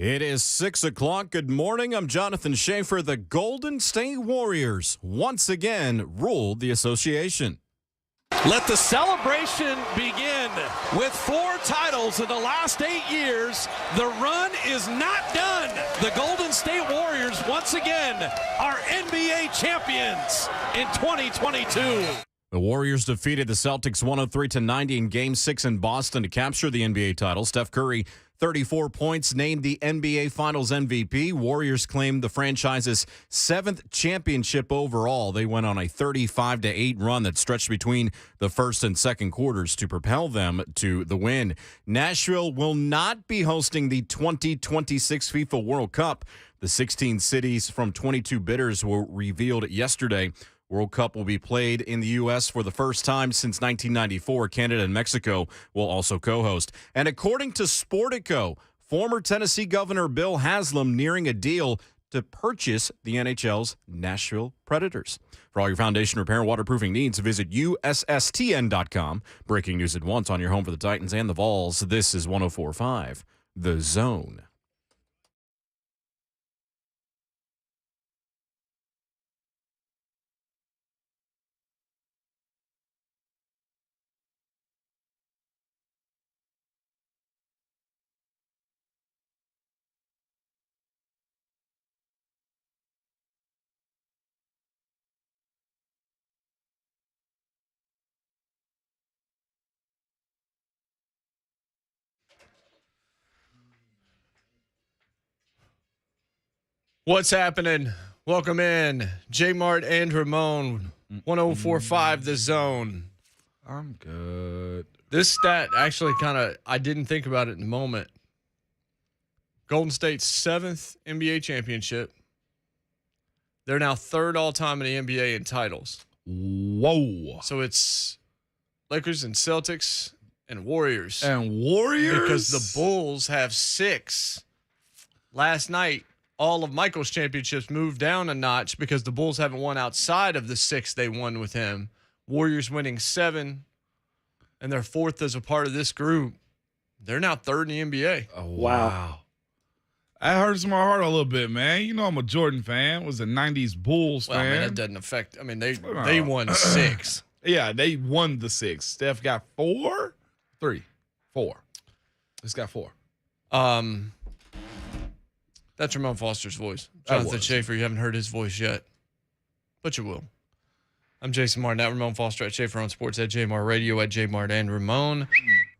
It is 6 o'clock. Good morning. I'm Jonathan Schaefer. The Golden State Warriors once again ruled the association. Let the celebration begin. With 4 titles in the last 8 years, the run is not done. The Golden State Warriors once again are NBA champions in 2022. The Warriors defeated the Celtics 103-90 in Game 6 in Boston to capture the NBA title. Steph Curry, 34 points, named the NBA Finals MVP. Warriors claimed the franchise's 7th championship overall. They went on a 35-8 run that stretched between the first and second quarters to propel them to the win. Nashville will not be hosting the 2026 FIFA World Cup. The 16 cities from 22 bidders were revealed yesterday. World Cup will be played in the U.S. for the first time since 1994. Canada and Mexico will also co-host. And according to Sportico, former Tennessee Governor Bill Haslam nearing a deal to purchase the NHL's Nashville Predators. For all your foundation repair and waterproofing needs, visit USSTN.com. Breaking news at once on your home for the Titans and the Vols. This is 104.5 The Zone. What's happening? Welcome in. J-Mart and Ramon, 104.5 The Zone. I'm good. This stat actually I didn't think about it in the moment. Golden State's 7th NBA championship. They're now 3rd all-time in the NBA in titles. Whoa. So it's Lakers and Celtics and Warriors. And Warriors? Because the Bulls have 6. Last night, all of Michael's championships moved down a notch because the Bulls haven't won outside of the 6 they won with him. Warriors winning 7, and they're 4th as a part of this group. They're now 3rd in the NBA. Oh, wow. That hurts my heart a little bit, man. You know I'm a Jordan fan. Was a 90s Bulls fan. Well, I mean, that doesn't affect. I mean, they won 6. Yeah, they won the 6. Steph got 4? 3. 4. He's got 4. That's Ramon Foster's voice. Jonathan Schaefer, you haven't heard his voice yet, but you will. I'm Jason Martin at Ramon Foster at Schaefer on Sports at JMar Radio at JMart and Ramon.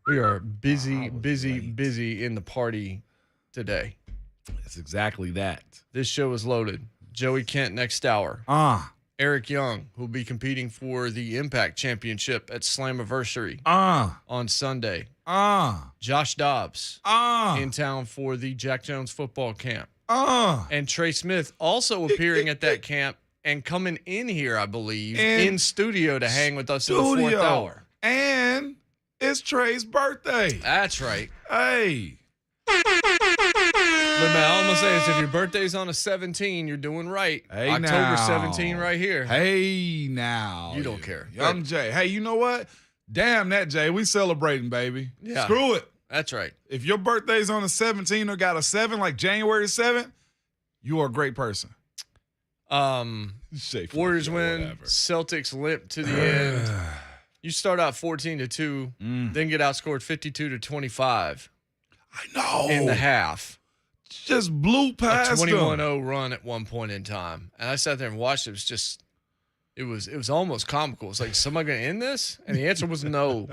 We are busy in the party today. It's exactly that. This show is loaded. Joey Kent next hour. Eric Young, who'll be competing for the Impact Championship at Slammiversary on Sunday. Josh Dobbs in town for the Jack Jones football camp. And Trey Smith also appearing at that camp and coming in here, I believe, in studio to hang with us in the 4th hour. And it's Trey's birthday. That's right. Hey. Look, man, all I'm going to say is if your birthday's on a 17, you're doing right. Hey, October now. 17 right here. Hey, now. You don't care. Young Jay. Hey, you know what? Damn that, Jay. We celebrating, baby. Yeah. Screw it. That's right. If your birthday's on a 17 or got a 7, like January 7th, you are a great person. Warriors win. Whatever. Celtics limp to the end. You start out 14-2, then get outscored 52-25. I know. In the half. Just blew past a 21-0 them. run at one point in time. And I sat there and watched it. It was just it was almost comical. It's like, is somebody going to end this? And the answer was no.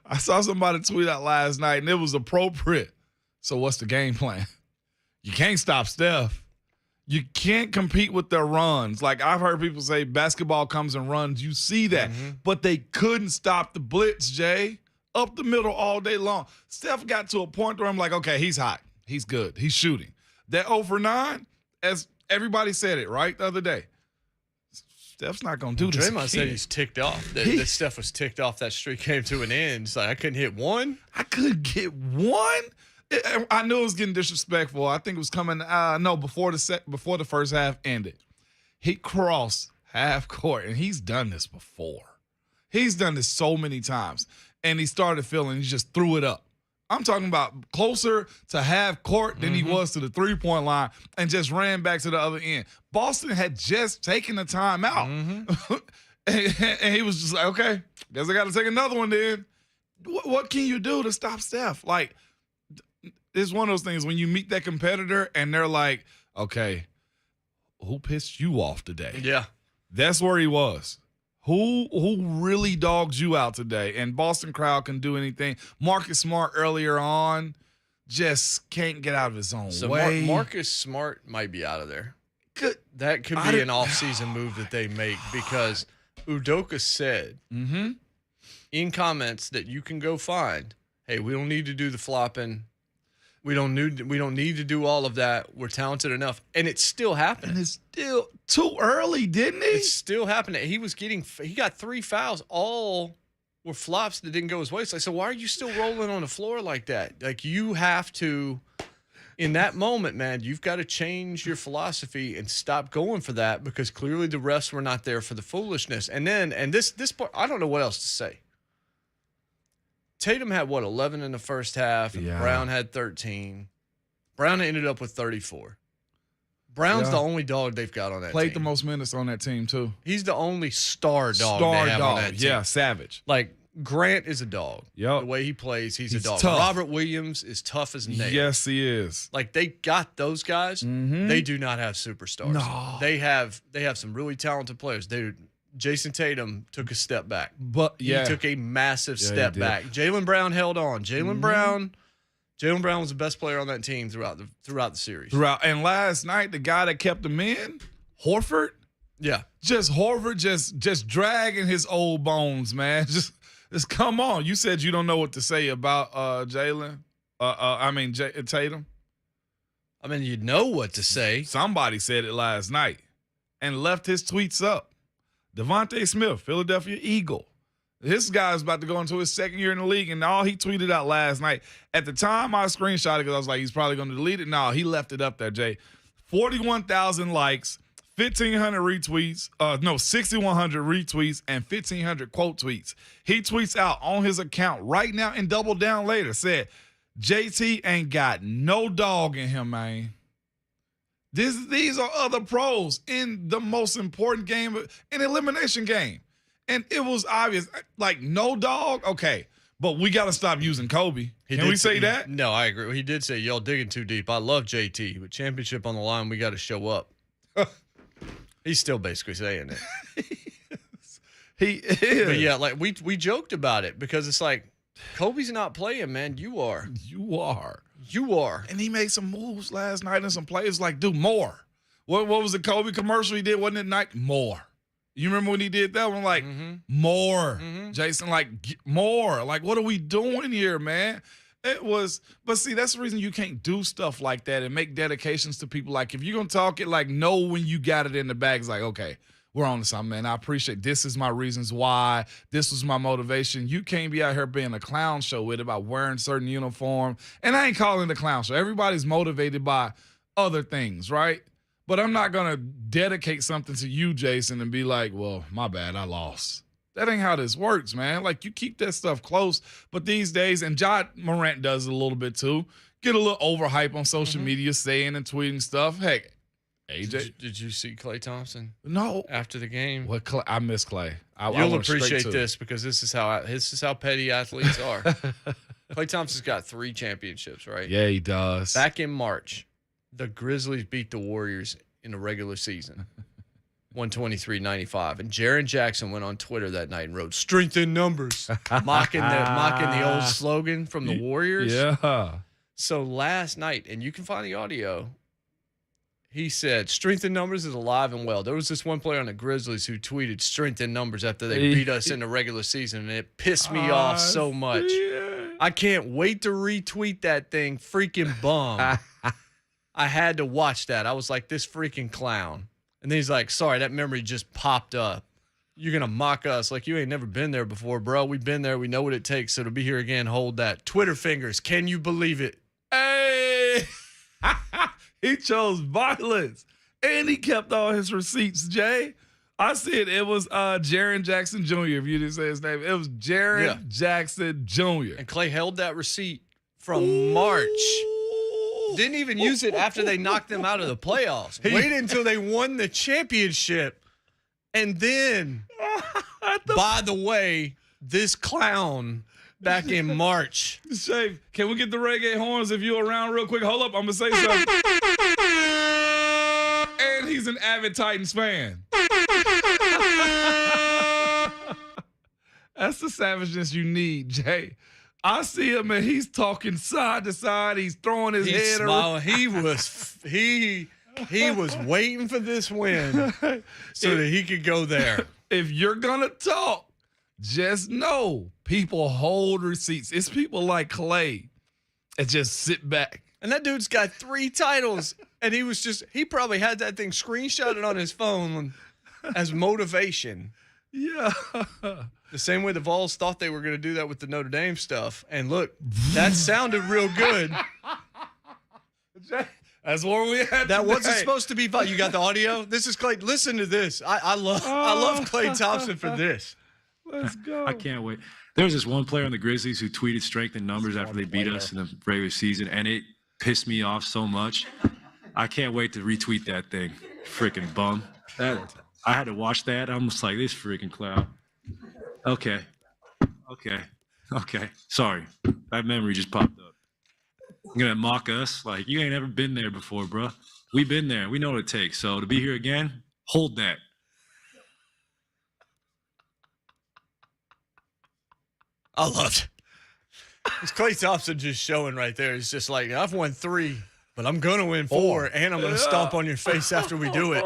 I saw somebody tweet out last night, and it was appropriate. So what's the game plan? You can't stop Steph. You can't compete with their runs. Like I've heard people say basketball comes and runs. You see that. But they couldn't stop the blitz, Jay. Up the middle all day long. Steph got to a point where I'm like, okay, he's hot. He's good. He's shooting. That 0 for 9, as everybody said it, right, the other day. Steph's not going to do this. Draymond said he's ticked off. That Steph was ticked off. That streak came to an end. It's like, I couldn't hit one. I couldn't get one? I knew it was getting disrespectful. I think it was coming, before the first half ended. He crossed half court, and he's done this before. He's done this so many times. And he started feeling, he just threw it up. I'm talking about closer to half court than he was to the three-point line and just ran back to the other end. Boston had just taken the time out. and he was just like, okay, guess I got to take another one then. What can you do to stop Steph? Like, it's one of those things when you meet that competitor and they're like, okay, who pissed you off today? Yeah. That's where he was. Who really dogged you out today? And Boston crowd can do anything. Marcus Smart earlier on just can't get out of his own way. Marcus Smart might be out of there. That could be an off-season move that they make because Udoka said in comments that you can go find, hey, we don't need to do the flopping. We don't need to do all of that. We're talented enough. And it's still happening. And it's still too early, didn't he? It's still happening. He got 3 fouls. All were flops that didn't go his way. It's like, so why are you still rolling on the floor like that? Like, you have to, in that moment, man, you've got to change your philosophy and stop going for that because clearly the refs were not there for the foolishness. And this part, I don't know what else to say. Tatum had, 11 in the first half, and Brown had 13. Brown ended up with 34. Brown's the only dog they've got on that team. Played the most minutes on that team, too. He's the only star dog they have on that team. Yeah, savage. Like, Grant is a dog. Yep. The way he plays, he's a dog. Tough. Robert Williams is tough as nails. Yes, he is. Like, they got those guys. They do not have superstars. No. They have some really talented players. Jason Tatum took a step back. But He took a massive step back. Jaylen Brown held on. Jaylen Brown was the best player on that team throughout the series. And last night, the guy that kept him in, Horford. Yeah. Horford just dragging his old bones, man. Just come on. You said you don't know what to say about Tatum. I mean, you know what to say. Somebody said it last night and left his tweets up. Devontae Smith, Philadelphia Eagle. This guy's about to go into his second year in the league, and all he tweeted out last night. At the time, I screenshot it because I was like, he's probably going to delete it. No, he left it up there, Jay. 41,000 likes, 1,500 retweets. 6,100 retweets and 1,500 quote tweets. He tweets out on his account right now and double down later. Said, JT ain't got no dog in him, man. These are other pros in the most important game, an elimination game. And it was obvious, like, no dog, okay, but we got to stop using Kobe. Can we say that? No, I agree. He did say, y'all digging too deep. I love JT, but championship on the line, we got to show up. He's still basically saying it. He is. But, yeah, like, we joked about it because it's like, Kobe's not playing, man. You are. And he made some moves last night and some plays like, do more. What was the Kobe commercial he did? Wasn't it Nike? More. You remember when he did that one? Like, more. Jason, like, more. Like, what are we doing here, man? It was, but see, that's the reason you can't do stuff like that and make dedications to people. Like, if you're going to talk it, like, know when you got it in the bag. It's like, okay, we're on to something, man. I appreciate this is my reasons why. This was my motivation. You can't be out here being a clown show with it about wearing certain uniform. And I ain't calling it a clown show. Everybody's motivated by other things, right? But I'm not going to dedicate something to you, Jason, and be like, well, my bad, I lost. That ain't how this works, man. Like, you keep that stuff close. But these days, and John Morant does it a little bit too, get a little overhype on social media, saying and tweeting stuff. Hey, AJ. Did you see Klay Thompson? No. After the game? I miss Klay. You'll appreciate this because this is how petty athletes are. Klay Thompson's got 3 championships, right? Yeah, he does. Back in March, the Grizzlies beat the Warriors in the regular season, 123-95. And Jaren Jackson went on Twitter that night and wrote, "Strength in numbers," mocking the old slogan from the Warriors. Yeah. So last night, and you can find the audio, he said, "Strength in numbers is alive and well." There was this one player on the Grizzlies who tweeted "strength in numbers" after they beat us in the regular season, and it pissed me off so much. Yeah. I can't wait to retweet that thing, freaking bum. I had to watch that. I was like, this freaking clown. And then he's like, sorry, that memory just popped up. You're going to mock us like you ain't never been there before, bro. We've been there. We know what it takes. So to be here again, hold that. Twitter fingers. Can you believe it? Hey. He chose violence. And he kept all his receipts, Jay. I said it was Jaren Jackson Jr., if you didn't say his name. It was Jaren Jackson Jr. And Klay held that receipt from March. Didn't even use it after they knocked them out of the playoffs. Waited until they won the championship. And then, by the way, this clown back in March. Shay, can we get the reggae horns if you're around real quick? Hold up, I'm going to say something. And he's an avid Titans fan. That's the savageness you need, Jay. I see him and he's talking side to side. He's throwing his head around. He was waiting for this win so that he could go there. If you're gonna talk, just know people hold receipts. It's people like Klay that just sit back. And that dude's got 3 titles, and he probably had that thing screenshotted on his phone as motivation. Yeah. The same way the Vols thought they were going to do that with the Notre Dame stuff. And look, that sounded real good. That's where we at. That wasn't supposed to be. You got the audio? This is Klay. Listen to this. I love Klay Thompson for this. Let's go. I can't wait. There was this one player on the Grizzlies who tweeted strength in numbers after they beat us in the regular season, and it pissed me off so much. I can't wait to retweet that thing. Freaking bum. I had to watch that. I'm just like, this freaking clown. Okay. Sorry. That memory just popped up. You're going to mock us? Like, you ain't ever been there before, bro. We've been there. We know what it takes. So to be here again, hold that. I loved it. It's Klay Thompson just showing right there. It's just like, I've won 3, but I'm going to win 4, and I'm going to stomp on your face after we do it.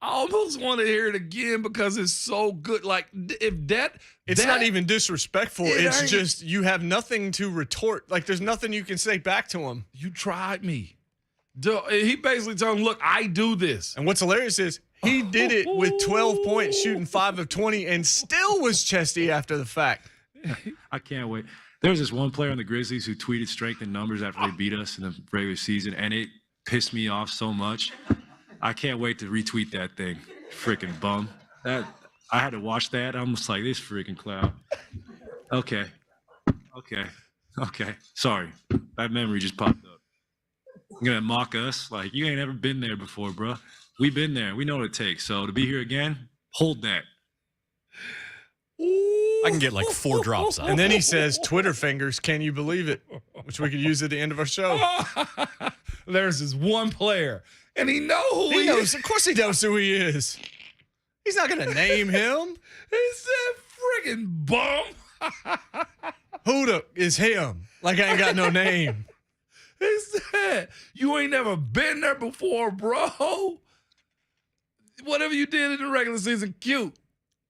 I almost want to hear it again because it's so good. Like, It's not even disrespectful. It's just you have nothing to retort. Like, there's nothing you can say back to him. You tried me. He basically told him, look, I do this. And what's hilarious is he did it with 12 points, shooting 5 of 20, and still was chesty after the fact. I can't wait. There was this one player on the Grizzlies who tweeted strength in numbers after they beat us in the regular season, and it pissed me off so much. I can't wait to retweet that thing. Freaking bum. I had to watch that. I'm just like, this freaking clown. Okay. Sorry. That memory just popped up. You're going to mock us? Like, you ain't ever been there before, bro. We've been there. We know what it takes. So to be here again, hold that. I can get like 4 drops out. And then he says, Twitter fingers, can you believe it? Which we could use at the end of our show. There's this one player, and he knows who he knows. is. Of course he knows who he is. He's not going to name him. He said, friggin' bum. Huda is him. Like I ain't got no name. He said, you ain't never been there before, bro. Whatever you did in the regular season, cute.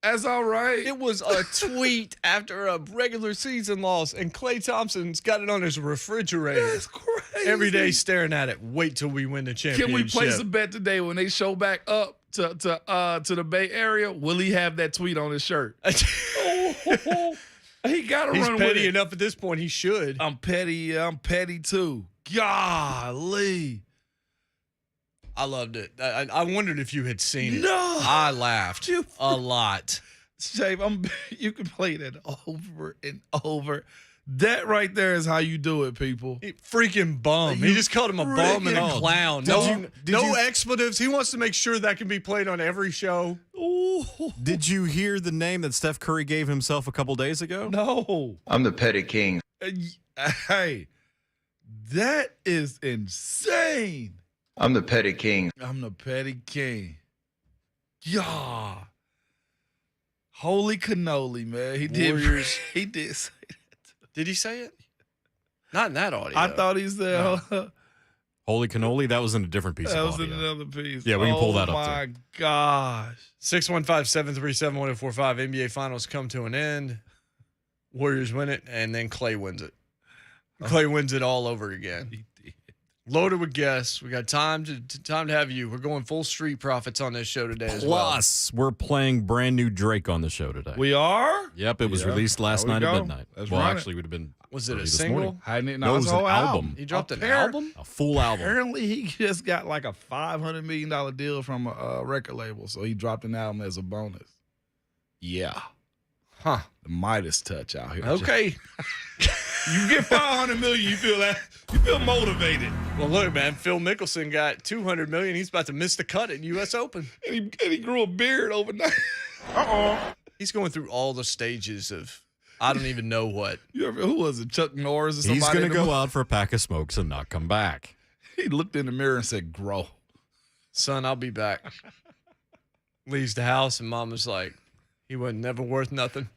That's all right. It was a tweet after a regular season loss, and Klay Thompson's got it on his refrigerator. That's crazy. Every day staring at it. Wait till we win the championship. Can we place a bet today when they show back up to the Bay Area? Will he have that tweet on his shirt? He got to run with it. He's petty enough at this point. He should. I'm petty. I'm petty too. Golly. I loved it. I wondered if you had seen it. No. I laughed a lot. Shave, you can play that over and over. That right there is how you do it, people. Freaking bum. He just called him a bum and a clown. No expletives. He wants to make sure that can be played on every show. Ooh. Did you hear the name that Steph Curry gave himself a couple days ago? No. I'm the petty king. Hey, that is insane. I'm the petty king. I'm the petty king. Yeah. Holy cannoli, man. He did. Warriors. He did say that. Did he say it? Not in that audio. I thought he said. No. Holy cannoli? That was in a different piece of audio. That was in another piece. Yeah, we can pull that up. Oh, my gosh. 615-737-1045. NBA Finals come to an end. Warriors win it, and then Klay wins it. Klay wins it all over again. He did. Loaded with guests. We got time to have you. We're going full Street Profits on this show today as well. Plus, we're playing brand new Drake on the show today. We are? Yep, it was released last night at midnight. That's well, right. Actually, it would have been. Was it a this single? morning. No, it was an album. He dropped an album? A full album. Apparently, he just got like a $500 million deal from a record label, so he dropped an album as a bonus. Yeah. Huh. The Midas touch out here. Okay. You get $500 million, you feel motivated. Well, look, man, Phil Mickelson got $200 million. He's about to miss the cut at U.S. Open. And he grew a beard overnight. He's going through all the stages of I don't even know what. Who was it? Chuck Norris or somebody? He's going to go out for a pack of smokes and not come back. He looked in the mirror and said, "Grow, son, I'll be back." Leaves the house and Mama's like, "He wasn't never worth nothing."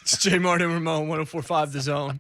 It's J. Martin Ramon, 104.5 The Zone.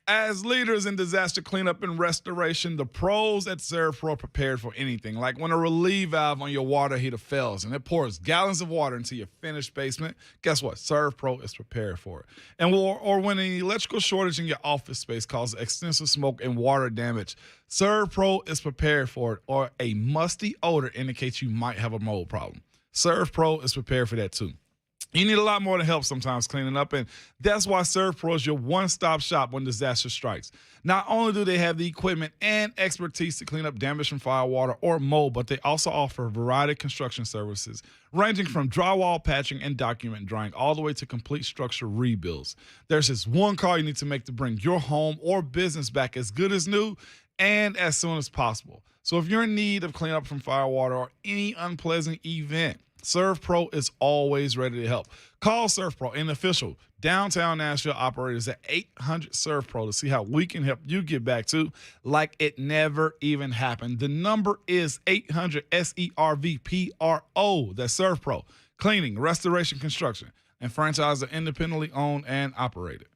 As leaders in disaster cleanup and restoration, the pros at ServPro are prepared for anything. Like when a relief valve on your water heater fails and it pours gallons of water into your finished basement, guess what? ServPro is prepared for it. And or when an electrical shortage in your office space causes extensive smoke and water damage, ServPro is prepared for it. Or a musty odor indicates you might have a mold problem. ServPro is prepared for that too. You need a lot more to help sometimes cleaning up, and that's why ServPro is your one-stop shop when disaster strikes. Not only do they have the equipment and expertise to clean up damage from fire, water, or mold, but they also offer a variety of construction services, ranging from drywall patching and document drying all the way to complete structure rebuilds. There's just one call you need to make to bring your home or business back as good as new and as soon as possible. So if you're in need of cleanup from fire, water, or any unpleasant event, ServPro is always ready to help. Call ServPro, an official downtown Nashville operators at 800 ServPro to see how we can help you get back to like it never even happened. The number is 800 SERVPRO. That's ServPro. Cleaning, restoration, construction, and franchise are independently owned and operated.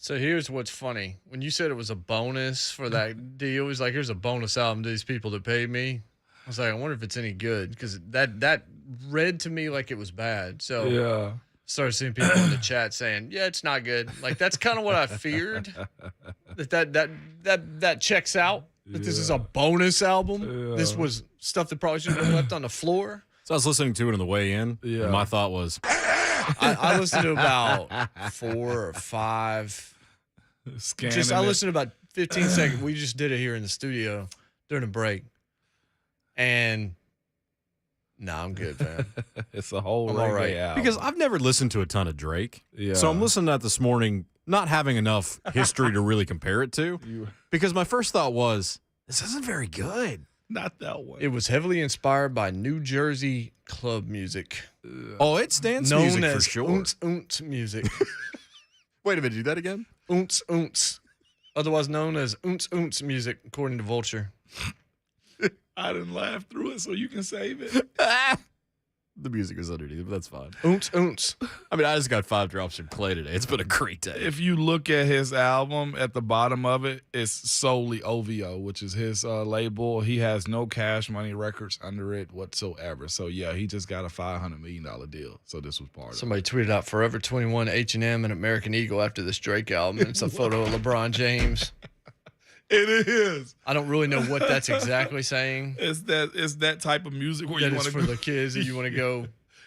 So here's what's funny. When you said it was a bonus for that deal, it was like, here's a bonus album to these people that paid me. I was like, I wonder if it's any good, because that read to me like it was bad. So Yeah. started seeing people in the chat saying, yeah, it's not good. Like, that's kind of what I feared. That checks out. That this is a bonus album. Yeah. This was stuff that probably should have been left on the floor. So I was listening to it on the way in. Yeah. And my thought was, I listened to about 4 or 5. Scanning I it. listened to about 15 seconds. We just did it here in the studio during a break. And I'm good, man. It's a whole I'm reggae all right. album. because I've never listened to a ton of Drake. Yeah. So I'm listening to that this morning, not having enough history to really compare it to. Because my first thought was, this isn't very good. Not that one. It was heavily inspired by New Jersey club music, Oh, it's dance known music as for sure. oonce oonce music. Wait a minute, do that again? Oonce oonce, otherwise known as oonce oonce music, according to Vulture. I didn't laugh through it, so you can save it. The music is underneath, but that's fine. Oonce oonce. I mean, I just got 5 drops from Klay today. It's been a great day. If you look at his album, at the bottom of it, it's solely OVO, which is his label. He has no Cash Money Records under it whatsoever. So, yeah, he just got a $500 million deal. So this was part of it. Somebody tweeted out Forever 21, H&M, and American Eagle after this Drake album. And it's a photo of LeBron James. It is. I don't really know what that's exactly saying. It's that type of music where That you is want to for the kids that you want to go.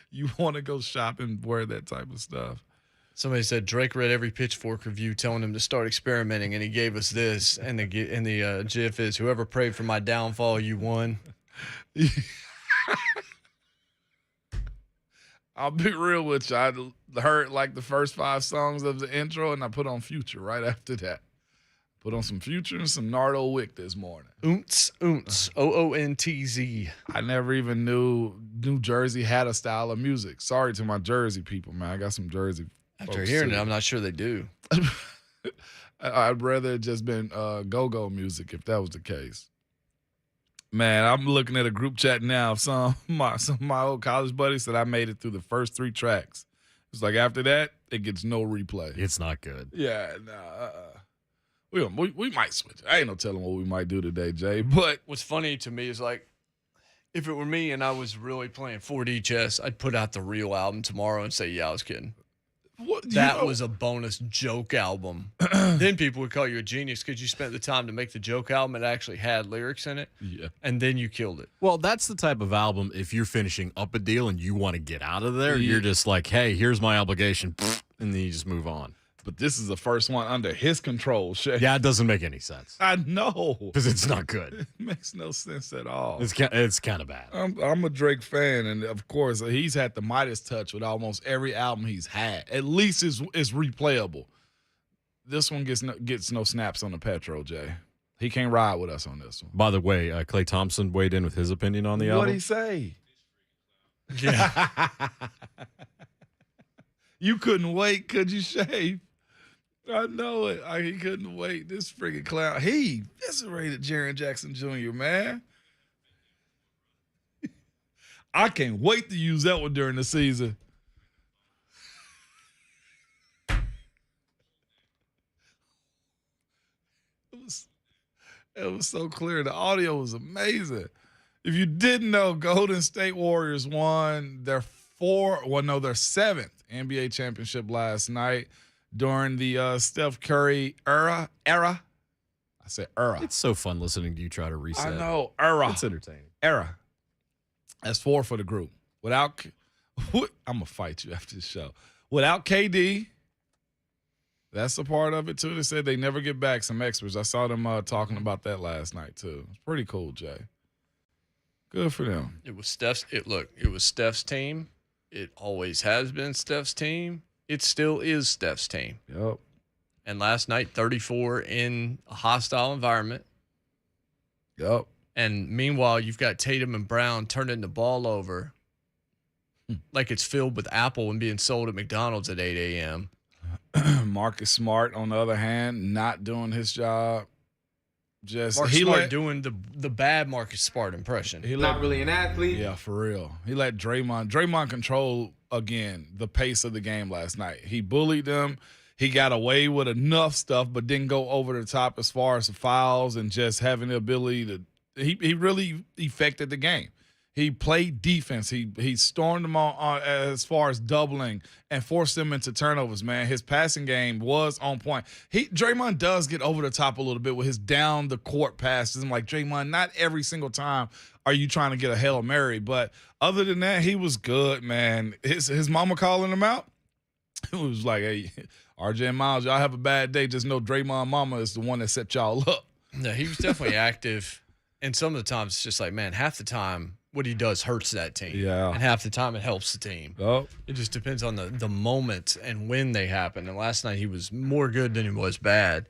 You want to go shop and wear that type of stuff. Somebody said Drake read every Pitchfork review telling him to start experimenting, and he gave us this. And the GIF is, whoever prayed for my downfall, you won. I'll be real with you. I heard like the first 5 songs of the intro, and I put on Future right after that. Put on some Future and some Nardo Wick this morning. Oonce, oonce, OONTZ. I never even knew New Jersey had a style of music. Sorry to my Jersey people, man. I got some Jersey After folks, hearing too. it, I'm not sure they do. I'd rather it just been go-go music if that was the case. Man, I'm looking at a group chat now of some of my old college buddies that I made it through the first 3 tracks. It's like after that, it gets no replay. It's not good. Yeah, nah. We might switch. I ain't no telling what we might do today, Jay. But What's funny to me is, like, if it were me and I was really playing 4D chess, I'd put out the real album tomorrow and say, yeah, I was kidding. That was a bonus joke album. Then people would call you a genius because you spent the time to make the joke album. It actually had lyrics in it. Yeah. And then you killed it. Well, that's the type of album, if you're finishing up a deal and you want to get out of there, you're just like, hey, here's my obligation, and then you just move on. But this is the first one under his control, Shay. Yeah, it doesn't make any sense. I know. Because it's not good. It makes no sense at all. It's kind of bad. I'm a Drake fan, and of course, he's had the Midas touch with almost every album he's had. At least it's replayable. This one gets no snaps on the Petro, Jay. He can't ride with us on this one. By the way, Klay Thompson weighed in with his opinion on the What'd album. he say? Yeah. You couldn't wait, could you, Shay? I know it. He couldn't wait. This freaking clown. He eviscerated Jaren Jackson Jr., man. I can't wait to use that one during the season. It was so clear. The audio was amazing. If you didn't know, Golden State Warriors won their 7th NBA championship last night during the Steph Curry era. I said era. It's so fun listening to you try to reset. I know, era. It's entertaining. Era. That's 4 for the group. I'm going to fight you after the show. Without KD, that's a part of it, too. They said they never get back, some experts. I saw them talking about that last night, too. It's pretty cool, Jay. Good for them. It was Steph's team. It always has been Steph's team. It still is Steph's team. Yep. And last night, 34 in a hostile environment. Yep. And meanwhile, you've got Tatum and Brown turning the ball over like it's filled with apple and being sold at McDonald's at 8 a.m. Marcus Smart, on the other hand, not doing his job. Marcus Smart doing the bad Marcus Smart impression. He not really an athlete. Yeah, for real. He let Draymond control, again, the pace of the game last night. He bullied them. he got away with enough stuff, but didn't go over the top as far as the fouls and just having the ability to. He really affected the game. He played defense. He stormed them on as far as doubling and forced them into turnovers, man. His passing game was on point. Draymond does get over the top a little bit with his down-the-court passes. I'm like, Draymond, not every single time are you trying to get a Hail Mary. But other than that, he was good, man. His mama calling him out, it was like, hey, RJ and Miles, y'all have a bad day. Just know Draymond mama is the one that set y'all up. No, he was definitely active. And some of the times it's just like, man, half the time what he does hurts that team. Yeah. And half the time it helps the team. Oh. It just depends on the moment and when they happen. And last night he was more good than he was bad.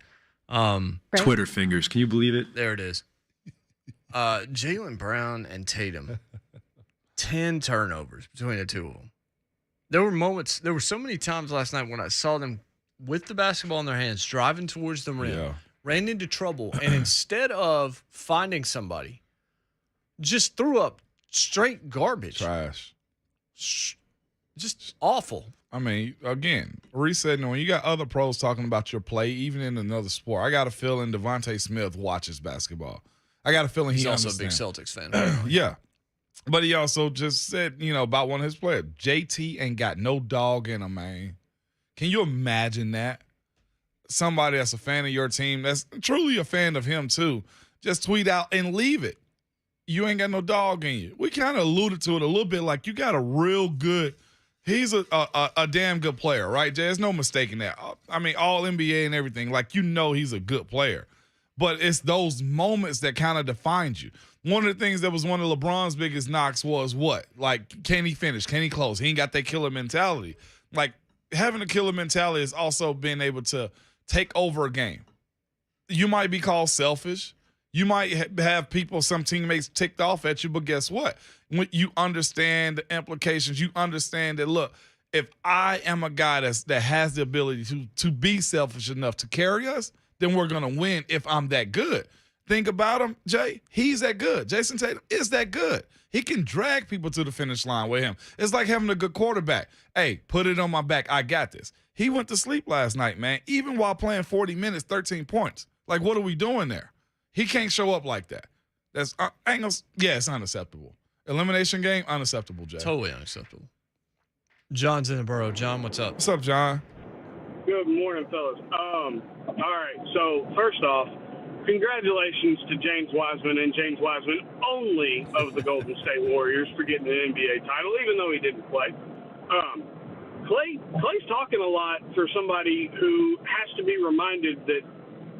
Twitter fingers. Can you believe it? There it is. Jaylen Brown and Tatum, 10 turnovers between the two of them. There were so many times last night when I saw them with the basketball in their hands, driving towards the rim, ran into trouble, and instead of finding somebody, just threw up straight garbage. Trash. Just awful. I mean, again, resetting when you got other pros talking about your play, even in another sport. I got a feeling Devontae Smith watches basketball. I got a feeling he's also understands. a big Celtics fan. Yeah. But he also just said, about one of his players. JT ain't got no dog in him, man. Can you imagine that? Somebody that's a fan of your team, that's truly a fan of him too, just tweet out and leave it. You ain't got no dog in you. We kind of alluded to it a little bit, like you got a real good – he's a damn good player, right, Jay? There's no mistaking that. I mean, all NBA and everything, like he's a good player. But it's those moments that kind of define you. One of the things that was one of LeBron's biggest knocks was what? Like, can he finish? Can he close? He ain't got that killer mentality. Like, having a killer mentality is also being able to take over a game. You might be called selfish. You might have people, some teammates ticked off at you, but guess what? When you understand the implications, you understand that, look, if I am a guy that has the ability to be selfish enough to carry us, then we're going to win if I'm that good. Think about him, Jay. He's that good. Jason Tatum is that good. He can drag people to the finish line with him. It's like having a good quarterback. Hey, put it on my back. I got this. He went to sleep last night, man, even while playing 40 minutes, 13 points. Like, what are we doing there? He can't show up like that. That's it's unacceptable. Elimination game, unacceptable, Jay. Totally unacceptable. John's in the borough. John, what's up? What's up, John? Good morning, fellas. All right, so first off, congratulations to James Wiseman and James Wiseman only of the Golden State Warriors for getting an NBA title, even though he didn't play. Klay's talking a lot for somebody who has to be reminded that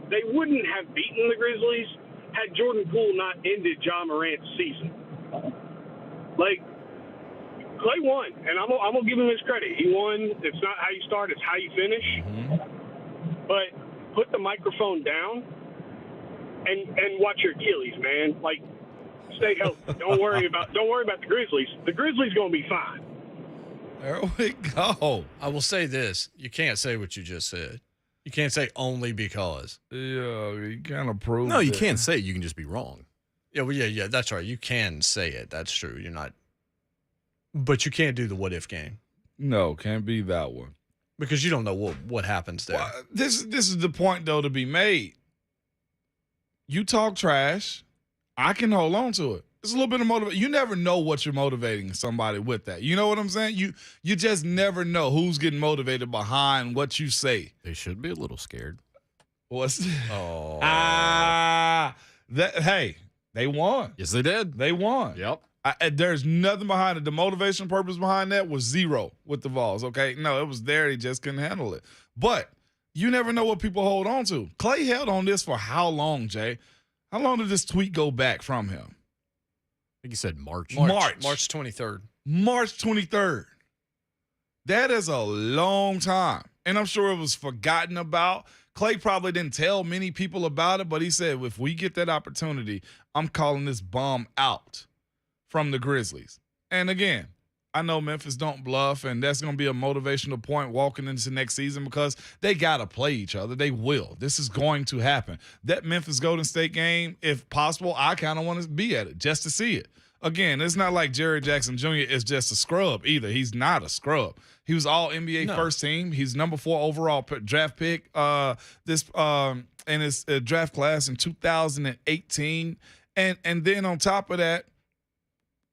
they wouldn't have beaten the Grizzlies had Jordan Poole not ended Ja Morant's season. Like, Klay won, and I'm going to give him his credit. He won. It's not how you start, it's how you finish. Mm-hmm. But put the microphone down and watch your Achilles, man. Like, stay healthy. Don't worry about the Grizzlies. The Grizzlies going to be fine. There we go. I will say this. You can't say what you just said. You can't say only because. Yeah, you kind of proved No, you can't say it. You can just be wrong. Yeah, well, yeah, that's right. You can say it. That's true. You're not. But you can't do the what-if game. No, can't be that one. Because you don't know what happens there. Well, this is the point, though, to be made. You talk trash. I can hold on to it. It's a little bit of motivation. You never know what you're motivating somebody with that. You know what I'm saying? You just never know who's getting motivated behind what you say. They should be a little scared. What's Oh. Hey, they won. Yes, they did. They won. Yep. There's nothing behind it. The motivation purpose behind that was zero with the Vols, okay? No, it was there. They just couldn't handle it. But you never know what people hold on to. Klay held on this for how long, Jay? How long did this tweet go back from him? I think he said March. March 23rd. March 23rd. That is a long time. And I'm sure it was forgotten about. Klay probably didn't tell many people about it, but he said, if we get that opportunity, I'm calling this bomb out from the Grizzlies. And again, I know Memphis don't bluff, and that's going to be a motivational point walking into next season because they got to play each other. They will. This is going to happen. That Memphis Golden State game, if possible, I kind of want to be at it just to see it. again, it's not like Jerry Jackson Jr. is just a scrub either. He's not a scrub. He was all NBA first team. He's number 4 overall draft pick in his draft class in 2018. And then on top of that,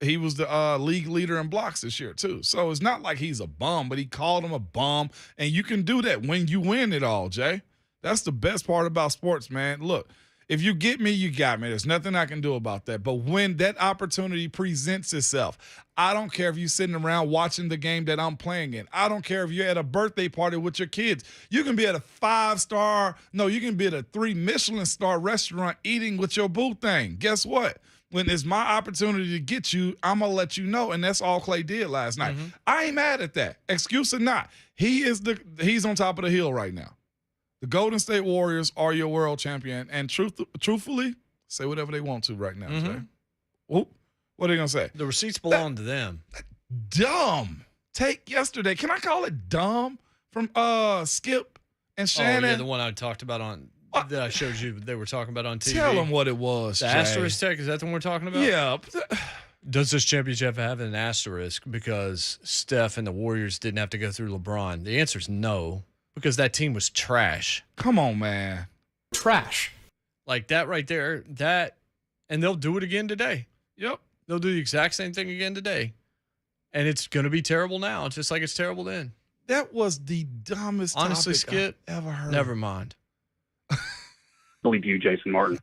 he was the league leader in blocks this year too. So it's not like he's a bum, but he called him a bum. And you can do that when you win it all, Jay. That's the best part about sports, man. Look, if you get me, you got me. There's nothing I can do about that. But when that opportunity presents itself, I don't care if you're sitting around watching the game that I'm playing in. I don't care if you're at a birthday party with your kids. You can be at a 5-star, no, you can be at a 3 Michelin star restaurant eating with your boo thing. Guess what? When it's my opportunity to get you, I'm going to let you know. And that's all Klay did last night. Mm-hmm. I ain't mad at that. Excuse or not. He's on top of the hill right now. The Golden State Warriors are your world champion. And truthfully, say whatever they want to right now, Jay. Whoop. What are they going to say? The receipts belong to them. Dumb. Take yesterday. Can I call it dumb? From Skip and Shannon. Oh, yeah, the one I talked about that I showed you they were talking about on TV. Tell them what it was, The Jay. asterisk tech, is that the one we're talking about? Yeah. Does this championship have an asterisk because Steph and the Warriors didn't have to go through LeBron? The answer is no, because that team was trash. Come on, man. Trash. Like that right there, and they'll do it again today. Yep. They'll do the exact same thing again today. And it's going to be terrible now, just like it's terrible then. That was the dumbest Honestly, topic Skip, I've ever heard. Never mind. Believe you, Jason Martin.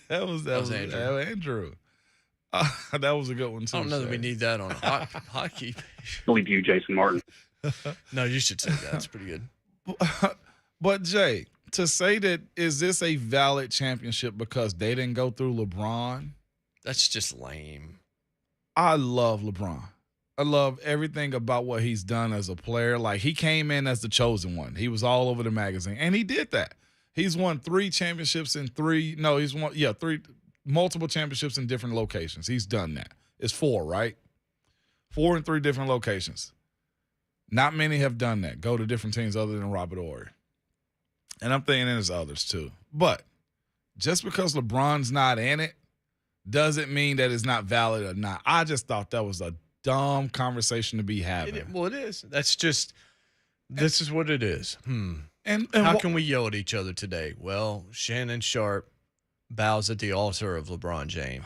That was Andrew. Andrew. That was a good one, too. I don't know that we need that on a hockey. Believe you, Jason Martin. No, you should say that. That's pretty good. But, Jay, to say that, is this a valid championship because they didn't go through LeBron? That's just lame. I love LeBron. I love everything about what he's done as a player. Like, he came in as the chosen one. He was all over the magazine, and he did that. He's won 3 championships in 3 multiple championships in different locations. He's done that. It's 4, right? 4 in 3 different locations. Not many have done that. Go to different teams other than Robert Horry. And I'm thinking there's others too. But just because LeBron's not in it doesn't mean that it's not valid or not. I just thought that was a dumb conversation to be having. It is. That's just, this is what it is. And how can we yell at each other today? Well, Shannon Sharp bows at the altar of LeBron James.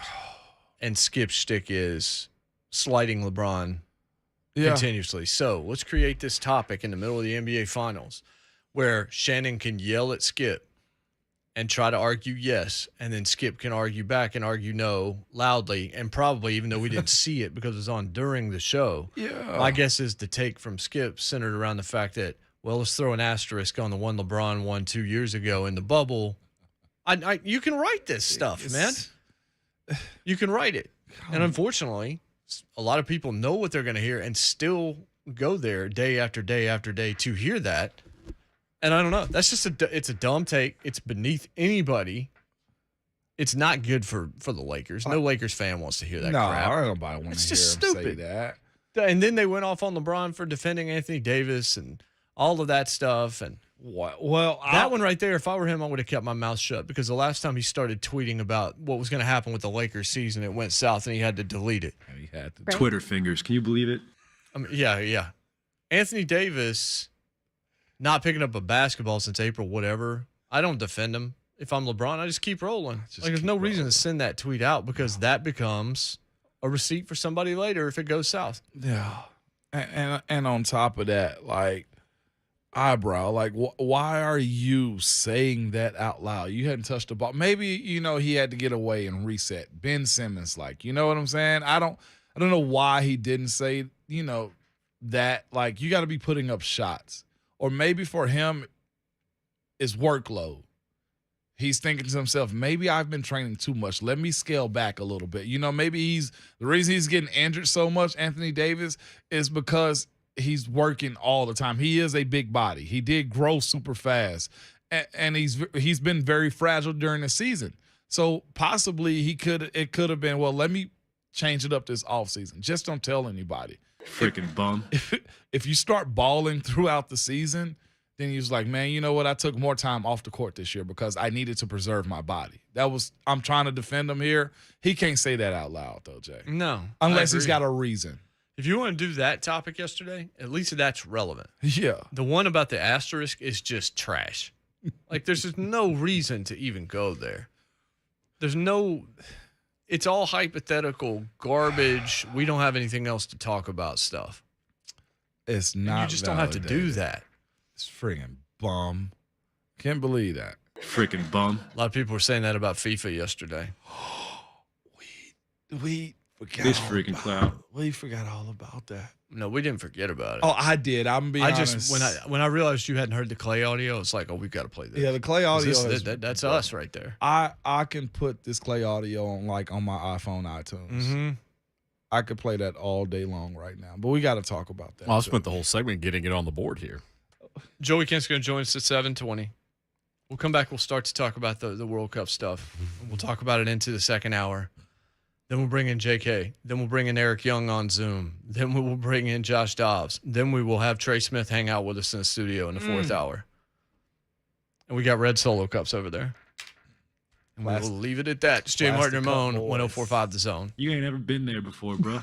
And Skip's shtick is slighting LeBron continuously. So let's create this topic in the middle of the NBA Finals where Shannon can yell at Skip and try to argue yes, and then Skip can argue back and argue no loudly, and probably, even though we didn't see it because it was on during the show, my guess is the take from Skip centered around the fact that, well, let's throw an asterisk on the one LeBron won 2 years ago in the bubble. You can write this stuff, man. You can write it. And unfortunately, a lot of people know what they're going to hear and still go there day after day after day to hear that. And I don't know. That's just it's a dumb take. It's beneath anybody. It's not good for the Lakers. No Lakers fan wants to hear that crap. No, nobody wants to hear him say that. And then they went off on LeBron for defending Anthony Davis and all of that stuff. And well, that one right there, if I were him, I would have kept my mouth shut, because the last time he started tweeting about what was going to happen with the Lakers season, it went south and he had to delete it. He had to. Twitter fingers. Can you believe it? I mean, yeah. Anthony Davis not picking up a basketball since April, whatever. I don't defend him. If I'm LeBron, I just keep rolling. There's no reason to send that tweet out, because that becomes a receipt for somebody later if it goes south. Yeah. And on top of that, like, eyebrow, like, why are you saying that out loud? You hadn't touched the ball. Maybe, he had to get away and reset. Ben Simmons, like, you know what I'm saying? I don't know why he didn't say, that, like, you got to be putting up shots. Or maybe for him, it's workload. He's thinking to himself, maybe I've been training too much. Let me scale back a little bit. Maybe the reason he's getting injured so much, Anthony Davis, is because he's working all the time. He is a big body. He did grow super fast, and he's been very fragile during the season. So possibly it could have been, well, let me change it up this offseason. Just don't tell anybody. Freaking bum. If you start balling throughout the season, Then he was like, man, you know what? I took more time off the court this year because I needed to preserve my body. I'm trying to defend him here. He can't say that out loud, though, Jay. No. Unless he's got a reason. If you want to do that topic yesterday, at least that's relevant. Yeah. The one about the asterisk is just trash. Like, there's just no reason to even go there. It's all hypothetical, garbage. We don't have anything else to talk about stuff. It's not. You just don't have to do that. It's friggin' bum. Can't believe that. Freaking bum. A lot of people were saying that about FIFA yesterday. We forgot. This freaking clown. We forgot all about that. No, we didn't forget about it. Oh, I did. I'm being honest. When I realized you hadn't heard the Klay audio, it's like, oh, we've got to play this. Yeah, the Klay audio. That's us right there. I can put this Klay audio on my iPhone iTunes. Mm-hmm. I could play that all day long right now, but we got to talk about that. Well, I spent the whole segment getting it on the board here. Joey Kent's going to join us at 7:20. We'll come back. We'll start to talk about the World Cup stuff. We'll talk about it into the second hour. Then we'll bring in JK. Then we'll bring in Eric Young on Zoom. Then we will bring in Josh Dobbs. Then we will have Trey Smith hang out with us in the studio in the fourth hour. And we got red Solo Cups over there. And we'll leave it at that. It's Jay Martin Ramon, 104.5 The Zone. You ain't ever been there before, bro.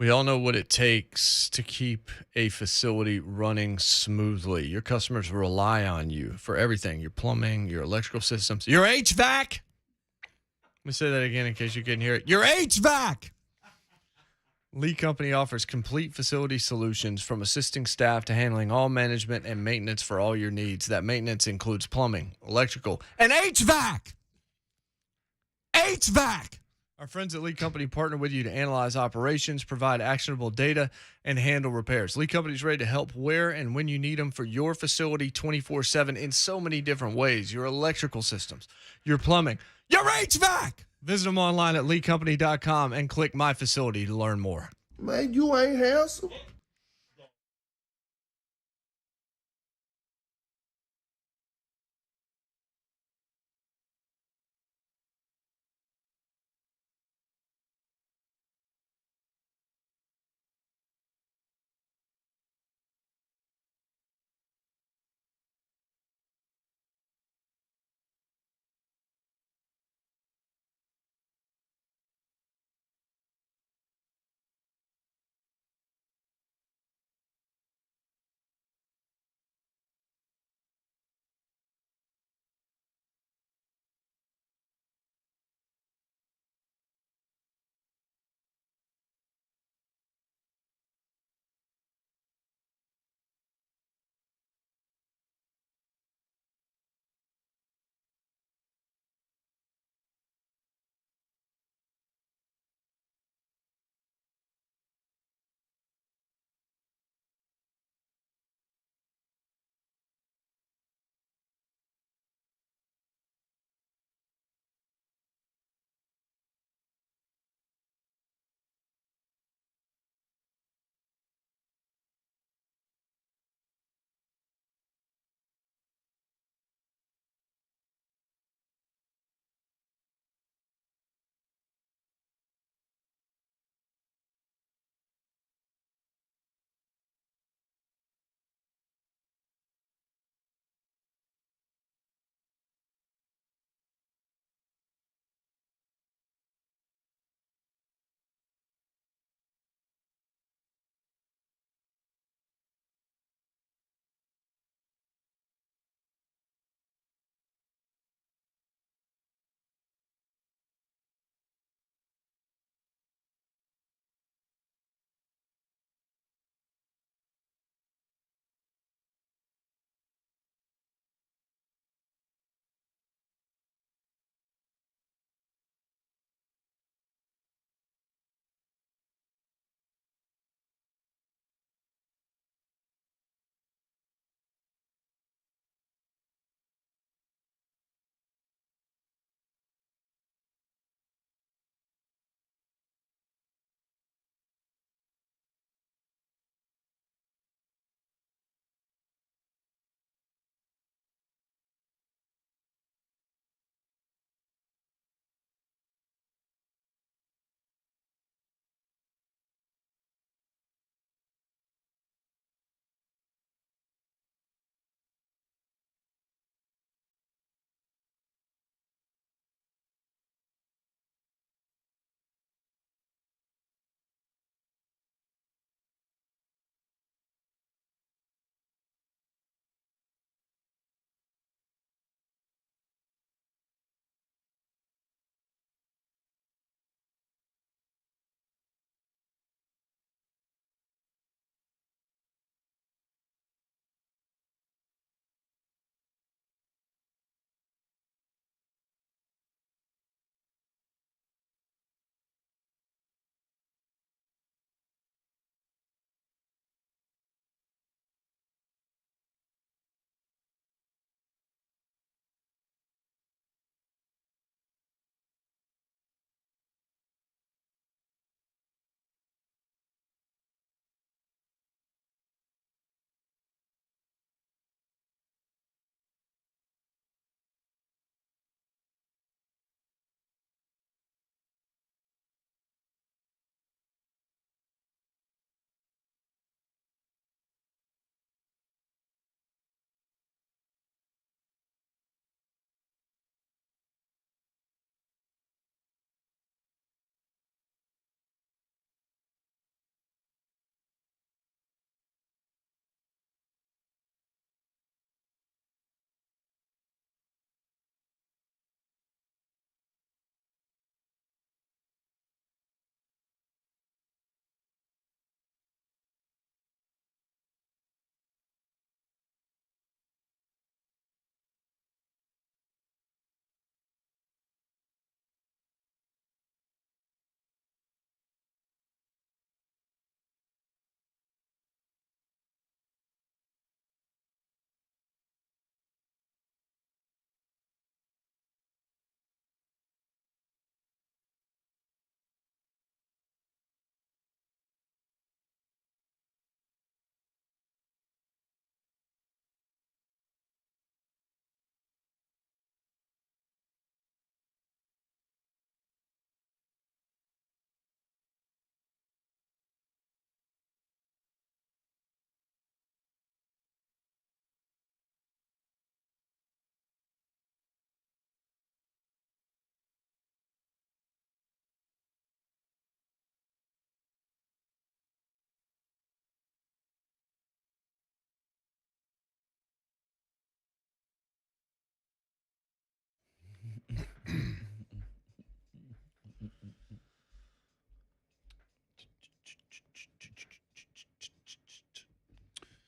We all know what it takes to keep a facility running smoothly. Your customers rely on you for everything, your plumbing, your electrical systems, your HVAC. Let me say that again in case you couldn't hear it. Your HVAC. Lee Company offers complete facility solutions from assisting staff to handling all management and maintenance for all your needs. That maintenance includes plumbing, electrical, and HVAC. HVAC. Our friends at Lee Company partner with you to analyze operations, provide actionable data, and handle repairs. Lee Company is ready to help where and when you need them for your facility 24/7 in so many different ways. Your electrical systems, your plumbing, your HVAC. Visit them online at leecompany.com and click My Facility to learn more. Man, you ain't handsome.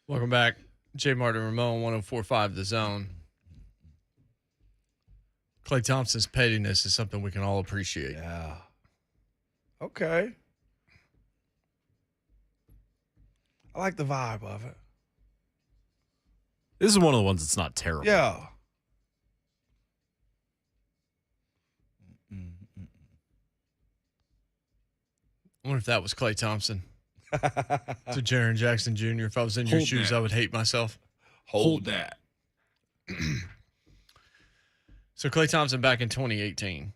Welcome back. J. Martin Ramon, 104.5 The Zone. Klay Thompson's pettiness is something we can all appreciate. Yeah. Okay. I like the vibe of it. This is one of the ones that's not terrible. Yeah. I wonder if that was Klay Thompson. To Jaren Jackson Jr. If I was in your shoes, that. I would hate myself. Hold that. So Klay Thompson back in 2018.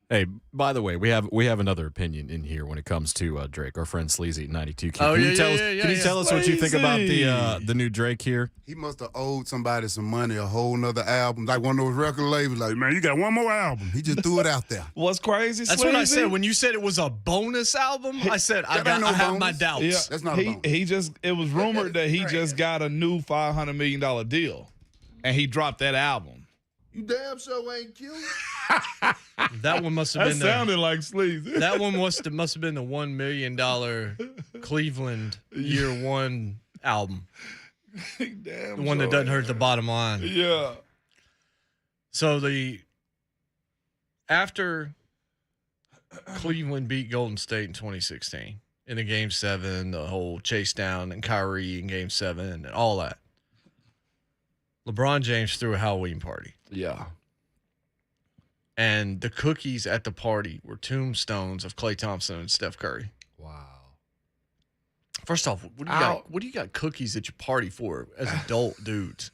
Hey, by the way, we have another opinion in here when it comes to Drake. Our friend Sleazy at 92. Can you tell us what you think about the new Drake here? He must have owed somebody some money, a whole nother album, like one of those record labels. Like, man, you got one more album. He just threw it out there. What's crazy? That's Sleazy? what I said when you said it was a bonus album. I said I have my doubts. Yeah, That's not a bonus. It was rumored that he just got a new $500 million deal, and he dropped that album. You damn sure ain't cute. That one must have That been sounded like Sleazy. that one must have been the $1 million Cleveland year one album. Damn, The one that doesn't hurt the bottom line. Yeah. So after Cleveland beat Golden State in 2016 in the Game 7, the whole chase down and Kyrie in Game 7 and all that, LeBron James threw a Halloween party. Yeah. And the cookies at the party were tombstones of Klay Thompson and Steph Curry. Wow. First off, what do you got cookies at your party for as adult dudes?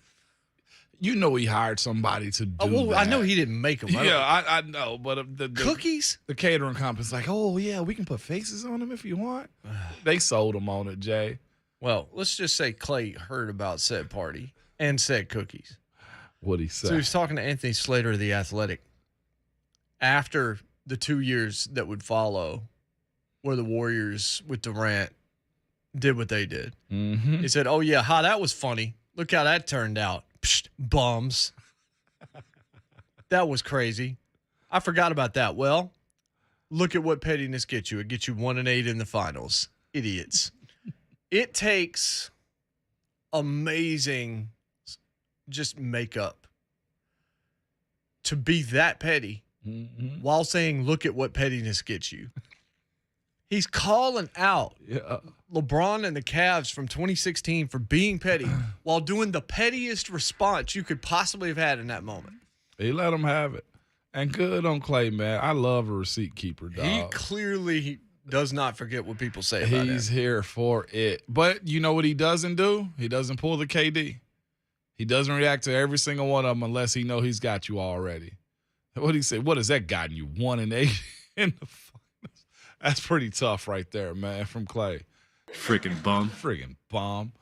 You know he hired somebody to do that. I know he didn't make them. Yeah, I know, but the cookies? The catering company's like, oh, yeah, we can put faces on them if you want. They sold them on it, Jay. Well, let's just say Klay heard about said party and said cookies. What'd he say? So he was talking to Anthony Slater of The Athletic after the 2 years that would follow where the Warriors with Durant did what they did. Mm-hmm. He said, oh, yeah, that was funny. Look how that turned out. Psst, bums. That was crazy. I forgot about that. Well, look at what pettiness gets you. It gets you 1-8 in the finals. Idiots. It takes amazing just makeup to be that petty while saying, look at what pettiness gets you. He's calling out LeBron and the Cavs from 2016 for being petty while doing the pettiest response you could possibly have had in that moment. He let him have it. And good on Klay, man. I love a receipt keeper, dog. He clearly does not forget what people say about him. He's here for it. But you know what he doesn't do? He doesn't pull the KD. He doesn't react to every single one of them unless he know he's got you already. What he said? What has that gotten you? 1-8 in the finals. That's pretty tough right there, man, from Klay. Freaking bum. Friggin' bomb.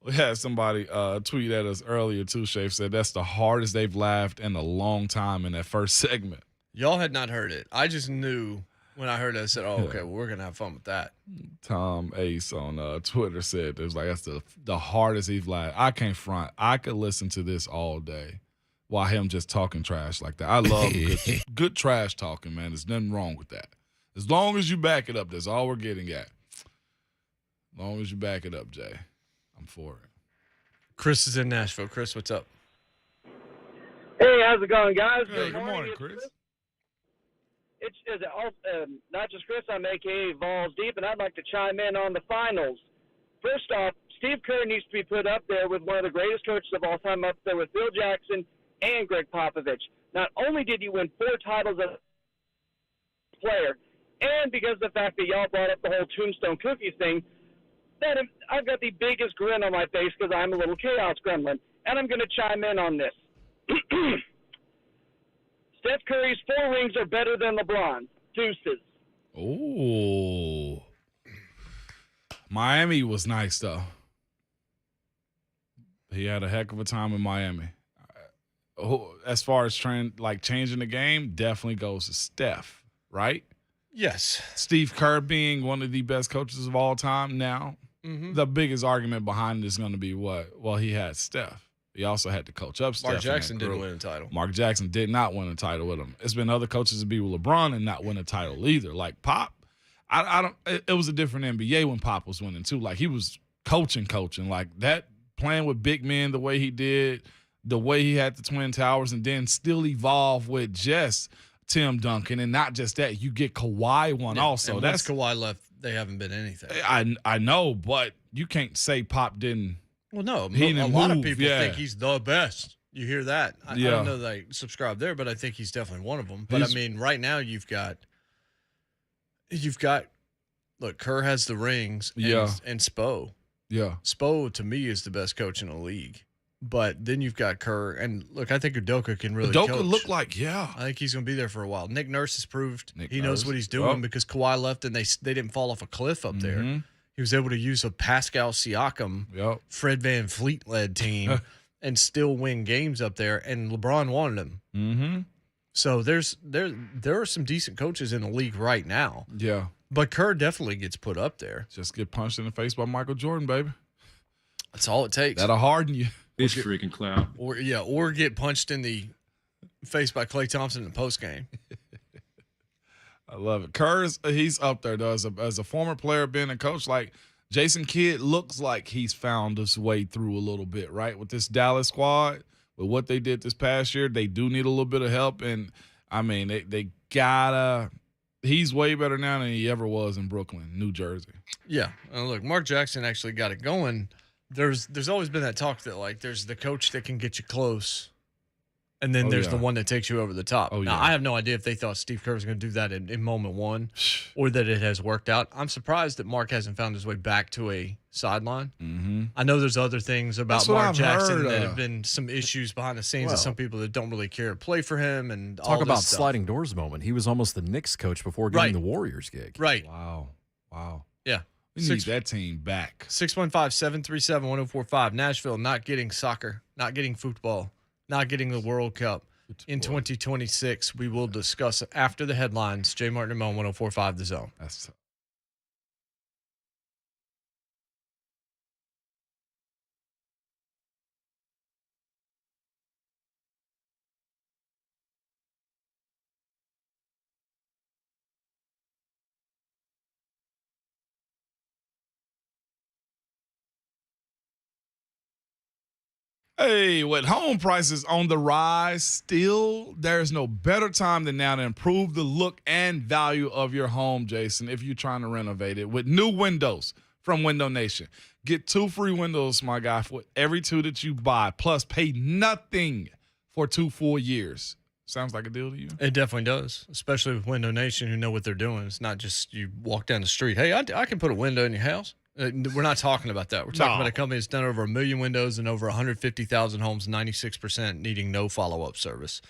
We had somebody tweet at us earlier too, Shafe said that's the hardest they've laughed in a long time in that first segment. Y'all had not heard it. I just knew when I heard it, I said, oh, okay, well, we're going to have fun with that. Tom Ace on Twitter said it was like that's the hardest he's laughed. I can't front. I could listen to this all day while him just talking trash like that. I love good trash talking, man. There's nothing wrong with that. As long as you back it up, that's all we're getting at. As long as you back it up, Jay. I'm for it. Chris is in Nashville. Chris, what's up? Hey, how's it going, guys? Hey, good morning, Chris. It's not just Chris. I'm AKA Balls Deep, and I'd like to chime in on the finals. First off, Steve Kerr needs to be put up there with one of the greatest coaches of all time, up there with Phil Jackson and Greg Popovich. Not only did he win 4 titles as a player, and because of the fact that y'all brought up the whole tombstone cookies thing, that I've got the biggest grin on my face because I'm a little chaos gremlin, and I'm going to chime in on this. Steph Curry's 4 rings are better than LeBron. Deuces. Oh. Miami was nice, though. He had a heck of a time in Miami. As far as changing the game, definitely goes to Steph, right? Yes. Steve Kerr being one of the best coaches of all time now. Mm-hmm. The biggest argument behind it is going to be what? Well, he had Steph. He also had to coach up Steph. Mark Jackson didn't win a title. Mark Jackson did not win a title with him. It's been other coaches that be with LeBron and not win a title either. Like Pop, I don't. It was a different NBA when Pop was winning too. Like he was coaching like that, playing with big men the way he did, the way he had the Twin Towers, and then still evolve with just Tim Duncan, and not just that. You get Kawhi one also. And That's once Kawhi left, they haven't been anything. I know, but you can't say Pop didn't. Well, no, He a didn't lot move, of people yeah. think he's the best. You hear that? I don't know that I subscribe there, but I think he's definitely one of them. But I mean, right now you've got. Look, Kerr has the rings. And Spo. Yeah, Spo to me is the best coach in the league. But then you've got Kerr, and look, I think Udoka can really coach. look like I think he's going to be there for a while. Nick Nurse has proved he knows Nurse. what he's doing because Kawhi left and they didn't fall off a cliff up there. He was able to use a Pascal Siakam, Fred Van Fleet-led team and still win games up there, and LeBron wanted him. Mm-hmm. So there are some decent coaches in the league right now. Yeah. But Kerr definitely gets put up there. Just get punched in the face by Michael Jordan, baby. That's all it takes. That'll harden you. This freaking clown. Or get punched in the face by Klay Thompson in the postgame. I love it. He's up there though as a former player, being a coach. Like Jason Kidd looks like he's found his way through a little bit, right? With this Dallas squad, with what they did this past year, they do need a little bit of help. And I mean, they gotta. He's way better now than he ever was in Brooklyn, New Jersey. Yeah, and look, Mark Jackson actually got it going. There's always been that talk that like there's the coach that can get you close. And then there's the one that takes you over the top. Now, I have no idea if they thought Steve Kerr was going to do that in moment one or that it has worked out. I'm surprised that Mark hasn't found his way back to a sideline. Mm-hmm. I know there's other things about Mark Jackson that have been some issues behind the scenes of some people that don't really care to play for him. And talk about sliding doors moment. He was almost the Knicks coach before getting the Warriors gig. Right. Wow. Yeah. We need that team back. 615-737-1045. Nashville not getting soccer, not getting football, not getting the World Cup in 2026. We will discuss it after the headlines. Jay Martin and Mo, 1045 The Zone. That's Hey, with home prices on the rise, there's no better time than now to improve the look and value of your home, Jason, if you're trying to renovate it with new windows from Window Nation. Get 2 free windows, my guy, for every 2 that you buy, plus pay nothing for 2 full years. Sounds like a deal to you? It definitely does, especially with Window Nation who know what they're doing. It's not just you walk down the street, hey, I can put a window in your house. We're not talking about that. We're talking about a company that's done over 1 million windows and over 150,000 homes, 96% needing no follow-up service.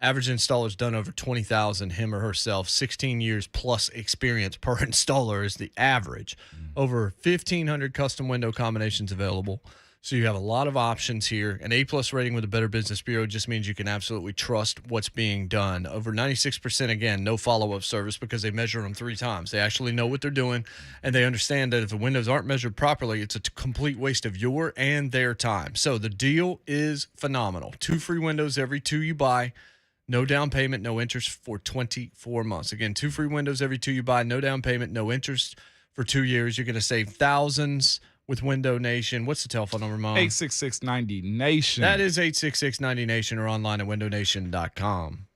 Average installer's done over 20,000, him or herself. 16 years plus experience per installer is the average. Over 1,500 custom window combinations available. So you have a lot of options here. An A-plus rating with the Better Business Bureau just means you can absolutely trust what's being done. Over 96%, again, no follow-up service because they measure them 3 times. They actually know what they're doing, and they understand that if the windows aren't measured properly, it's a complete waste of your and their time. So the deal is phenomenal. 2 free windows every 2 you buy. No down payment, no interest for 24 months. Again, 2 free windows every 2 you buy. No down payment, no interest for 2 years. You're going to save thousands with Window Nation. What's the telephone number, Mom? 866-90-NATION. That is 866-90-NATION or online at windownation.com.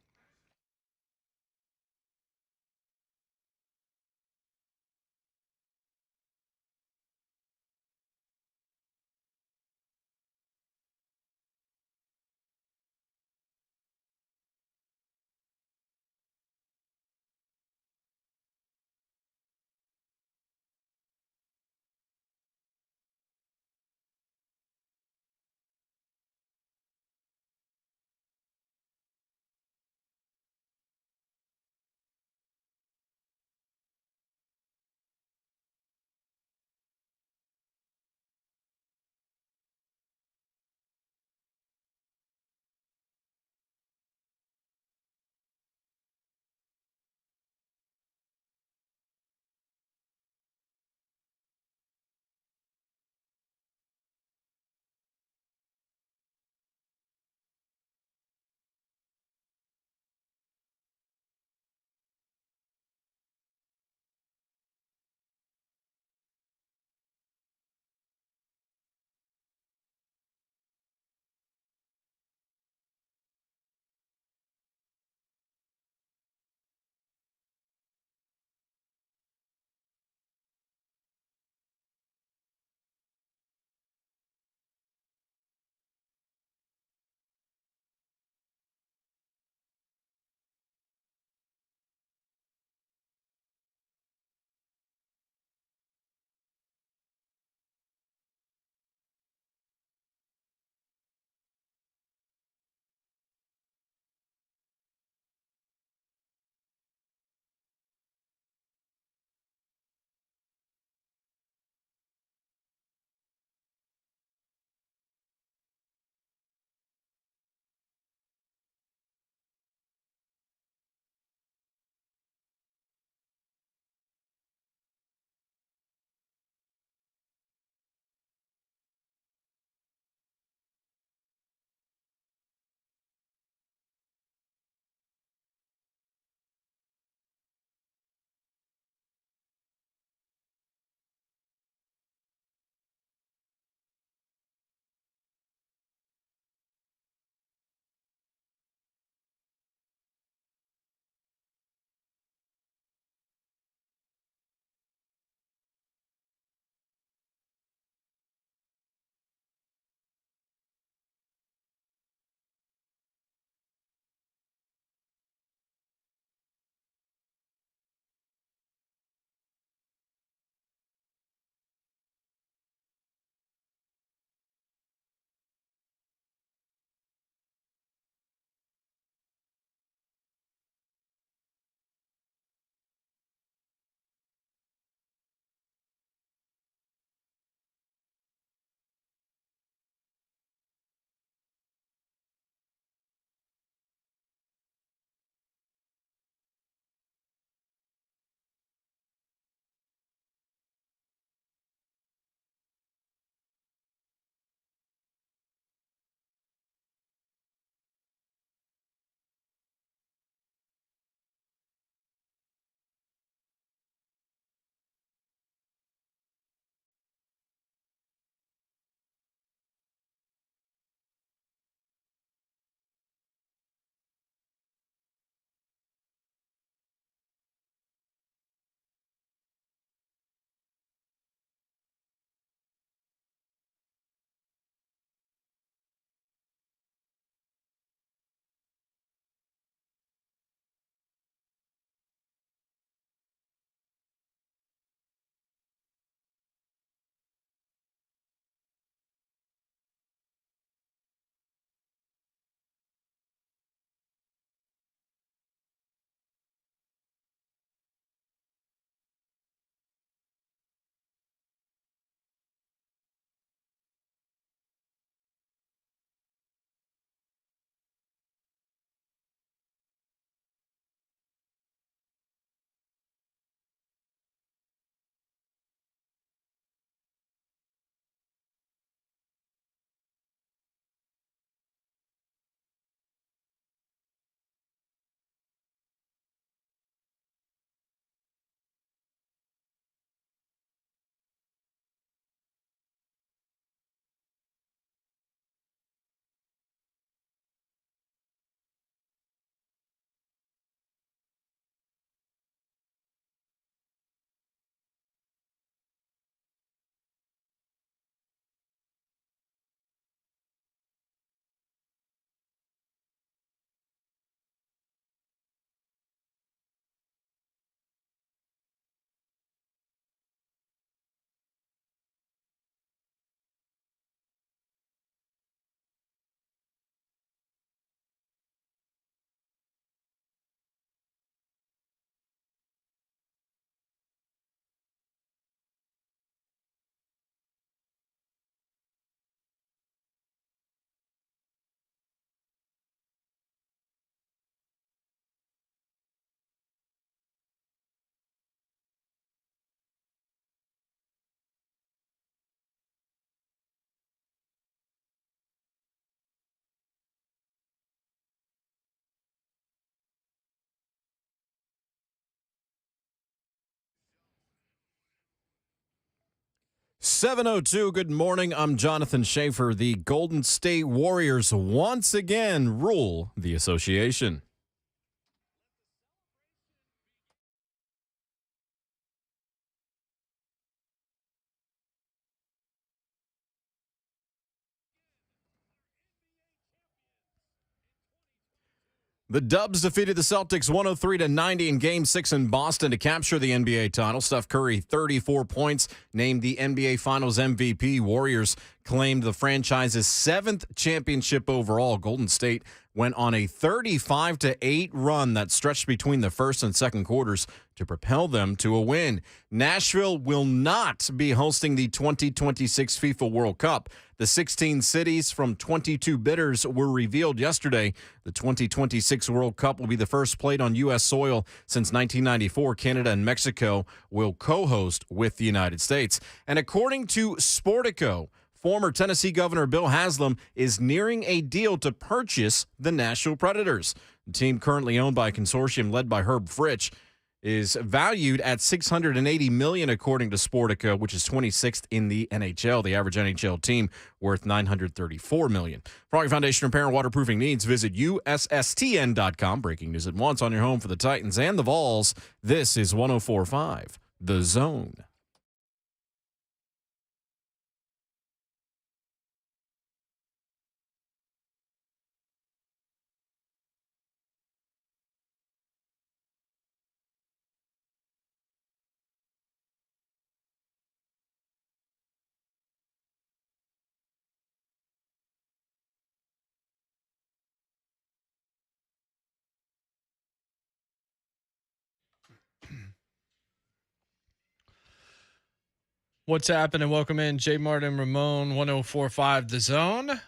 7:02, good morning. I'm Jonathan Schaefer. The Golden State Warriors once again rule the association. The Dubs defeated the Celtics 103-90 in Game 6 in Boston to capture the NBA title. Steph Curry, 34 points, named the NBA Finals MVP. Warriors claimed the franchise's 7th championship overall. Golden State went on a 35-8 run that stretched between the first and second quarters to propel them to a win. Nashville will not be hosting the 2026 FIFA World Cup. The 16 cities from 22 bidders were revealed yesterday. The 2026 World Cup will be the first played on U.S. soil since 1994. Canada and Mexico will co-host with the United States. And according to Sportico, former Tennessee Governor Bill Haslam is nearing a deal to purchase the Nashville Predators. The team, currently owned by a consortium led by Herb Fritch, is valued at $680 million, according to Sportico, which is 26th in the NHL. The average NHL team worth $934 million. For all your foundation repair and waterproofing needs, visit USSTN.com. Breaking news at once on your home for the Titans and the Vols. This is 104.5 The Zone. What's happening? Welcome in, Jay Martin, Ramon, 104.5 The Zone.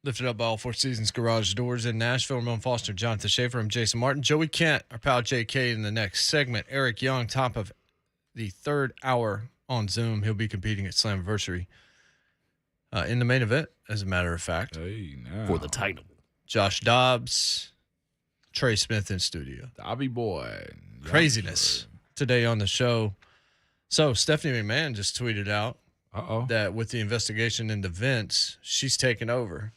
Lifted up by all Four Seasons Garage Doors in Nashville. Ramon Foster, Jonathan Schaefer. I'm Jason Martin. Joey Kent, our pal JK in the next segment. Eric Young, top of the third hour on Zoom. He'll be competing at Slammiversary in the main event, as a matter of fact. For the title. Josh Dobbs, Trey Smith in studio. Dobby boy. Craziness today on the show. So Stephanie McMahon just tweeted out that with the investigation into Vince, she's taken over.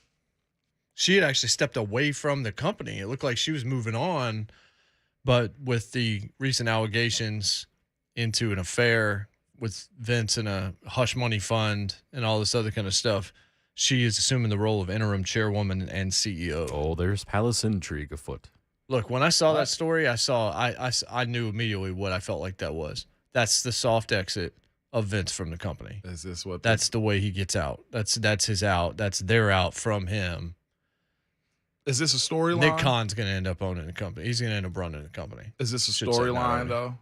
She had actually stepped away from the company. It looked like she was moving on, but with the recent allegations into an affair with Vince and a hush money fund and all this other kind of stuff, she is assuming the role of interim chairwoman and CEO. Oh, there's palace intrigue afoot. Look, when I saw that story, I knew immediately what I felt like that was. That's the soft exit of Vince from the company. Is this what? That's the way he gets out. That's his out. That's their out from him. Is this a storyline? Nick Khan's going to end up owning the company. He's going to end up running the company. Is this a storyline though?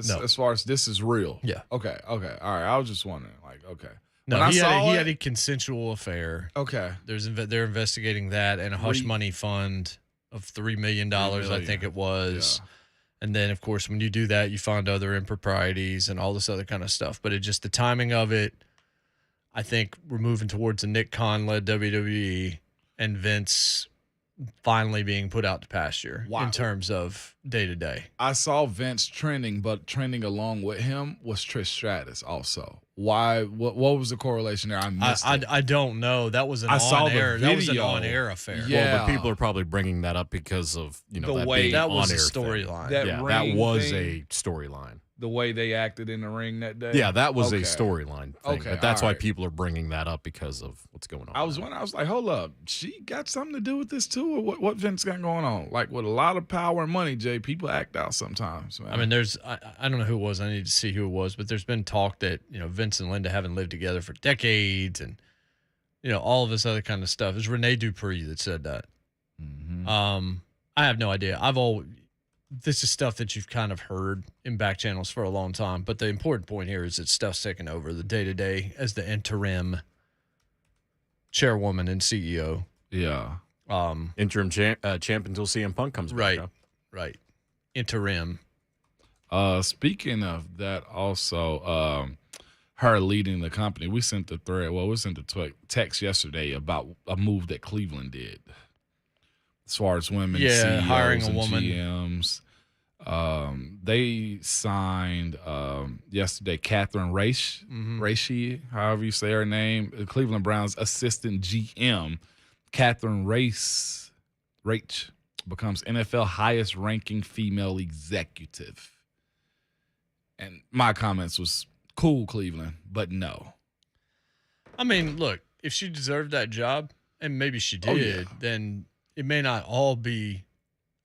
No. As far as this is real. Yeah. Okay. All right. I was just wondering. Okay. No, he had a consensual affair. Okay. They're investigating that and a hush money fund of $3 million, I think it was. Yeah. And then, of course, when you do that, you find other improprieties and all this other kind of stuff. But the timing of it, I think we're moving towards a Nick Khan-led WWE and Vince finally being put out to pasture in terms of day-to-day. I saw Vince trending, but trending along with him was Trish Stratus also. Why? What was the correlation there? I missed it. I don't know. That was an on-air. That was an on-air affair. Yeah, well, but people are probably bringing that up because of the way that was a storyline. That was a storyline. The way they acted in the ring that day. Yeah, that was a storyline thing. Okay, but that's why people are bringing that up because of what's going on. I was like, hold up, she got something to do with this too, or what Vince got going on? Like with a lot of power and money, Jay, people act out sometimes. Man. I mean, I don't know who it was. I need to see who it was, but there's been talk that Vince and Linda haven't lived together for decades, and all of this other kind of stuff. It's Renee Dupree that said that. Mm-hmm. I have no idea. This is stuff that you've kind of heard in back channels for a long time, but the important point here is that Steph's taking over the day-to-day as the interim chairwoman and CEO. Yeah. Interim champ until CM Punk comes back up. Right. Interim. Speaking of that, also, her leading the company, we sent the thread. Well, we sent the text yesterday about a move that Cleveland did. As far as women, CEOs hiring a and woman. GMs, They signed yesterday Catherine Raiche, however you say her name, the Cleveland Browns assistant GM. Catherine Raiche becomes NFL highest ranking female executive. And my comments was, cool, Cleveland, but no. I mean, look, if she deserved that job, and maybe she did, then it may not all be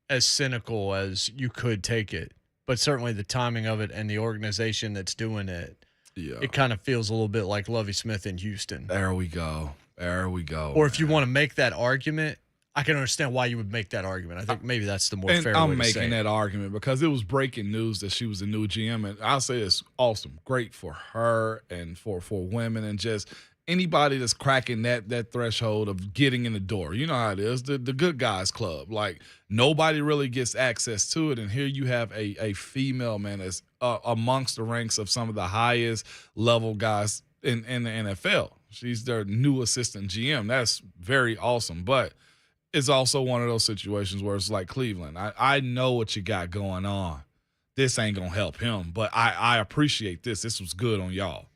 as cynical as you could take it. But certainly the timing of it and the organization that's doing it, it kind of feels a little bit like Lovie Smith in Houston. There we go. Or if you want to make that argument, I can understand why you would make that argument. I think maybe that's the more fair way to say it. I'm making that argument because it was breaking news that she was a new GM, and I'll say it's awesome, great for her and for women and just anybody that's cracking that threshold of getting in the door. You know how it is, the good guys club. Like nobody really gets access to it, and here you have a female man that's amongst the ranks of some of the highest level guys in the NFL. She's their new assistant GM. That's very awesome, but it's also one of those situations where it's like Cleveland. I know what you got going on. This ain't going to help him, but I appreciate this. This was good on y'all.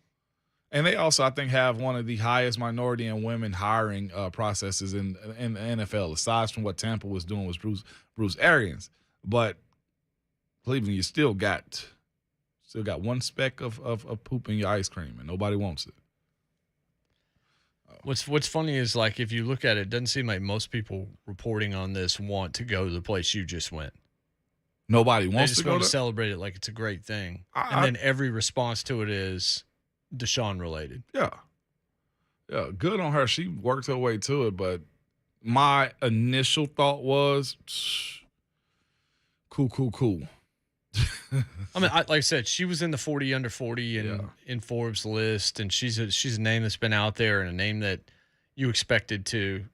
And they also, I think, have one of the highest minority and women hiring processes in the NFL, aside from what Tampa was doing was Bruce Arians. But Cleveland, you still got one speck of poop in your ice cream, and nobody wants it. What's funny is, like, if you look at it, it doesn't seem like most people reporting on this want to go to the place you just went. Nobody wants to go to celebrate it like it's a great thing. And then every response to it is Deshaun related. Yeah, good on her. She worked her way to it, but my initial thought was, cool. I mean, like I said, she was in the 40 under 40 in Forbes list, and she's a name that's been out there and a name that you expected to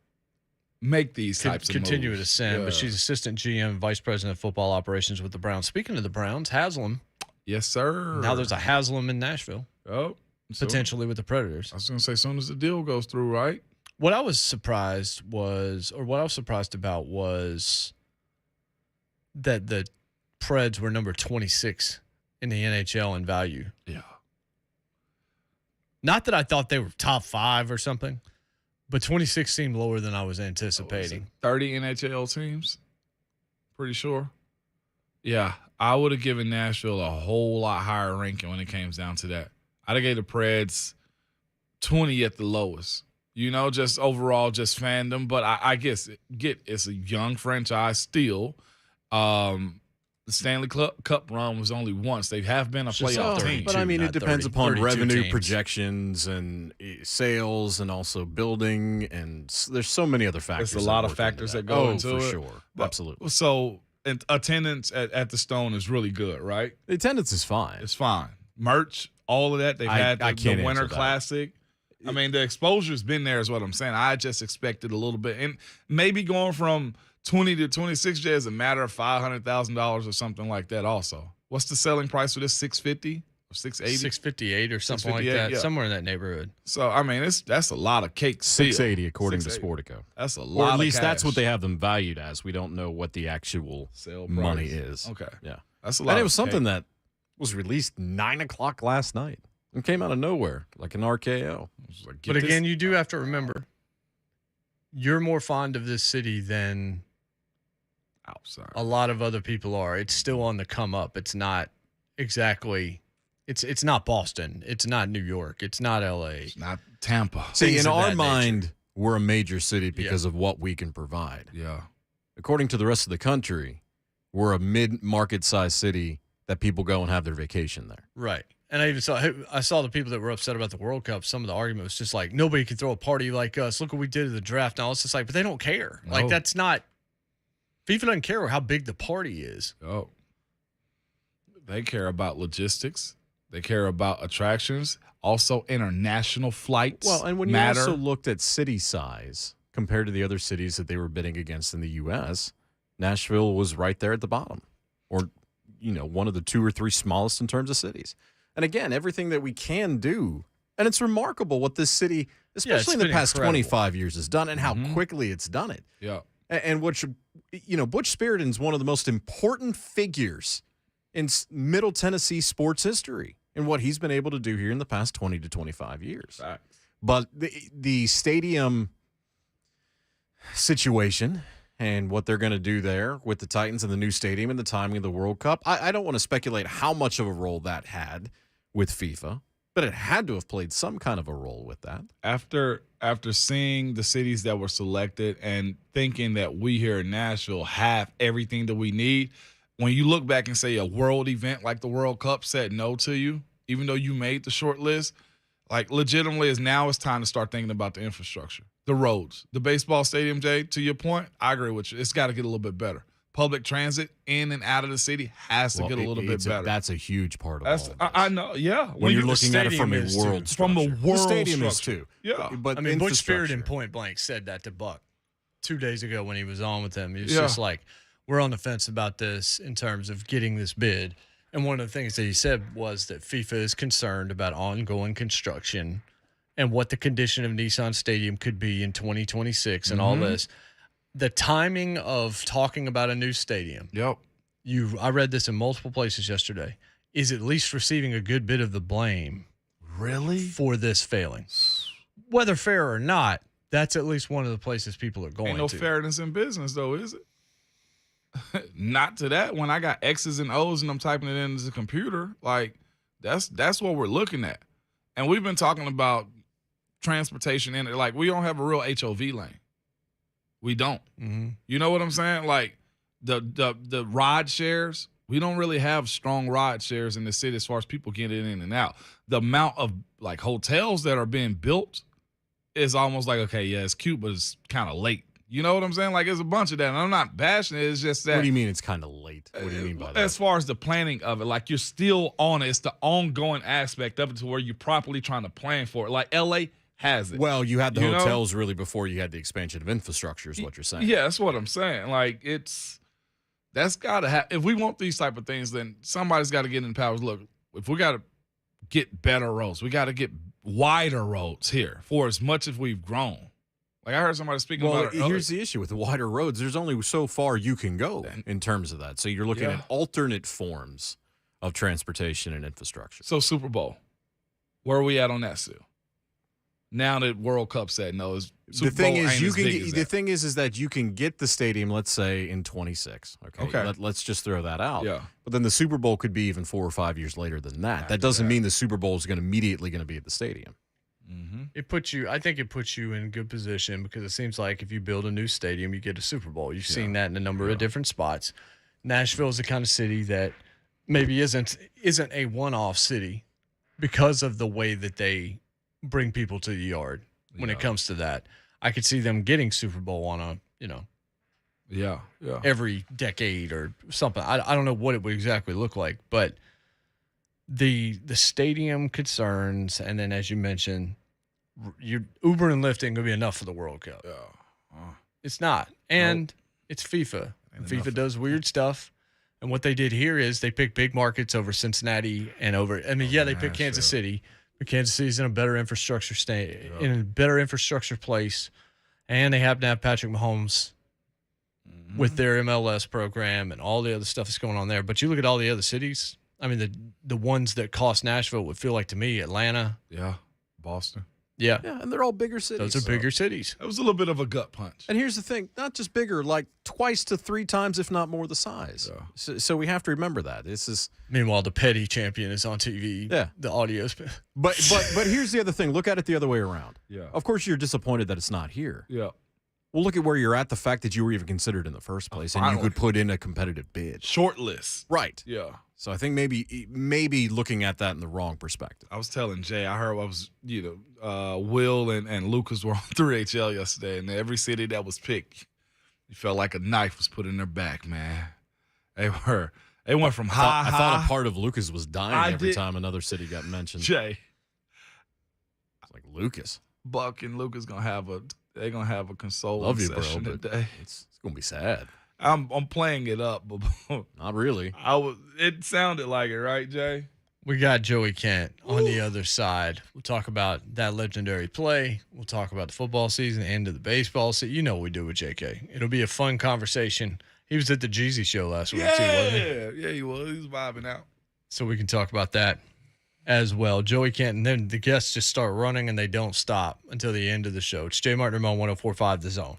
make these types of continue moves. to ascend. But she's assistant GM, vice president of football operations with the Browns. Speaking of the Browns, Haslam. Yes, sir. Now there's a Haslam in Nashville. Oh, potentially with the Predators. I was going to say, as soon as the deal goes through, right? What I was surprised about was that the Preds were number 26 in the NHL in value. Yeah. Not that I thought they were top 5 or something, but 26 seemed lower than I was anticipating. 30 NHL teams? Pretty sure. Yeah, I would have given Nashville a whole lot higher ranking when it came down to that. I'd have gave the Preds 20 at the lowest. You know, just overall, just fandom. But I guess it's a young franchise still. The Stanley Cup run was only once. They have been a playoff team. But, I mean, it depends upon revenue projections and sales and also building. And there's so many other factors. There's a lot of factors that go into it. Oh, for sure. Absolutely. So attendance at the Stone is really good, right? The attendance is fine. It's fine. Merch, all of that. They've had the Winter Classic. I mean, the exposure's been there is what I'm saying. I just expected a little bit. And maybe going from 20 to 26 is a matter of $500,000 or something like that also. What's the selling price for this, $650 or $680? $658 or something like that, somewhere in that neighborhood. So, I mean, that's a lot of cake. $680 according to Sportico. That's a lot of Or at least cash. that's what they have them valued as. We don't know what the actual money is. Okay. Yeah. That's a lot. And it was something that was released 9 o'clock last night and came out of nowhere like an RKO. But again, you do have to remember, you're more fond of this city than outside a lot of other people are. It's still on the come up. It's not exactly. It's not Boston. It's not New York. It's not LA. It's not Tampa. See, in our mind, we're a major city because of what we can provide. Yeah. According to the rest of the country, we're a mid-market size city that people go and have their vacation there. Right. And I even saw the people that were upset about the World Cup. Some of the argument was just like, nobody can throw a party like us. Look what we did at the draft. Now it's just like, but they don't care. No. Like, that's not. FIFA doesn't care how big the party is. Oh. They care about logistics. They care about attractions. Also, international flights. Well, and when you also looked at city size compared to the other cities that they were bidding against in the U.S., Nashville was right there at the bottom, or one of the 2 or 3 smallest in terms of cities. And again, everything that we can do, and it's remarkable what this city, especially in the past 25 years, has done, and how quickly it's done it. Yeah. And Butch Spiriden's one of the most important figures in Middle Tennessee sports history and what he's been able to do here in the past 20 to 25 years. Right. But the stadium situation and what they're going to do there with the Titans and the new stadium and the timing of the World Cup, I don't want to speculate how much of a role that had with FIFA, but it had to have played some kind of a role with that. After seeing the cities that were selected and thinking that we here in Nashville have everything that we need, when you look back and say a world event like the World Cup said no to you, even though you made the short list, like legitimately it's time to start thinking about the infrastructure, the roads, the baseball stadium, Jay, to your point, I agree with you. It's got to get a little bit better. Public transit in and out of the city has to get a little bit better. That's a huge part of all this. I know, yeah. When you're looking at it from a world structure. From the world the stadium structure. is too. Yeah. But Butch Spiriden point blank said that to Buck 2 days ago when he was on with them. He was just like, we're on the fence about this in terms of getting this bid. And one of the things that he said was that FIFA is concerned about ongoing construction and what the condition of Nissan Stadium could be in 2026 and all this. The timing of talking about a new stadium. Yep. I read this in multiple places yesterday. Is at least receiving a good bit of the blame. Really? For this failing. Whether fair or not, that's at least one of the places people are going Ain't no to. fairness in business, though, is it? Not to that. When I got X's and O's and I'm typing it into the computer, like that's what we're looking at. And we've been talking about transportation in it. Like, we don't have a real HOV lane. We don't. Mm-hmm. You know what I'm saying? Like the ride shares, we don't really have strong ride shares in the city as far as people getting in and out. The amount of like hotels that are being built is almost like, okay, yeah, it's cute, but it's kind of late. You know what I'm saying? Like, there's a bunch of that. And I'm not bashing it. It's just that. What do you mean it's kind of late? What do you mean by that? As far as the planning of it, like, you're still on it. It's the ongoing aspect of it to where you're properly trying to plan for it. Like, L.A. has it. Well, you had the hotels really before you had the expansion of infrastructure is what you're saying. Yeah, that's what I'm saying. Like, that's got to happen. If we want these type of things, then somebody's got to get in power. Look, if we got to get better roads, we got to get wider roads here for as much as we've grown. Like, I heard somebody speaking about it. Here's the issue with the wider roads. There's only so far you can go in terms of that. So you're looking at alternate forms of transportation and infrastructure. So Super Bowl, where are we at on that still? Now that World Cup said no, the thing is that you can get the stadium, let's say in 26. Okay. Let's just throw that out. Yeah. But then the Super Bowl could be even 4 or 5 years later than that. That doesn't mean the Super Bowl is immediately going to be at the stadium. Mm-hmm. I think it puts you in a good position because it seems like if you build a new stadium, you get a Super Bowl. You've seen that in a number of different spots. Nashville is the kind of city that maybe isn't a one-off city because of the way that they bring people to the yard when it comes to that. I could see them getting Super Bowl on a, every decade or something. I don't know what it would exactly look like, but the stadium concerns, and then as you mentioned, your Uber and Lyft ain't gonna be enough for the World Cup. It's not, and it's FIFA. And FIFA does weird stuff. And what they did here is they picked big markets over Cincinnati and over. I mean, they picked Kansas City. But Kansas City's in a better infrastructure in a better infrastructure place, and they happen to have Patrick Mahomes with their MLS program and all the other stuff that's going on there. But you look at all the other cities. I mean, the ones that cost Nashville would feel like to me Atlanta, Boston, and they're all bigger cities. Those are bigger cities. It was a little bit of a gut punch. And here's the thing: not just bigger, like twice to 3 times, if not more, the size. Yeah. So we have to remember that this is. Meanwhile, the petty champion is on TV. Yeah, the audio's. But here's the other thing: look at it the other way around. Yeah. Of course, you're disappointed that it's not here. Yeah. Well, look at where you're at. The fact that you were even considered in the first place, and you could put in a competitive bid. Short list. Right. Yeah. So I think maybe looking at that in the wrong perspective. I was telling Jay, I heard Will and Lucas were on 3HL yesterday, and every city that was picked, you felt like a knife was put in their back, man. They went from high. I thought a part of Lucas was dying every time another city got mentioned. Jay. It's like Lucas. Buck and Lucas gonna have a consoling session today. It's gonna be sad. I'm playing it up, but not really. It sounded like it, right, Jay? We got Joey Kent on the other side. We'll talk about that legendary play. We'll talk about the football season, end of the baseball season. You know what we do with JK. It'll be a fun conversation. He was at the Jeezy show last week, too, wasn't he? Yeah, he was. He was vibing out. So we can talk about that as well. Joey Kent, and then the guests just start running and they don't stop until the end of the show. It's Jay Martin on 104.5 The Zone.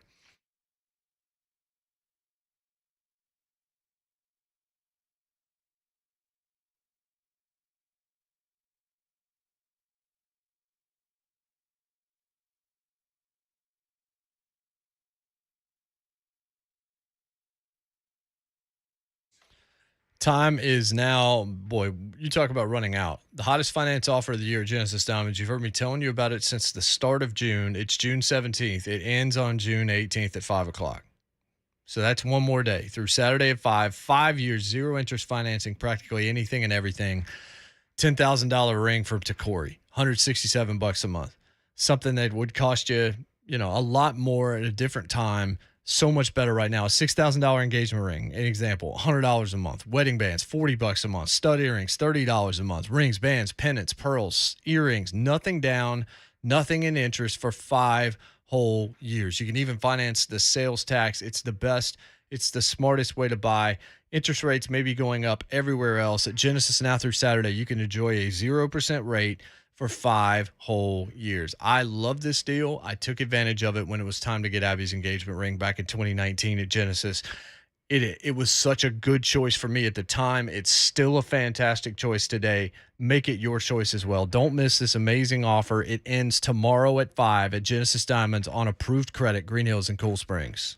Time is now, boy, you talk about running out. The hottest finance offer of the year at Genesis Diamonds. You've heard me telling you about it since the start of June. It's June 17th. It ends on June 18th at 5 o'clock. So that's one more day through Saturday at 5. 5 years, zero interest financing, practically anything and everything. $10,000 ring for Takori, $167 a month. Something that would cost you, a lot more at a different time. So much better right now. A $6,000 engagement ring, an example, $100 a month. Wedding bands, $40 a month. Stud earrings, $30 a month. Rings, bands, pendants, pearls, earrings, nothing down, nothing in interest for 5 whole years. You can even finance the sales tax. It's the best. It's the smartest way to buy. Interest rates may be going up everywhere else. At Genesis now through Saturday, you can enjoy a 0% rate for 5 whole years. I love this deal. I took advantage of it when it was time to get Abby's engagement ring back in 2019 at Genesis. It was such a good choice for me at the time. It's still a fantastic choice today. Make it your choice as well. Don't miss this amazing offer. It ends tomorrow at 5 at Genesis Diamonds on approved credit, Green Hills and Cool Springs.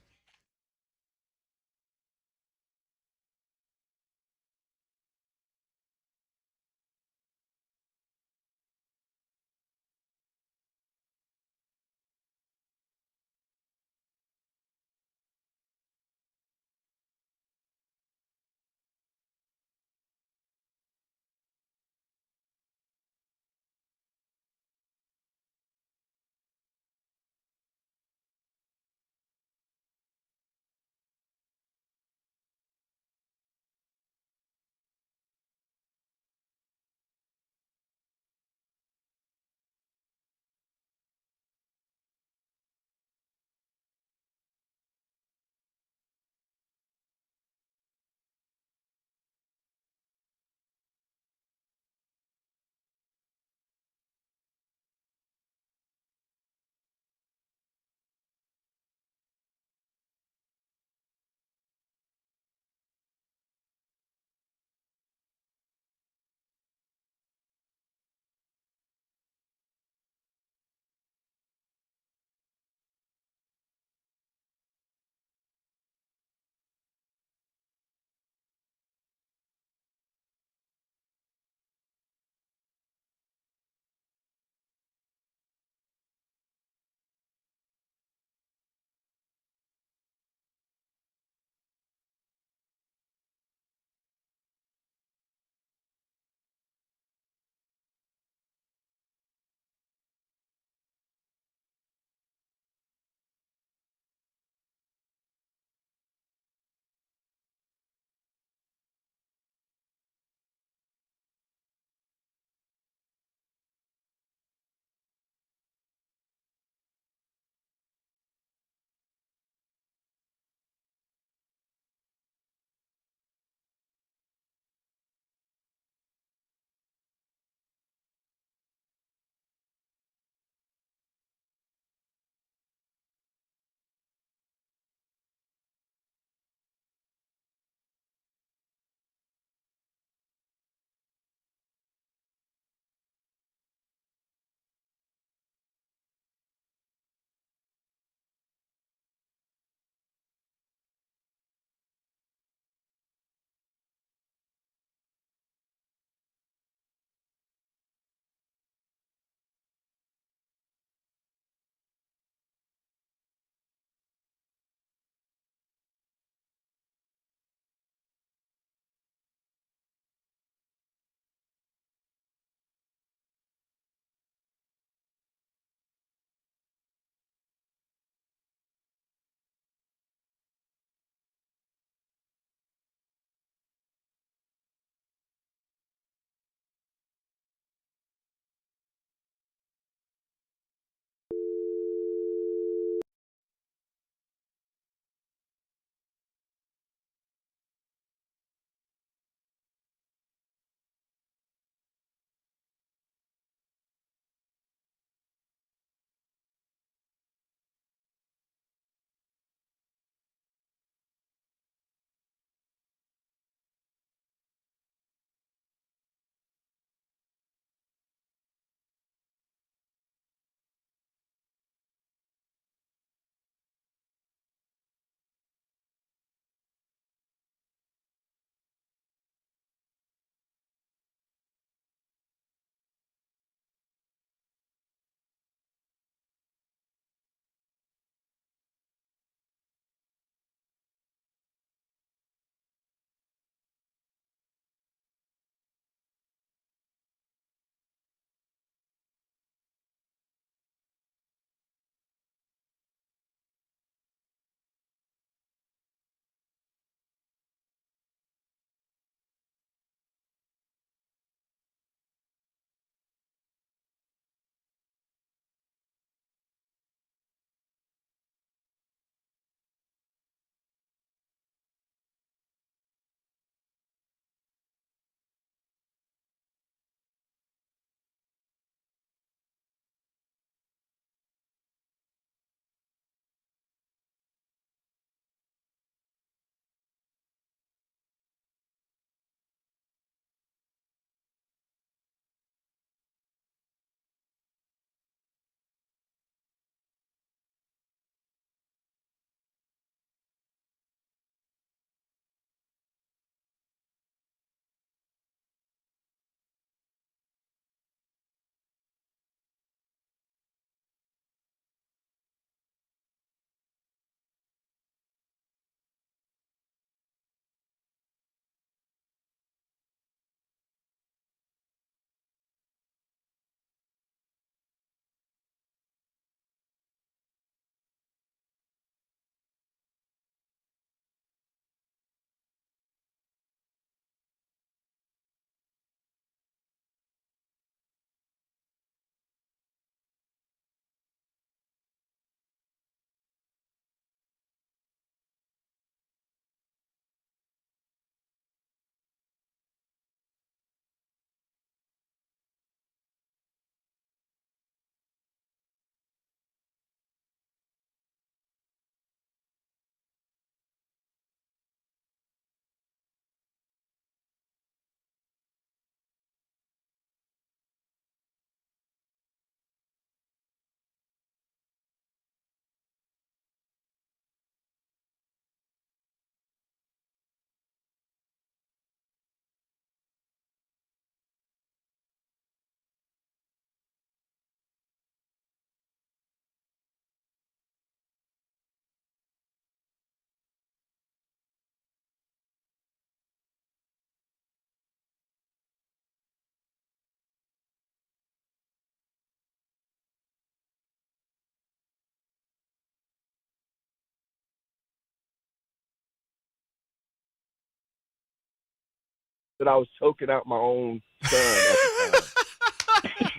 that I was choking out my own son at the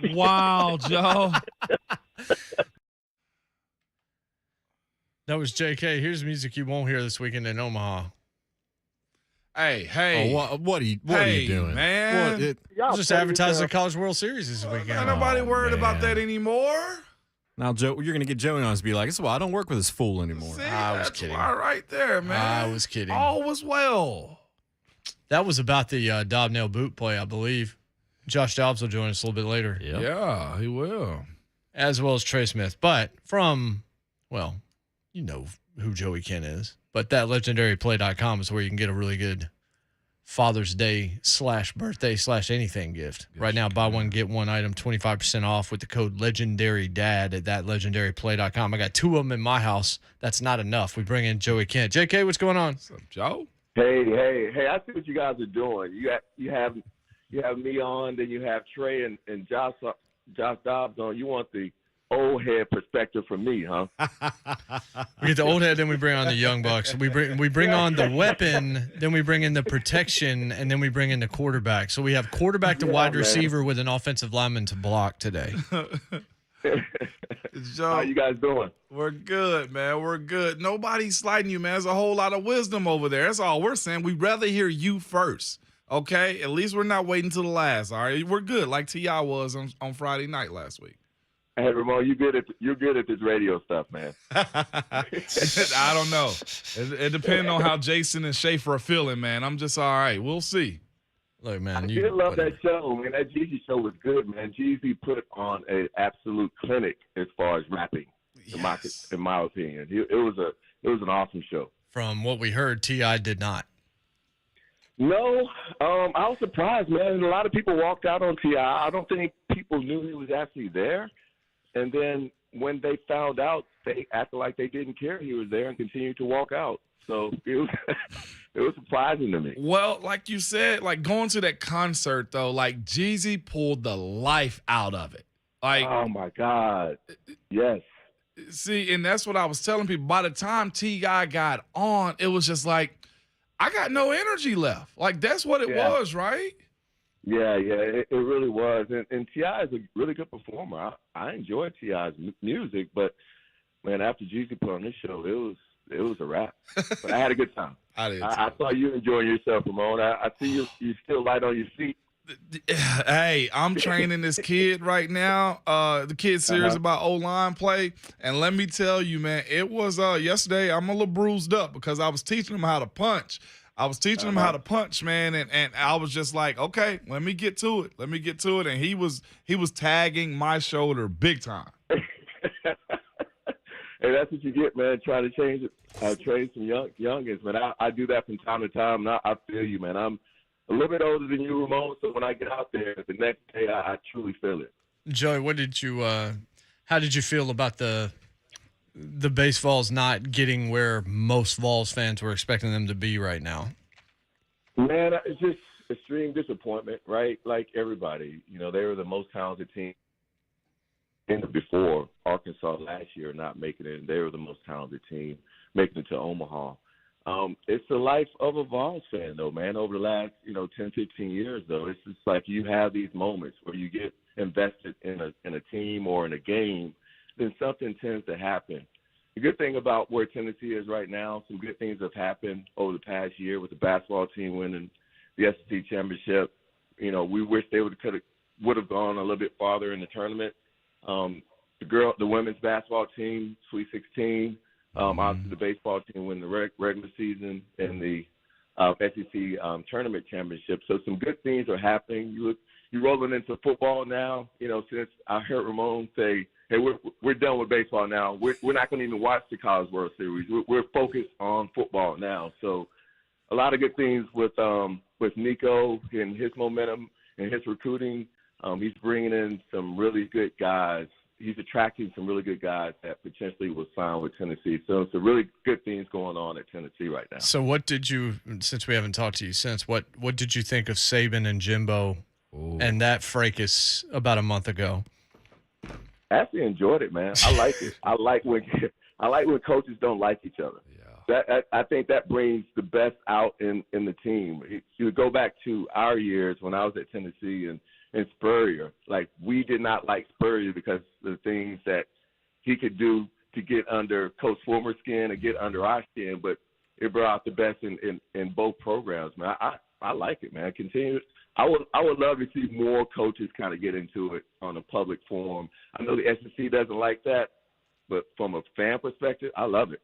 time. Wow, Joe. That was JK. Here's music you won't hear this weekend in Omaha. Hey. Oh, what are you doing? Man. What, just advertising the College World Series this weekend. Ain't nobody worried about that anymore. Now, Joe, you're going to get Joey on us be like, I don't work with this fool anymore. See, I was kidding. Right there, man. I was kidding. All was well. That was about the Dobnail boot play, I believe. Josh Dobbs will join us a little bit later. Yep. Yeah, he will. As well as Trey Smith. But from, well, you know who Joey Kent is. But that legendaryplay.com is where you can get a really good Father's Day / birthday / anything gift. Yes, right now, buy one, get one item, 25% off with the code LegendaryDad at that legendaryplay.com. I got 2 of them in my house. That's not enough. We bring in Joey Kent. JK, what's going on? What's up, Joe? Hey! I see what you guys are doing. You have me on, then you have Trey and Josh Dobbs on. You want the old head perspective from me, huh? We get the old head, then we bring on the young bucks. We bring on the weapon, then we bring in the protection, and then we bring in the quarterback. So we have quarterback to wide receiver with an offensive lineman to block today. How you guys doing? We're good, man. We're good. Nobody's sliding you, man. There's a whole lot of wisdom over there. That's all we're saying. We'd rather hear you first, okay? At least we're not waiting till the last, all right? We're good, like T.I. was on Friday night last week. Hey, Ramon, you're good at this radio stuff, man. I don't know. It depends on how Jason and Schaefer are feeling, man. I'm just all right. We'll see. Look, man, I did love that show, man. That Jeezy show was good, man. Jeezy put on an absolute clinic as far as rapping, yes. in my opinion. It was an awesome show. From what we heard, T.I. did not. No, I was surprised, man. A lot of people walked out on T.I. I don't think people knew he was actually there. And then when they found out, they acted like they didn't care he was there and continued to walk out. So it was surprising to me. Well, like you said, like going to that concert, though, like Jeezy pulled the life out of it. Like, oh, my God. Yes. See, and that's what I was telling people. By the time T.I. got on, it was just like, I got no energy left. Like, that's what it was, right? Yeah, it really was. And T.I. is a really good performer. I enjoy T.I.'s music, but, man, after Jeezy put on this show, it was a wrap. But I had a good time. I saw you enjoying yourself, Ramon. I see you still light on your feet. Hey, I'm training this kid right now. The kid's serious about O-line play. And let me tell you, man, it was yesterday I'm a little bruised up because I was teaching him how to punch. I was teaching him how to punch, man, and I was just like, okay, let me get to it. And he was tagging my shoulder big time. Hey, that's what you get, man, trying to change it. Train some youngins, man. I do that from time to time, and I feel you, man. I'm a little bit older than you, Ramon, so when I get out there the next day, I truly feel it. Joey, how did you feel about the base Vols not getting where most Vols fans were expecting them to be right now? Man, it's just extreme disappointment, right? Like everybody, they were the most talented team before Arkansas last year not making it. They were the most talented team making it to Omaha. It's the life of a Vols fan, though, man. Over the last, 10, 15 years, though, it's just like you have these moments where you get invested in a team or in a game, then something tends to happen. The good thing about where Tennessee is right now, some good things have happened over the past year with the basketball team winning the SEC championship. We wish they would have gone a little bit farther in the tournament. The women's basketball team, Sweet 16. Obviously, the baseball team win the regular season and the SEC tournament championship. So some good things are happening. You're rolling into football now. Since I heard Ramon say, "Hey, we're done with baseball now. We're not going to even watch the College World Series. We're focused on football now." So a lot of good things with Nico and his momentum and his recruiting. He's bringing in some really good guys. He's attracting some really good guys that potentially will sign with Tennessee. So some really good things going on at Tennessee right now. So what did you, since we haven't talked to you since, what did you think of Saban and Jimbo and that fracas about a month ago? I actually enjoyed it, man. I like it. I like when coaches don't like each other. Yeah. I think that brings the best out in the team. You go back to our years when I was at Tennessee and Spurrier. Like, we did not like Spurrier because of the things that he could do to get under Coach Fulmer's skin and get under our skin, but it brought out the best in both programs, man. I like it, man. Continue. I would love to see more coaches kind of get into it on a public forum. I know the SEC doesn't like that, but from a fan perspective, I love it.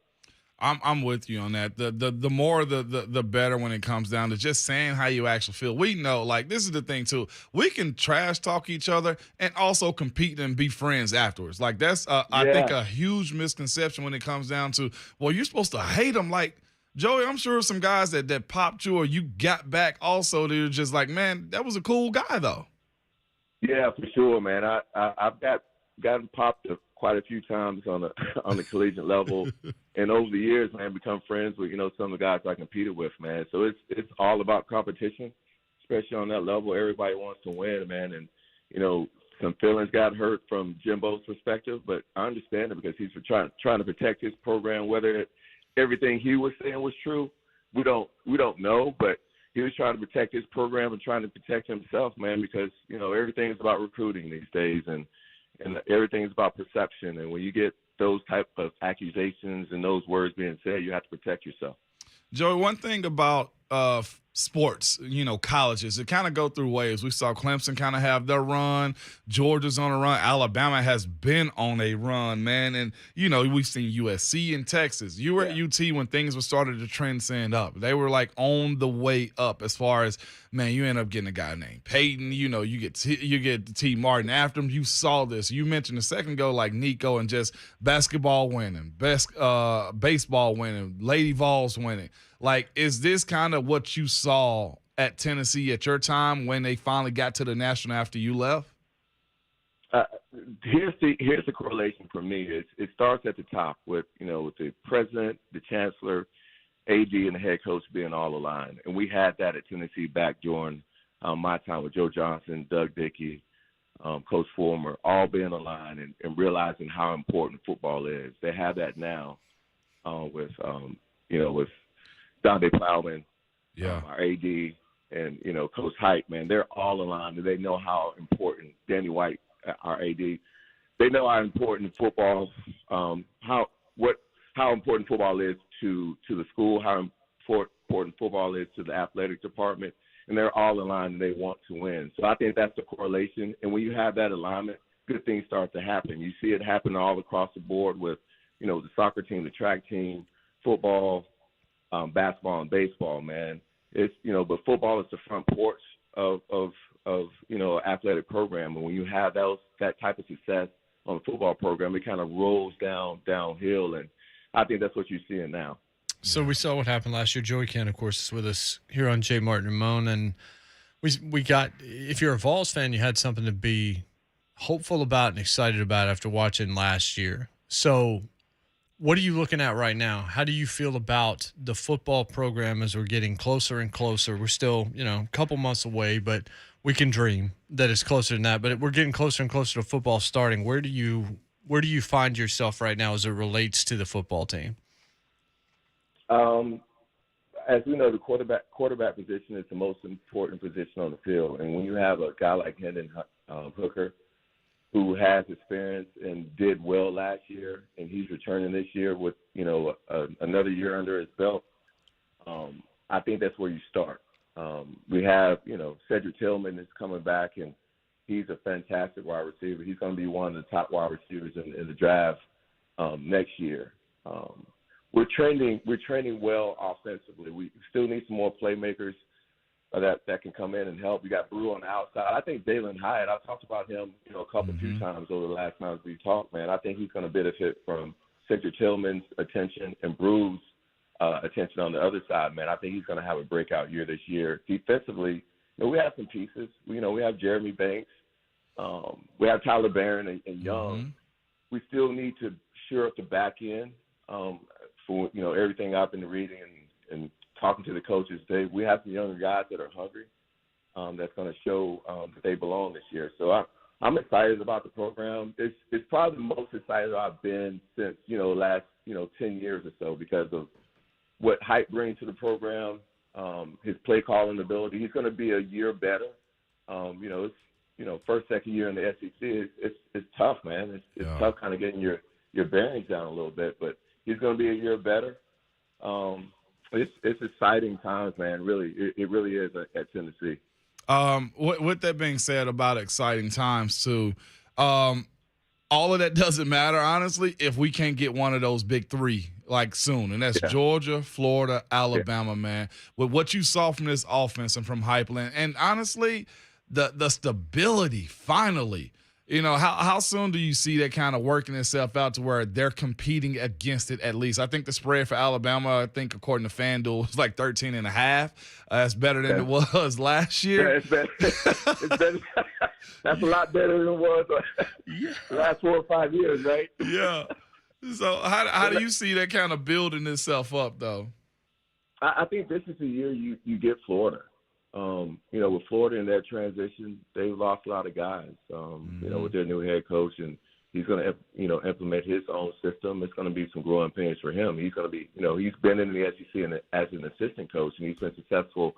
I'm with you on that. The more the better when it comes down to just saying how you actually feel. We know, like, this is the thing too. We can trash talk each other and also compete and be friends afterwards. Like, that's I think a huge misconception when it comes down to, well, you're supposed to hate them. Like, Joey, I'm sure some guys that popped you or you got back also, they're just like, man, that was a cool guy though. Yeah, for sure, man. I've gotten popped quite a few times on the collegiate level, and over the years, man, become friends with some of the guys I competed with, man. So it's all about competition, especially on that level. Everybody wants to win, man, and some feelings got hurt from Jimbo's perspective, but I understand it because he's trying to protect his program. Whether everything he was saying was true, we don't know, but he was trying to protect his program and trying to protect himself, man, because everything is about recruiting these days, and everything is about perception. And when you get those type of accusations and those words being said, you have to protect yourself. Joey, one thing about sports, colleges, it kind of go through waves. We saw Clemson kind of have their run. Georgia's on a run. Alabama has been on a run, man. And, we've seen USC in Texas. You were at UT when things were started to transcend up. They were, like, on the way up as far as, man, you end up getting a guy named Peyton. You get T. Martin after him. You saw this. You mentioned a second ago, like, Nico and just basketball winning, baseball winning, Lady Vols winning. Like, is this kind of what you saw at Tennessee at your time when they finally got to the national after you left? Here's the correlation for me. It starts at the top with the president, the chancellor, AD, and the head coach being all aligned. And we had that at Tennessee back during my time with Joe Johnson, Doug Dickey, Coach Fulmer, all being aligned and realizing how important football is. They have that now with Dante Plowman, our AD, and, Coach Height, man. They're all aligned, and they know how important Danny White, our AD, they know how important football, how important football is to the school, how important football is to the athletic department, and they're all aligned and they want to win. So I think that's the correlation. And when you have that alignment, good things start to happen. You see it happen all across the board with, the soccer team, the track team, football, basketball and baseball, man. It's but football is the front porch of athletic program, and when you have that type of success on a football program, it kind of rolls downhill, and I think that's what you're seeing now. So we saw what happened last year. Joey Ken, of course, is with us here on Jay Martin and Moan, and we got. If you're a Vols fan, you had something to be hopeful about and excited about after watching last year. So, what are you looking at right now? How do you feel about the football program as we're getting closer and closer? We're still, a couple months away, but we can dream that it's closer than that. But we're getting closer and closer to football starting. Where do you find yourself right now as it relates to the football team? As we know, the quarterback position is the most important position on the field. And when you have a guy like Hendon Hooker, who has experience and did well last year, and he's returning this year with, another year under his belt, I think that's where you start. We have, Cedric Tillman is coming back, and he's a fantastic wide receiver. He's going to be one of the top wide receivers in the draft next year. We're training well offensively. We still need some more playmakers that can come in and help. We got Brew on the outside. I think Dalen Hyatt, I've talked about him, a few times over the last times we talked, man. I think he's going to benefit from Cedric Tillman's attention and Brew's attention on the other side, man. I think he's going to have a breakout year this year. Defensively, we have some pieces. We have Jeremy Banks. We have Tyler Barron and Young. We still need to shore up the back end for, everything I've been reading and talking to the coaches today. We have some younger guys that are hungry that's going to show that they belong this year. So I'm excited about the program. It's probably the most excited I've been since, last, 10 years or so because of what Hype brings to the program, his play calling ability. He's going to be a year better. It's first, second year in the SEC. It's tough, man. It's tough kind of getting your bearings down a little bit, but he's going to be a year better. It's exciting times, man. Really, it really is at Tennessee. With that being said about exciting times too, all of that doesn't matter, honestly, if we can't get one of those big three like soon, and that's Georgia, Florida, Alabama, man. With what you saw from this offense and from Hypeland, and honestly, the stability finally. How soon do you see that kind of working itself out to where they're competing against it at least? I think the spread for Alabama, I think according to FanDuel, was like 13.5. That's better than it was last year. Yeah, it's better. It's better. That's a lot better than it was the last 4 or 5 years, right? Yeah. So how do you see that kind of building itself up, though? I think this is the year you get Florida. With Florida in their transition, they've lost a lot of guys, with their new head coach, and he's going to, implement his own system. It's going to be some growing pains for him. He's going to be, he's been in the SEC as an assistant coach, and he's been successful,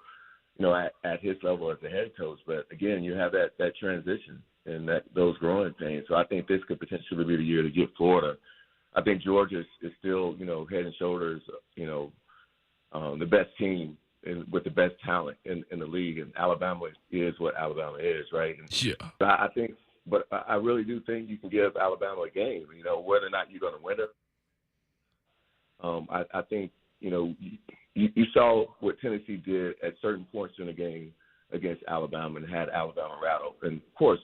at his level as a head coach. But again, you have that transition and those growing pains. So I think this could potentially be the year to get Florida. I think Georgia is still, head and shoulders, the best team with the best talent in the league, and Alabama is what Alabama is, right? And so I really do think you can give Alabama a game, whether or not you're going to win it. I think, you saw what Tennessee did at certain points in the game against Alabama and had Alabama rattled. And, of course,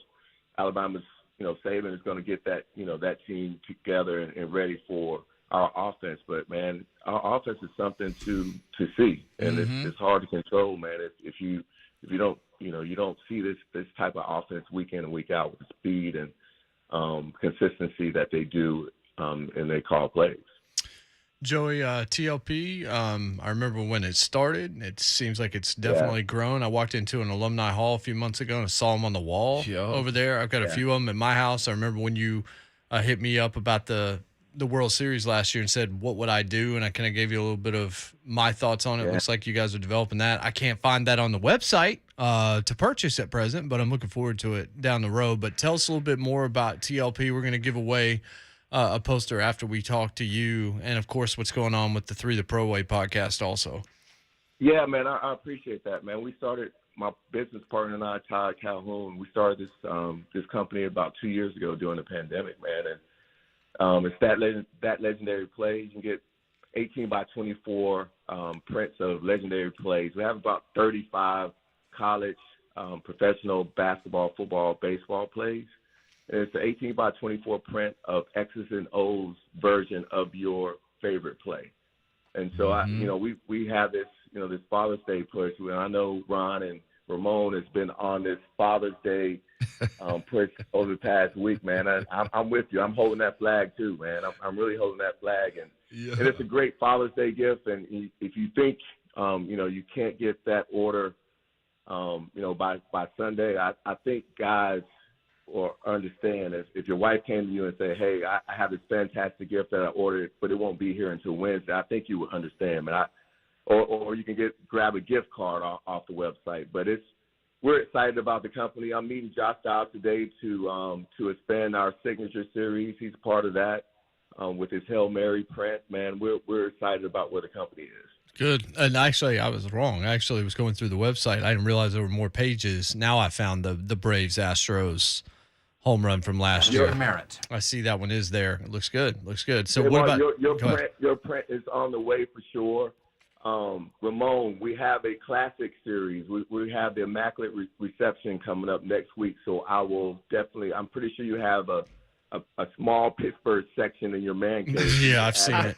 Alabama's, Saban is going to get that, that team together and ready for our offense, but man, our offense is something to see, and it's hard to control, man. If you don't, you don't see this type of offense week in and week out with the speed and consistency that they do, and they call plays. Joey, TLP, I remember when it started. It seems like it's definitely grown. I walked into an alumni hall a few months ago and I saw them on the wall over there. I've got a few of them at my house. I remember when you hit me up about the World Series last year and said, what would I do? And I kind of gave you a little bit of my thoughts on it. Looks like you guys are developing that. I can't find that on the website to purchase at present, but I'm looking forward to it down the road. But tell us a little bit more about TLP. We're going to give away a poster after we talk to you, and, of course, what's going on with the 3 the Pro Way podcast also. Yeah, man, I appreciate that, man. We started, my business partner and I, Todd Calhoun, we started this company about 2 years ago during the pandemic, man, and it's that legendary plays. You can get 18 by 24 prints of legendary plays. We have about 35 college, professional basketball, football, baseball plays. And it's an 18 by 24 print of X's and O's version of your favorite play. And so we have this, this Father's Day push. I know Ron and Ramon has been on this Father's Day push over the past week, man. I'm with you. I'm holding that flag too, man. I'm really holding that flag, and it's a great Father's Day gift. And if you think you can't get that order, by Sunday, I think guys or understand if your wife came to you and said, "Hey, I have this fantastic gift that I ordered, but it won't be here until Wednesday," I think you would understand, man. Or you can grab a gift card off the website. But we're excited about the company. I'm meeting Josh Dobbs today to expand our signature series. He's part of that with his Hail Mary print. Man, we're excited about where the company is. Good. And actually, I was wrong. I actually was going through the website. I didn't realize there were more pages. Now I found the Braves Astros home run from last year. Merit. I see that one is there. It looks good. So what about your print is on the way for sure. Ramon, we have a classic series. We have the Immaculate Reception coming up next week. So I will definitely, I'm pretty sure you have a small Pittsburgh section in your man cave. Yeah, I've seen it.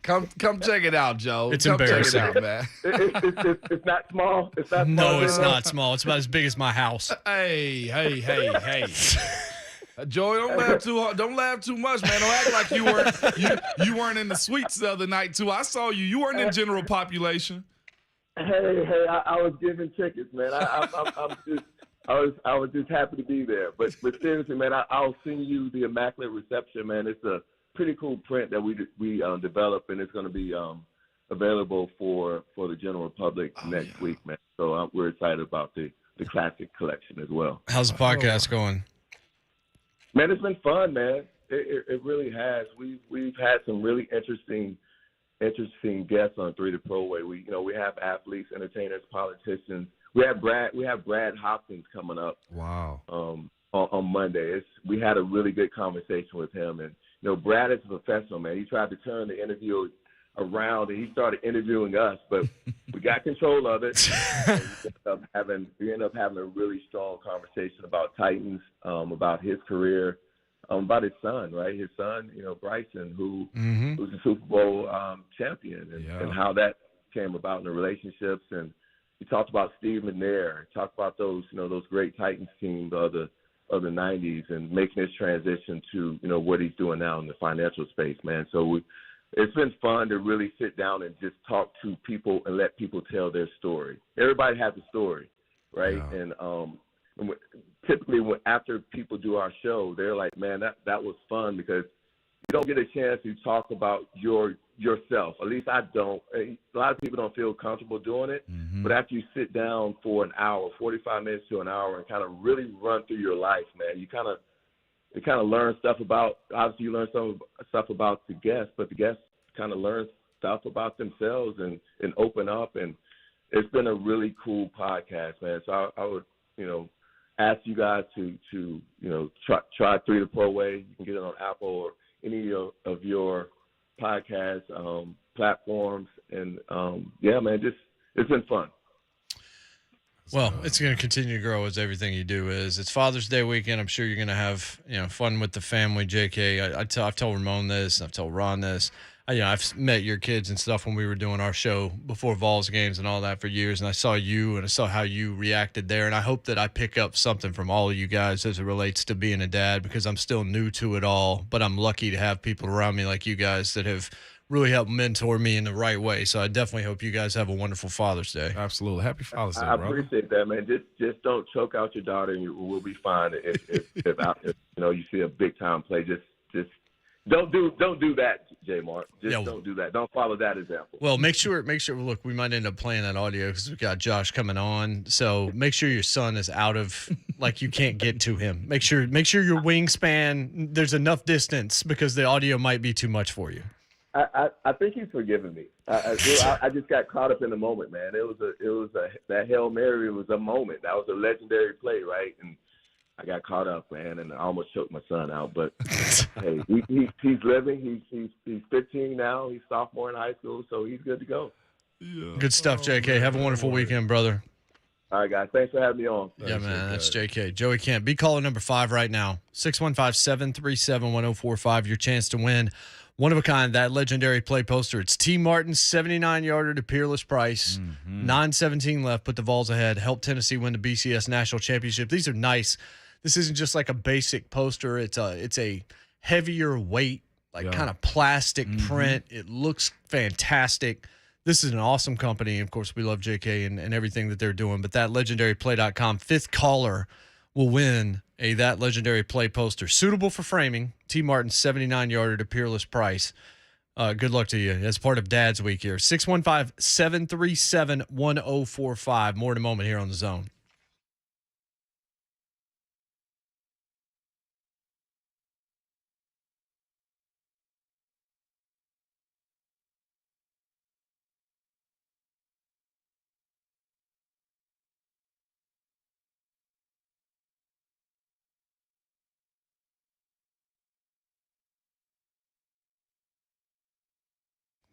Come check it out, Joe. It's embarrassing. Check it out, man. It's not small. It's not small. No, it's not small. It's about as big as my house. Hey. Joey, don't laugh too much, man. Don't act like you weren't in the suites the other night too. I saw you. You weren't in general population. Hey, I was giving tickets, man. I was just happy to be there. But seriously, man, I'll send you the Immaculate Reception, man. It's a pretty cool print that we developed, and it's going to be available for the general public next week, man. So we're excited about the classic collection as well. How's the podcast going? Man, it's been fun, man. It really has. We've had some really interesting guests on Three the Pro Way. We have athletes, entertainers, politicians. We have Brad Hopkins coming up. Wow. On Monday. We had a really good conversation with him, and Brad is a professional, man. He tried to turn the interview around, and he started interviewing us, but we got control of it. We ended up having a really strong conversation about Titans, about his career, about his son, right? His son, Bryson, who's a Super Bowl champion, and how that came about in the relationships. And he talked about Steve McNair, talked about those great Titans teams of the 90s, and making his transition to what he's doing now in the financial space, man. So it's been fun to really sit down and just talk to people and let people tell their story. Everybody has a story, right? Yeah. And typically after people do our show, they're like, man, that was fun, because you don't get a chance to talk about yourself. At least I don't. A lot of people don't feel comfortable doing it. But after you sit down for an hour, 45 minutes to an hour, and kind of really run through your life, man, you kind of learn stuff about, obviously you learn some stuff about the guests, but the guests kind of learn stuff about themselves and open up. And it's been a really cool podcast, man. So I would, ask you guys to try Three the Pro Way. You can get it on Apple or any of your podcast platforms. And yeah, man, it's been fun. Well, it's going to continue to grow as everything you do is. It's Father's Day weekend. I'm sure you're going to have fun with the family, JK. I've told Ramon this, and I've told Ron this. I've met your kids and stuff when we were doing our show before Vols games and all that for years, and I saw you and I saw how you reacted there, and I hope that I pick up something from all of you guys as it relates to being a dad, because I'm still new to it all, but I'm lucky to have people around me like you guys that have really helped mentor me in the right way. So I definitely hope you guys have a wonderful Father's Day. Absolutely. Happy Father's Day, I brother. appreciate that, man. Just don't choke out your daughter, and we'll be fine. If you see a big time play, just don't do that, J Mark. Don't do that. Don't follow that example. Well, make sure. Look, we might end up playing that audio because we got Josh coming on. So make sure your son is out of, like, you can't get to him. Make sure your wingspan, there's enough distance, because the audio might be too much for you. I think he's forgiven me. I just got caught up in the moment, man. That Hail Mary was a moment. That was a legendary play, right? And I got caught up, man, and I almost choked my son out. But hey, he's living. He's 15 now. He's sophomore in high school, so he's good to go. Yeah. Good stuff, JK. Have a wonderful weekend, brother. All right, guys. Thanks for having me on. Yeah, man. That's JK. Joey Kent. Be caller number 5 right now. 615-737-1045. Your chance to win one of a kind, that legendary play poster. It's T. Martin's 79-yarder to Peerless Price. 9:17 left. Put the Vols ahead. Help Tennessee win the BCS National Championship. These are nice. This isn't just like a basic poster. It's a heavier weight, kind of plastic print. It looks fantastic. This is an awesome company. Of course, we love JK and everything that they're doing. But that legendaryplay.com, 5th caller will win a That Legendary Play poster. Suitable for framing. T. Martin's 79-yarder to Peerless Price. Good luck to you as part of Dad's Week here. 615-737-1045. More in a moment here on The Zone.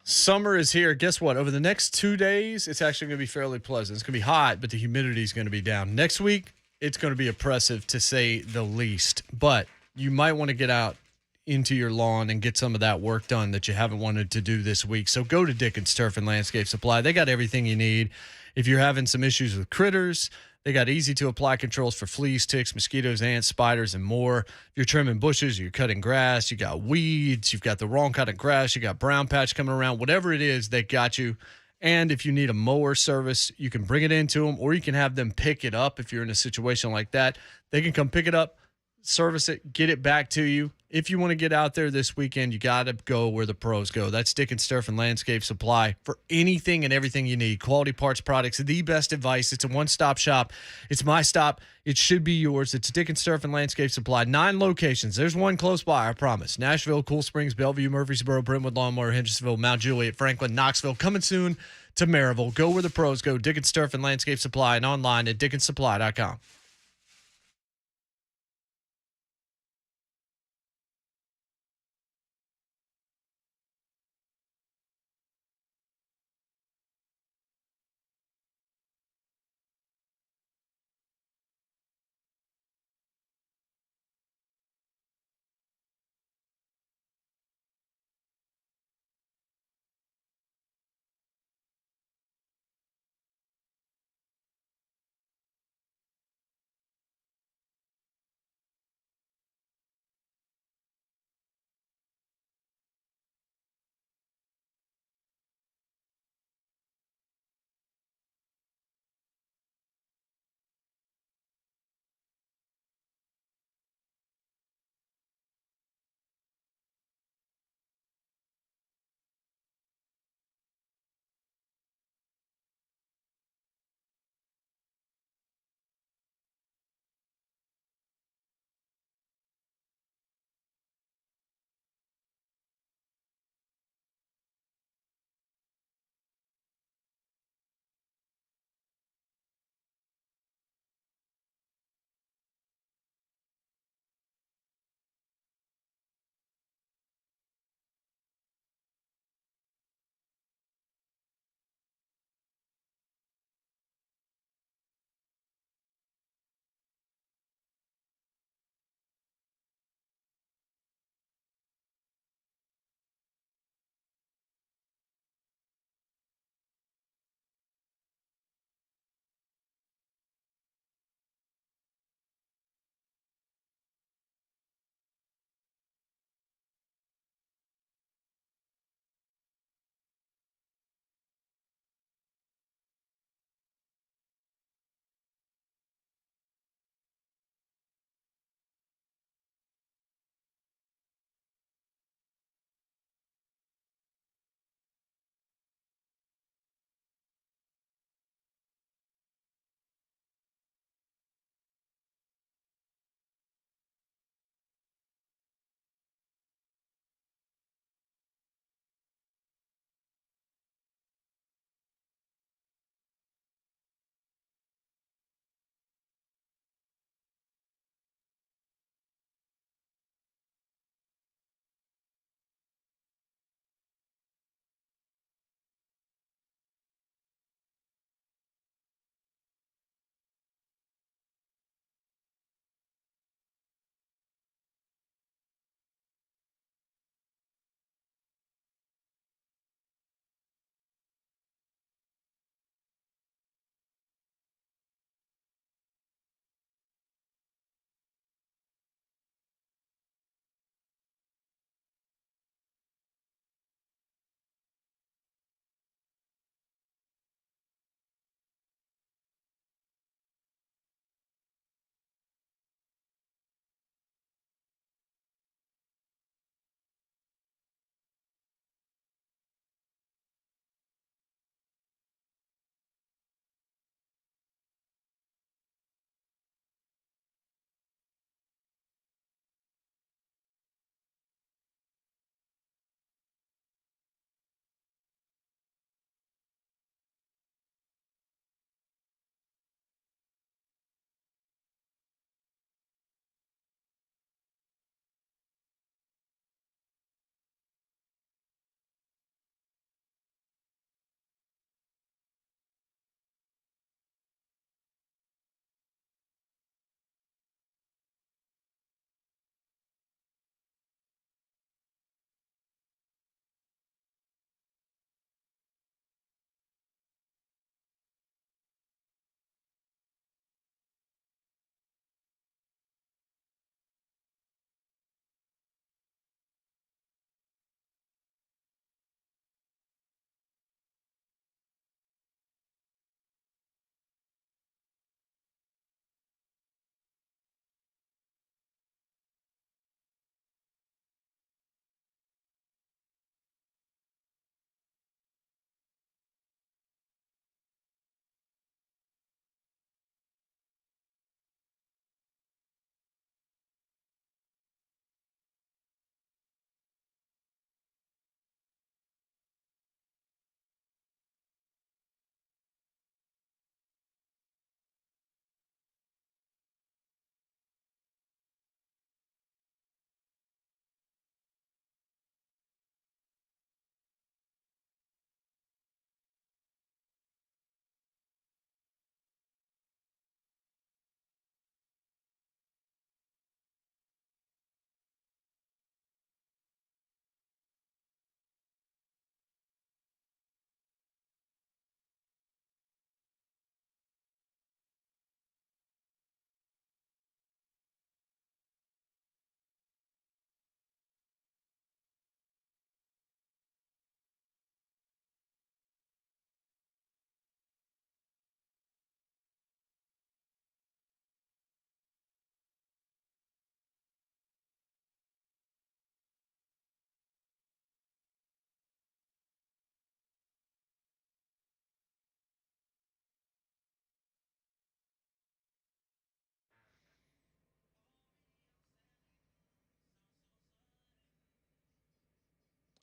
Summer is here. Guess what? Over the next 2 days, it's actually going to be fairly pleasant. It's going to be hot, but the humidity is going to be down. Next week, it's going to be oppressive, to say the least. But you might want to get out into your lawn and get some of that work done that you haven't wanted to do this week. So go to Dickens Turf and Landscape Supply. They got everything you need. If you're having some issues with critters, they got easy-to-apply controls for fleas, ticks, mosquitoes, ants, spiders, and more. If you're trimming bushes, you're cutting grass, you got weeds, you've got the wrong kind of grass, you got brown patch coming around, whatever it is, they got you. And if you need a mower service, you can bring it into them, or you can have them pick it up if you're in a situation like that. They can come pick it up, service it, get it back to you, if you want to get out there this weekend, you got to go where the pros go. That's Dick and Sturf and Landscape Supply for anything and everything you need. Quality parts, products, the best advice. It's a one-stop shop. It's my stop. It should be yours. It's Dick and Sturf and Landscape Supply. 9 locations. There's one close by, I promise. Nashville, Cool Springs, Bellevue, Murfreesboro, Brentwood, Longmore, Hendersonville, Mount Juliet, Franklin, Knoxville. Coming soon to Maryville. Go where the pros go. Dick and Sturf and Landscape Supply, and online at dickandsupply.com.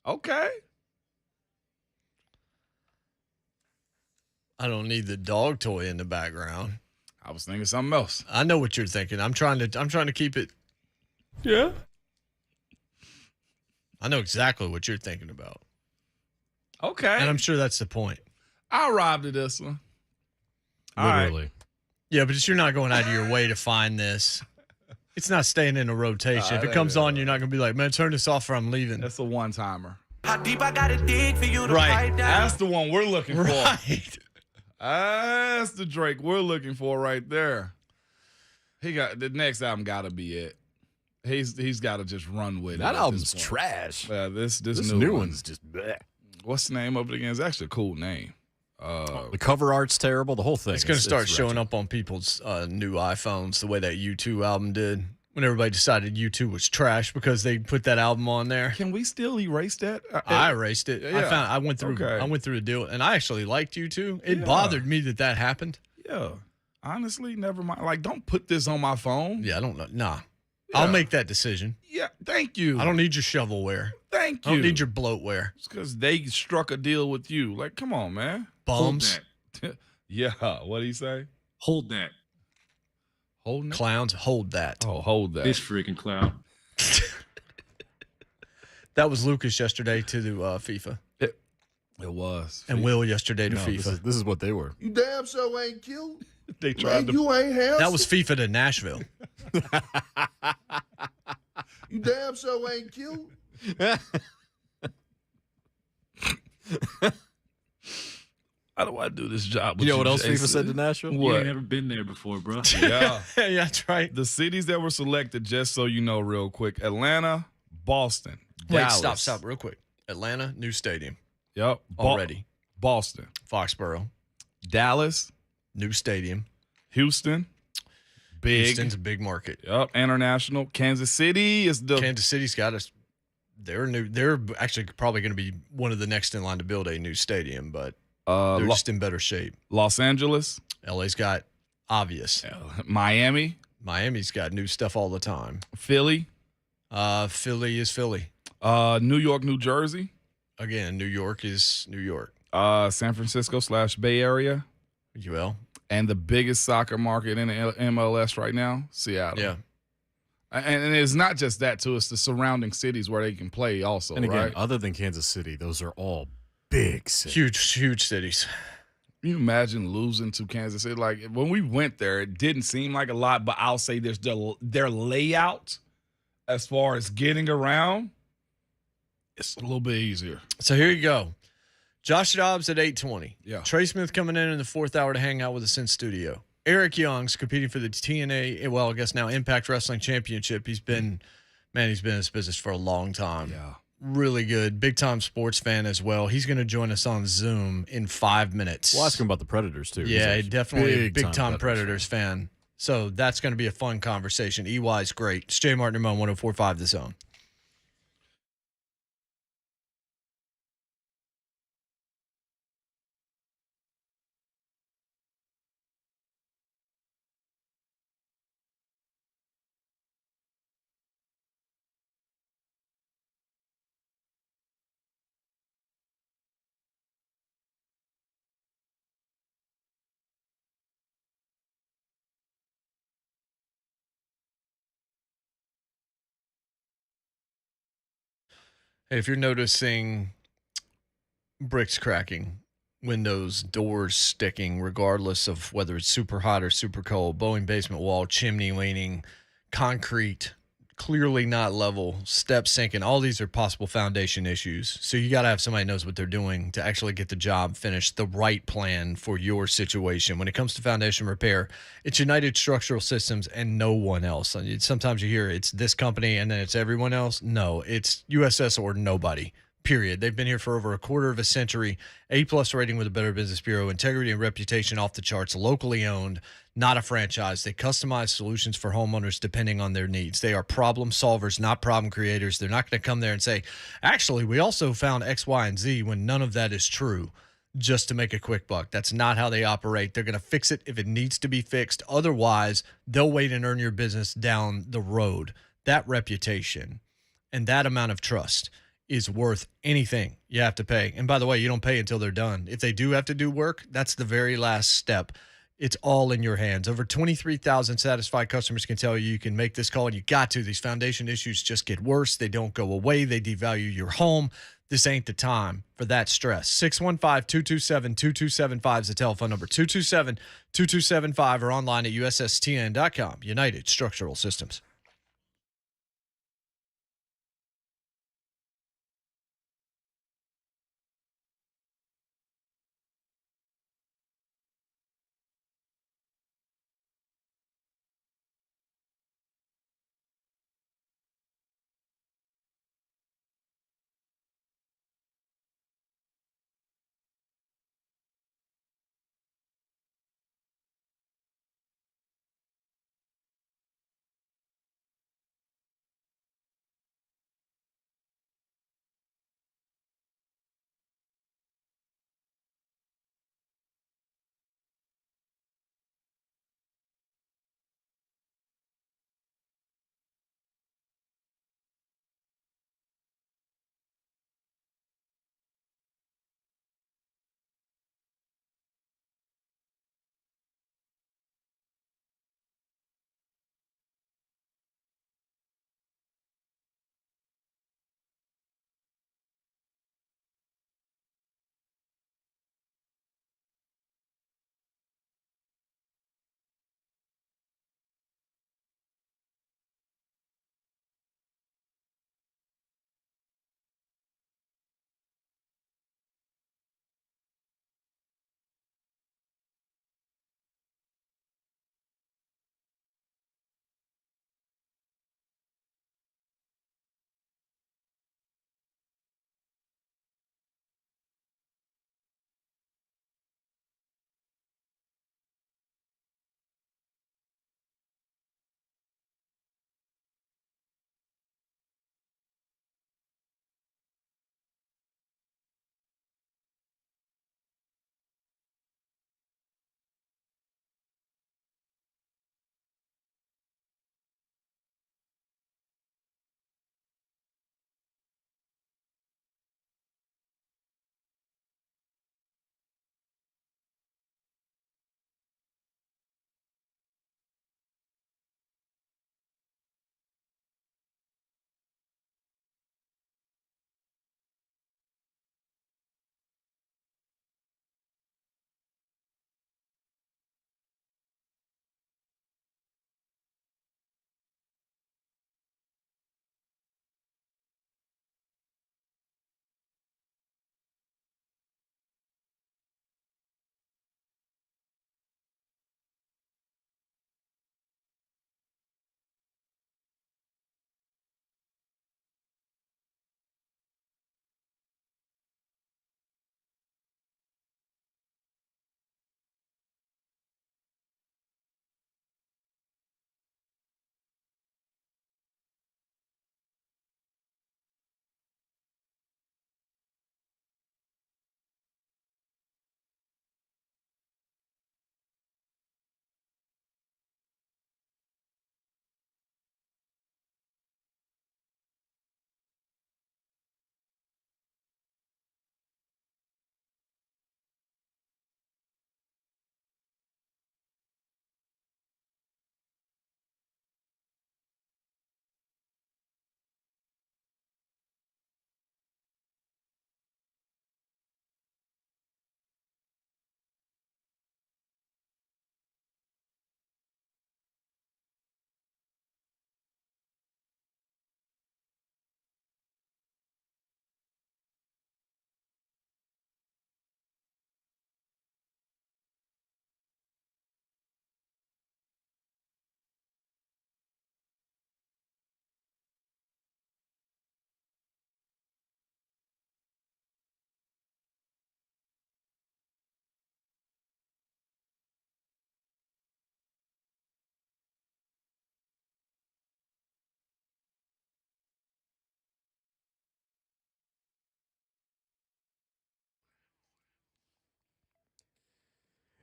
Okay. I don't need the dog toy in the background. I was thinking something else. I know what you're thinking. I'm trying to keep it. Yeah. I know exactly what you're thinking about. Okay. And I'm sure that's the point. I'll rob to this one. Literally. Right. Yeah, but you're not going out of your way to find this. It's not staying in a rotation. If it comes on, you're not going to be like, man, turn this off or I'm leaving. That's a one-timer. How deep I gotta dig for you to Right. That's the one we're looking for. Right. That's the Drake we're looking for right there. He got the next album got to be it. He's got to just run with it. That album's trash. This new one's just bleh. What's the name of it again? It's actually a cool name. The cover art's terrible. The whole thing. It's going to start showing up on people's new iPhones the way that U2 album did. When everybody decided U2 was trash because they put that album on there. Can we still erase that? I erased it. Yeah. I went through the deal, and I actually liked U2. It bothered me that happened. Yeah. Honestly, never mind. Like, don't put this on my phone. Yeah, I don't know. Nah. Yeah. I'll make that decision. Yeah, thank you. I don't need your shovelware. Thank you. I don't need your bloatware. It's because they struck a deal with you. Like, come on, man. Bums. Yeah. What did he say? Hold that. Holding it? Clowns, hold that. Oh, hold that. This freaking clown. That was Lucas yesterday to the FIFA. It was. And Will yesterday to No, FIFA. this is what they were. You damn sure ain't cute. They tried to. You ain't handsome. That was FIFA to Nashville. You damn sure ain't cute. How do I do this job? With You know what else Jason? FIFA said to Nashville? You What? ain't never been there before, bro. Yeah. Yeah, that's right. The cities that were selected, just so you know, real quick: Atlanta, Boston, Wait, Dallas. stop real quick. Atlanta, new stadium Yep. already. Boston, Foxborough, Dallas, new stadium. Houston, big. Houston's a big market. Yep. International. Kansas City is the. Kansas City's got us. They're new. They're actually probably going to be one of the next in line to build a new stadium, but they're just in better shape. Los Angeles, LA's got obvious. Miami, Miami's got new stuff all the time. Philly, Philly is Philly. New York, New Jersey, Again, New York is New York. San Francisco / Bay Area, UL. and the biggest soccer market in the MLS right now, Seattle. Yeah. And it's not just that, too. It's the surrounding cities where they can play also, And again, right? other than Kansas City, those are all big cities. Huge cities. Can you imagine losing to Kansas City? Like, when we went there, it didn't seem like a lot, but I'll say their layout as far as getting around, it's a little bit easier. So here you go. Josh Dobbs at 8:20. Yeah. Trey Smith coming in the fourth hour to hang out with us in studio. Eric Young's competing for the TNA, well, I guess now Impact Wrestling Championship. He's been in this business for a long time. Yeah. Really good. Big time sports fan as well. He's going to join us on Zoom in 5 minutes. We'll ask him about the Predators, too. Yeah, He's a definitely a big time Predators Predators fan. So that's going to be a fun conversation. EY's great. It's Jay Martin on 104.5 The Zone. Hey, if you're noticing bricks cracking, windows, doors sticking, regardless of whether it's super hot or super cold, Boeing basement wall, chimney leaning, concrete, clearly not level, steps sinking, all these are possible foundation issues. So you got to have somebody who knows what they're doing to actually get the job finished, the right plan for your situation. When it comes to foundation repair, it's United Structural Systems and no one else. Sometimes you hear it's this company and then it's everyone else. No, it's USS or nobody. Period. They've been here for over a quarter of a century. A+ rating with the Better Business Bureau. Integrity and reputation off the charts. Locally owned, not a franchise. They customize solutions for homeowners depending on their needs. They are problem solvers, not problem creators. They're not going to come there and say, actually, we also found X, Y, and Z when none of that is true just to make a quick buck. That's not how they operate. They're going to fix it if it needs to be fixed. Otherwise, they'll wait and earn your business down the road. That reputation and that amount of trust is worth anything you have to pay. And by the way, you don't pay until they're done. If they do have to do work, that's the very last step. It's all in your hands. Over 23,000 satisfied customers can tell you can make this call, and you got to. These foundation issues just get worse. They don't go away. They devalue your home. This ain't the time for that stress. 615-227-2275 is the telephone number. 227-2275 or online at ussTN.com. United Structural Systems.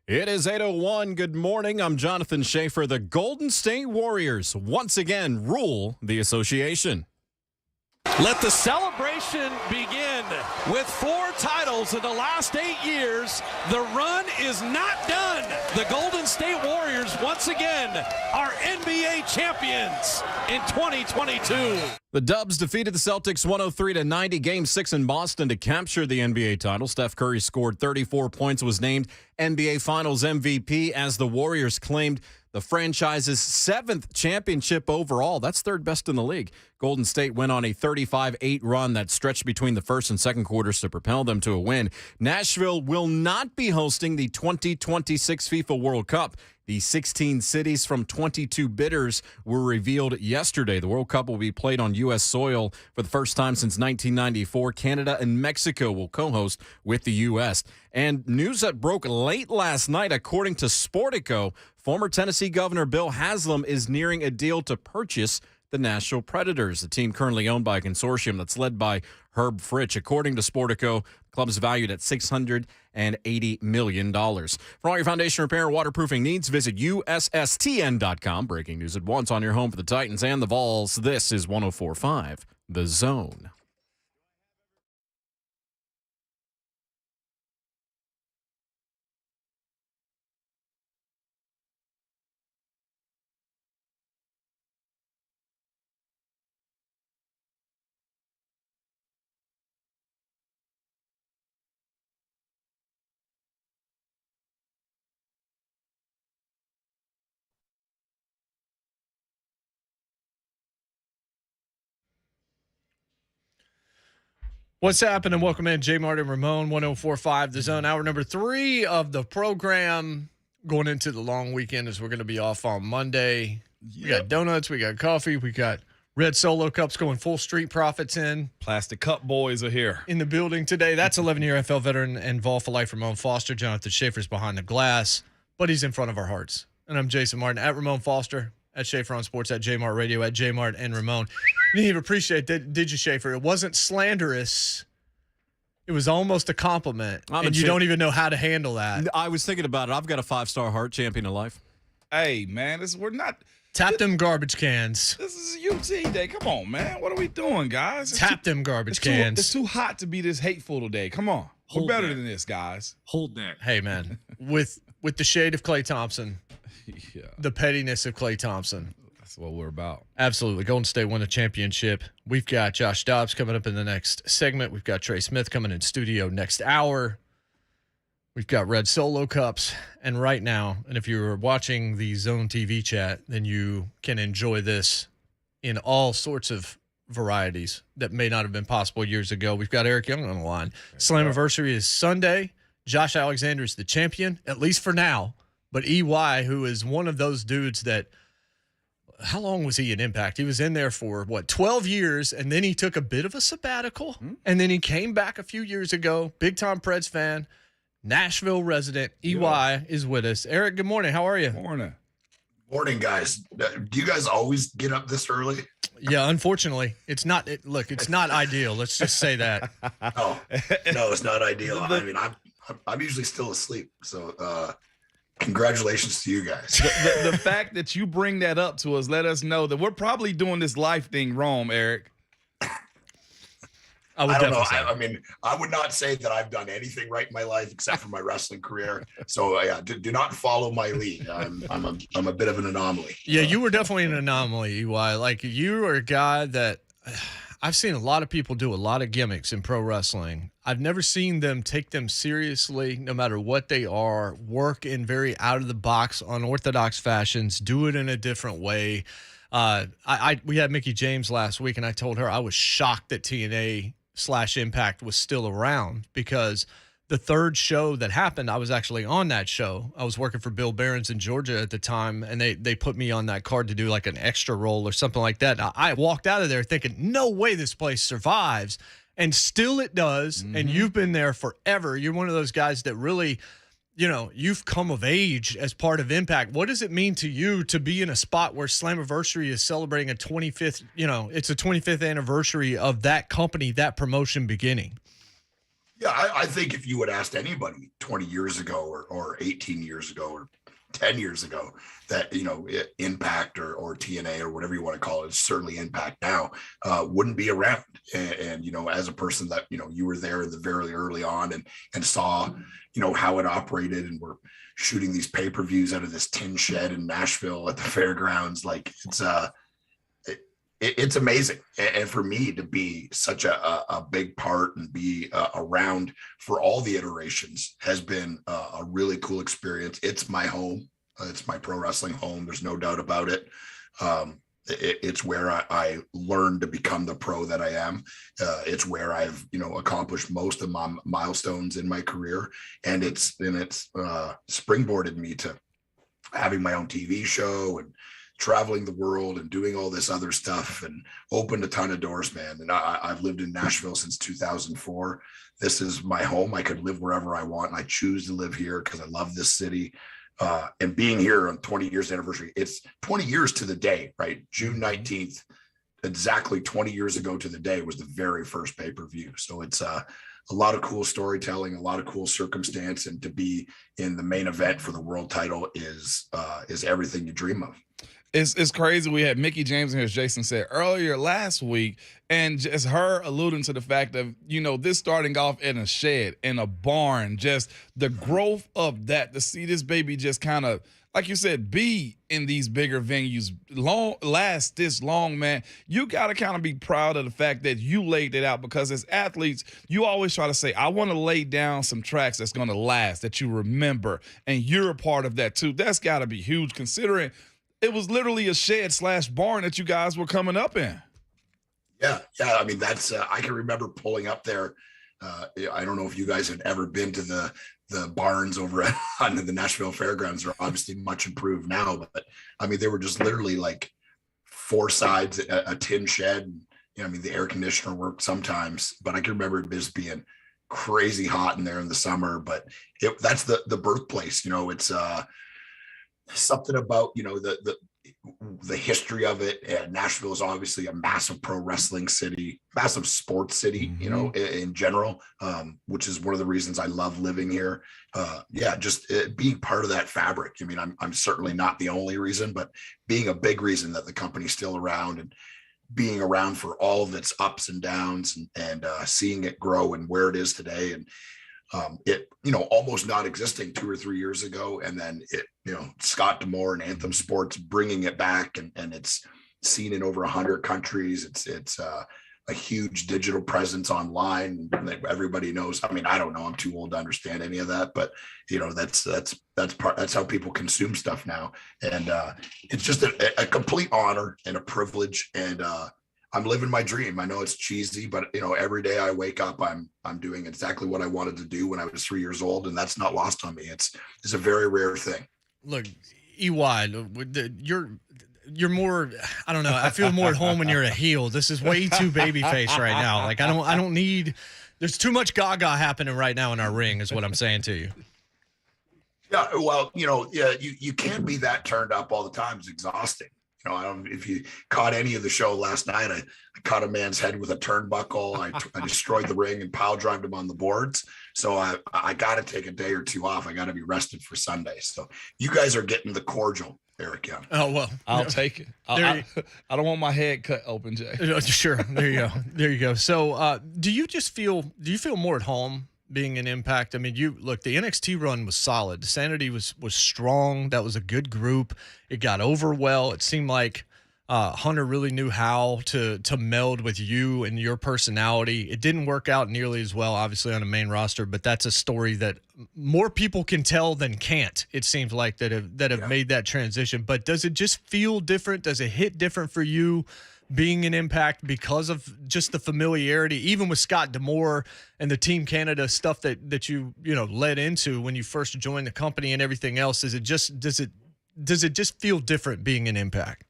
It is 8:01. Good morning. I'm Jonathan Schaefer. The Golden State Warriors once again rule the association. Let the celebration begin. With 4 titles in the last 8 years, the run is not done. The Golden State Warriors, once again, are NBA champions in 2022. The Dubs defeated the Celtics 103-90, Game 6 in Boston to capture the NBA title. Steph Curry scored 34 points, was named NBA Finals MVP as the Warriors claimed the franchise's 7th championship overall. That's 3rd best in the league. Golden State went on a 35-8 run that stretched between the first and second quarters to propel them to a win. Nashville will not be hosting the 2026 FIFA World Cup. The 16 cities from 22 bidders were revealed yesterday. The World Cup will be played on U.S. soil for the first time since 1994. Canada and Mexico will co-host with the U.S. And news that broke late last night, according to Sportico, former Tennessee Governor Bill Haslam is nearing a deal to purchase the Nashville Predators, the team currently owned by a consortium that's led by Herb Fritch. According to Sportico, the club is valued at $680 million. For all your foundation repair and waterproofing needs, visit USSTN.com. Breaking news at once on your home for the Titans and the Vols. This is 104.5 The Zone. What's happening? Welcome in, J. Martin Ramon, 104.5 The Zone. Hour number 3 of the program, going into the long weekend as we're going to be off on Monday. Yep. We got donuts, we got coffee, we got red Solo cups going full street profits in. Plastic cup boys are here. In the building today. That's 11-year NFL veteran and Vol for Life Ramon Foster. Jonathan Schaefer's behind the glass, but he's in front of our hearts. And I'm Jason Martin, at Ramon Foster, at Schaefer on Sports, at J-Mart Radio, at J-Mart and Ramon. You didn't even appreciate that, did you, Schaefer? It wasn't slanderous. It was almost a compliment, and you don't even know how to handle that. I was thinking about it. I've got a 5-star heart, champion of life. Hey, man, we're not... Tap them garbage cans. This is UT Day. Come on, man. What are we doing, guys? Tap them garbage cans. It's too hot to be this hateful today. Come on. We're better than this, guys. Hold that. Hey, man, with the shade of Klay Thompson, yeah, the pettiness of Klay Thompson. That's what we're about. Absolutely. Golden State won the championship. We've got Josh Dobbs coming up in the next segment. We've got Trey Smith coming in studio next hour. We've got red Solo cups. And right now, and if you're watching the Zone TV chat, then you can enjoy this in all sorts of varieties that may not have been possible years ago. We've got Eric Young on the line. Slammiversary is Sunday. Josh Alexander is the champion, at least for now. But EY, who is one of those dudes that, how long was he in Impact? He was in there for, 12 years, and then he took a bit of a sabbatical, and then he came back a few years ago. Big-time Preds fan, Nashville resident. EY is with us. Eric, good morning. How are you? Morning, guys. Do you guys always get up this early? Yeah, unfortunately. It's not ideal. Let's just say that. Oh, no, it's not ideal. I mean, I'm usually still asleep, so congratulations to you guys. The fact that you bring that up to us, let us know that we're probably doing this life thing wrong, Eric. I don't know. I mean, I would not say that I've done anything right in my life except for my wrestling career. So yeah, do not follow my lead. I'm a bit of an anomaly. Yeah, you were definitely an anomaly, EY. Like, you are a guy that I've seen a lot of people do a lot of gimmicks in pro wrestling. I've never seen them take them seriously, no matter what they are, work in very out-of-the-box, unorthodox fashions, do it in a different way. We had Mickie James last week, and I told her I was shocked that TNA/Impact was still around, because the third show that happened, I was actually on that show. I was working for Bill Barron's in Georgia at the time, and they put me on that card to do like an extra role or something like that. I walked out of there thinking, no way this place survives, and still it does. Mm-hmm. And you've been there forever. You're one of those guys that really, you've come of age as part of Impact. What does it mean to you to be in a spot where Slammiversary is celebrating a 25th, it's a 25th anniversary of that company, that promotion beginning? Yeah, I think if you would asked anybody 20 years ago or 18 years ago or 10 years ago that, Impact or TNA or whatever you want to call it, certainly Impact now, wouldn't be around. And, as a person that, you were there the very early on and saw, how it operated, and we're shooting these pay-per-views out of this tin shed in Nashville at the fairgrounds. Like it's amazing. And for me to be such a big part and be around for all the iterations has been a really cool experience. It's my home. It's my pro wrestling home. There's no doubt about it. It's where I learned to become the pro that I am. It's where I've, accomplished most of my milestones in my career. And it's springboarded me to having my own TV show and traveling the world and doing all this other stuff, and opened a ton of doors, man. And I've lived in Nashville since 2004. This is my home. I could live wherever I want. And I choose to live here because I love this city. And being here on 20 years anniversary, it's 20 years to the day, right? June 19th, exactly 20 years ago to the day was the very first pay-per-view. So it's a lot of cool storytelling, a lot of cool circumstance, and to be in the main event for the world title is everything you dream of. It's crazy. We had Mickey James in here, as Jason said earlier last week, and just her alluding to the fact of, this starting off in a shed, in a barn, just the growth of that, to see this baby just kind of, like you said, be in these bigger venues, last this long, man. You got to kind of be proud of the fact that you laid it out, because as athletes, you always try to say, I want to lay down some tracks that's going to last, that you remember, and you're a part of that too. That's got to be huge, considering it was literally a shed/barn that you guys were coming up in. Yeah. I mean, that's I can remember pulling up there. I don't know if you guys had ever been to the barns over on the Nashville Fairgrounds. They're obviously much improved now, but I mean, they were just literally like four sides, a tin shed. And, the air conditioner worked sometimes, but I can remember it just being crazy hot in there in the summer. But that's the birthplace. It's something about the history of it. And Nashville is obviously a massive pro wrestling city, massive sports city, in general, which is one of the reasons I love living here. Just being part of that fabric. I mean, I'm certainly not the only reason, but being a big reason that the company's still around, and being around for all of its ups and downs, and seeing it grow and where it is today. And it, almost not existing 2 or 3 years ago. And then it, Scott D'Amore and Anthem Sports bringing it back, and it's seen in over 100 countries. It's a huge digital presence online that everybody knows. I mean, I don't know, I'm too old to understand any of that, but that's how people consume stuff now. And it's just a complete honor and a privilege. And I'm living my dream. I know it's cheesy, but every day I wake up, I'm doing exactly what I wanted to do when I was 3 years old, and that's not lost on me. It's a very rare thing. Look, EY, you're more, I don't know, I feel more at home when you're a heel. This is way too babyface right now. Like I don't need, there's too much gaga happening right now in our ring is what I'm saying to you. Yeah, well, you can't be that turned up all the time. It's exhausting. I don't know if you caught any of the show last night. I caught a man's head with a turnbuckle. I destroyed the ring and pile drived him on the boards. So I got to take a day or two off. I got to be rested for Sunday. So you guys are getting the cordial, Eric Young. Oh, well. I'll take it. I don't want my head cut open, Jay. Sure. There you go. So do you feel more at home being an Impact? I mean, the NXT run was solid. The Sanity was strong. That was a good group. It got over well. It seemed like Hunter really knew how to meld with you and your personality. It didn't work out nearly as well, obviously, on a main roster, but that's a story that more people can tell than can't, it seems like, that have made that transition. But does it just feel different? Does it hit different for you being an Impact because of just the familiarity, even with Scott D'Amore and the Team Canada stuff that you led into when you first joined the company and everything else? Does it just feel different being an Impact?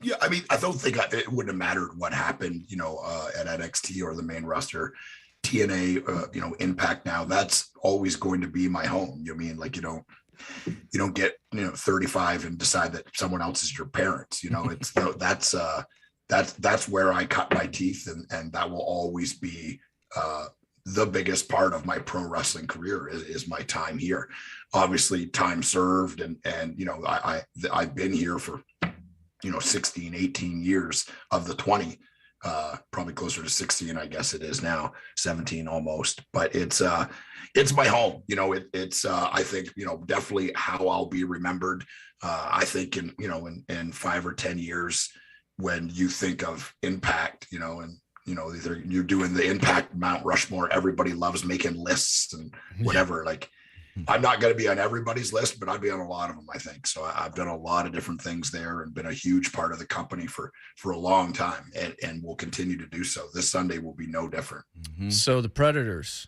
Yeah, I mean, I don't think it wouldn't have mattered what happened, at NXT or the main roster. TNA, Impact now, that's always going to be my home. You mean, like, you don't get 35 and decide that someone else is your parents. It's that's where I cut my teeth, and that will always be the biggest part of my pro wrestling career is my time here. Obviously time served. And I've been here for, 16, 18 years of the 20, probably closer to 16, I guess it is now, 17 almost, but it's my home. It's I think, definitely how I'll be remembered. I think in 5 or 10 years, when you think of Impact, either you're doing the Impact Mount Rushmore, everybody loves making lists and whatever. Like, I'm not going to be on everybody's list, but I'd be on a lot of them, I think. So I've done a lot of different things there and been a huge part of the company for a long time, and will continue to do so. This Sunday will be no different. So the Predators,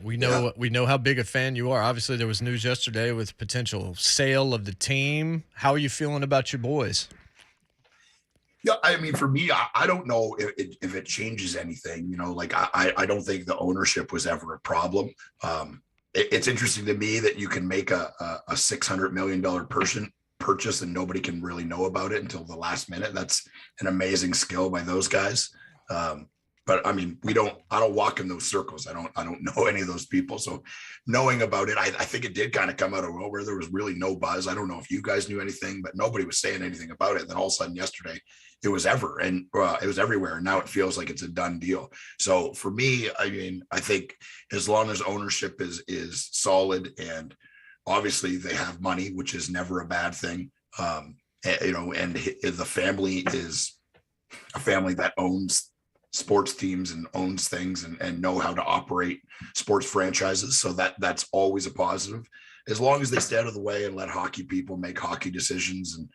we know how big a fan you are. Obviously, there was news yesterday with potential sale of the team. How are you feeling about your boys? Yeah, I mean, for me, I don't know if it changes anything. I don't think the ownership was ever a problem. It's interesting to me that you can make a $600 million purchase and nobody can really know about it until the last minute. That's an amazing skill by those guys. But I mean, I don't walk in those circles. I don't know any of those people. So knowing about it, I think it did kind of come out of nowhere. There was really no buzz. I don't know if you guys knew anything, but nobody was saying anything about it. And then all of a sudden yesterday it was it was everywhere. And now it feels like it's a done deal. So for me, I mean, I think as long as ownership is solid, and obviously they have money, which is never a bad thing. And the family is a family that owns sports teams and owns things and know how to operate sports franchises. So that's always a positive, as long as they stay out of the way and let hockey people make hockey decisions. And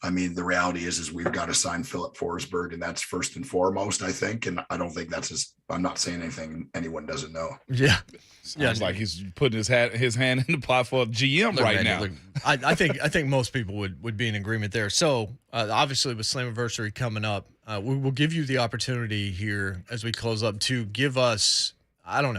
I mean, the reality is we've got to sign Philip Forsberg, and that's first and foremost, I think. And I don't think I'm not saying anything anyone doesn't know. Yeah. Sounds like he's putting his hand in the pot for a GM now. I think most people would be in agreement there. So obviously with Slammiversary coming up, we will give you the opportunity here as we close up to give us,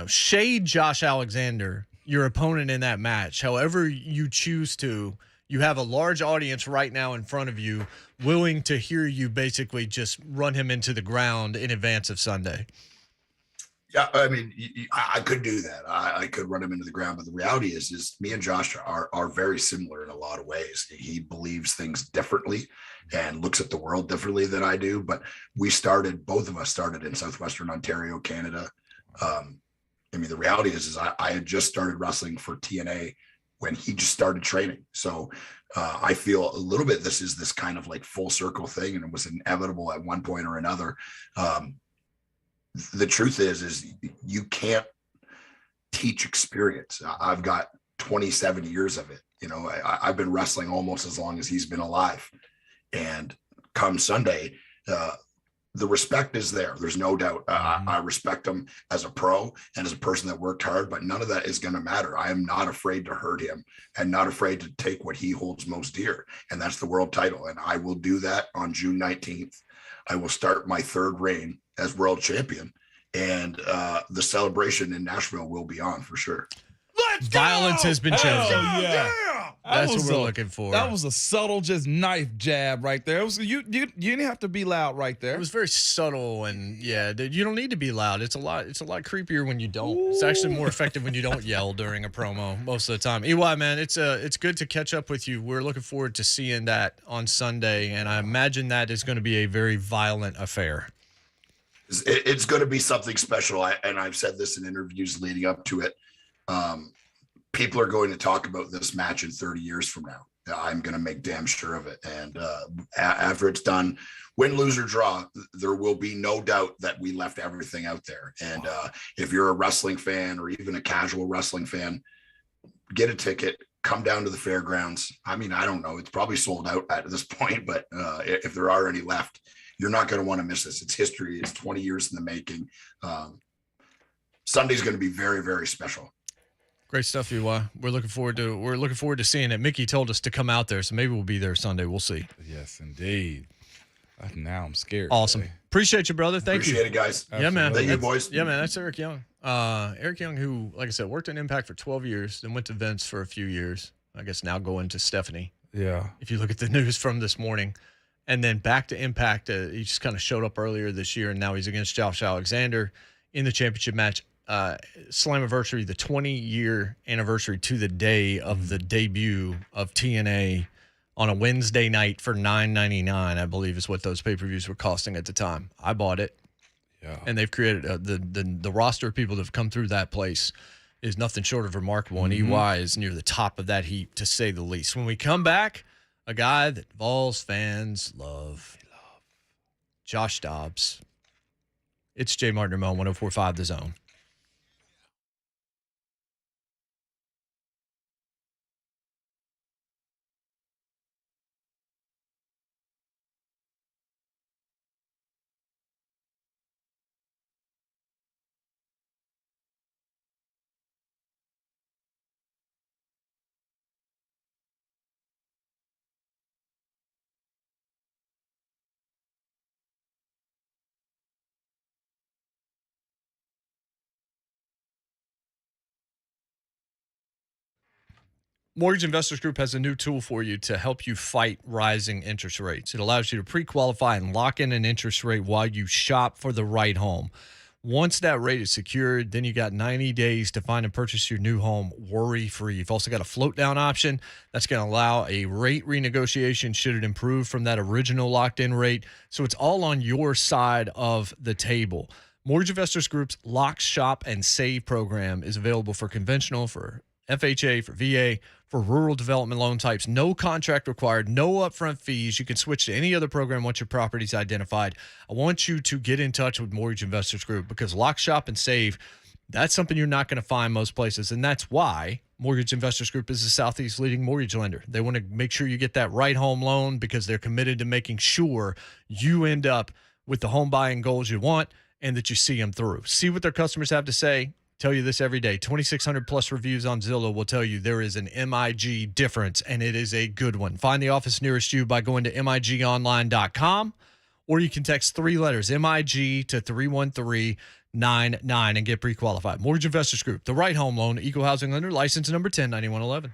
shade Josh Alexander, your opponent in that match, however you choose to. You have a large audience right now in front of you willing to hear you basically just run him into the ground in advance of Sunday. Yeah, I mean, I could do that. I could run him into the ground, but the reality is me and Josh are very similar in a lot of ways. He believes things differently and looks at the world differently than I do, but both of us started in Southwestern Ontario, Canada. I mean, the reality is I had just started wrestling for TNA when he just started training. So I feel a little bit this is this kind of like full circle thing, and it was inevitable at one point or another. The truth is you can't teach experience. I've got 27 years of it. I've been wrestling almost as long as he's been alive. And come Sunday, the respect is there. There's no doubt. I respect him as a pro and as a person that worked hard, but none of that is going to matter. I am not afraid to hurt him and not afraid to take what he holds most dear, and that's the world title. And I will do that on June 19th. I will start my third reign as world champion, and the celebration in Nashville will be on for sure. Violence has been chosen. Yeah. That's what we're looking for. That was a subtle, just knife jab right there. It was, you didn't have to be loud right there. It was very subtle, and you don't need to be loud. It's a lot creepier when you don't. Ooh. It's actually more effective when you don't yell during a promo most of the time. EY, man, it's good to catch up with you. We're looking forward to seeing that on Sunday, and I imagine that is going to be a very violent affair. It's going to be something special, and I've said this in interviews leading up to it. People are going to talk about this match in 30 years from now. I'm going to make damn sure of it. And after it's done, win, lose, or draw, there will be no doubt that we left everything out there. And if you're a wrestling fan or even a casual wrestling fan, get a ticket, come down to the fairgrounds. I mean, I don't know. It's probably sold out at this point, but if there are any left, you're not going to want to miss this. It's history. It's 20 years in the making. Sunday's going to be very, very special. Great stuff, EY. We're looking forward to seeing it. Mickey told us to come out there, so maybe we'll be there Sunday. We'll see. Yes, indeed. Now I'm scared. Awesome. Today. Appreciate you, brother. Thank you. Appreciate it, guys. Yeah, man. Thank you, boys. Yeah, man. That's Eric Young. Eric Young, who, like I said, worked in Impact for 12 years, then went to Vince for a few years. I guess now going to Stephanie. Yeah. If you look at the news from this morning. And then back to Impact. He just kind of showed up earlier this year, and now he's against Josh Alexander in the championship match. Slammiversary, the 20-year anniversary to the day of the debut of TNA on a Wednesday night for $9.99, I believe is what those pay-per-views were costing at the time. I bought it. Yeah. And they've created the roster of people that have come through that place is nothing short of remarkable. And EY is near the top of that heap, to say the least. When we come back, a guy that Vols fans love. Josh Dobbs. It's Jay Martin Mo, 104.5 The Zone. Mortgage Investors Group has a new tool for you to help you fight rising interest rates. It allows you to pre-qualify and lock in an interest rate while you shop for the right home. Once that rate is secured, then you got 90 days to find and purchase your new home worry-free. You've also got a float-down option that's going to allow a rate renegotiation should it improve from that original locked-in rate. So it's all on your side of the table. Mortgage Investors Group's Lock, Shop, and Save program is available for conventional, for FHA, for VA, for rural development loan types. No contract required, no upfront fees. You can switch to any other program once your property's identified. I want you to get in touch with Mortgage Investors Group, because Lock, Shop, and Save, that's something you're not going to find most places. And that's why Mortgage Investors Group is the Southeast leading mortgage lender. They want to make sure you get that right home loan, because they're committed to making sure you end up with the home buying goals you want and that you see them through. See what their customers have to say. Tell you this every day. 2,600 plus reviews on Zillow will tell you there is an MIG difference, and it is a good one. Find the office nearest you by going to migonline.com, or you can text 3 letters, MIG, to 31399 and get pre-qualified. Mortgage Investors Group, the right home loan, equal housing lender, license number 109111.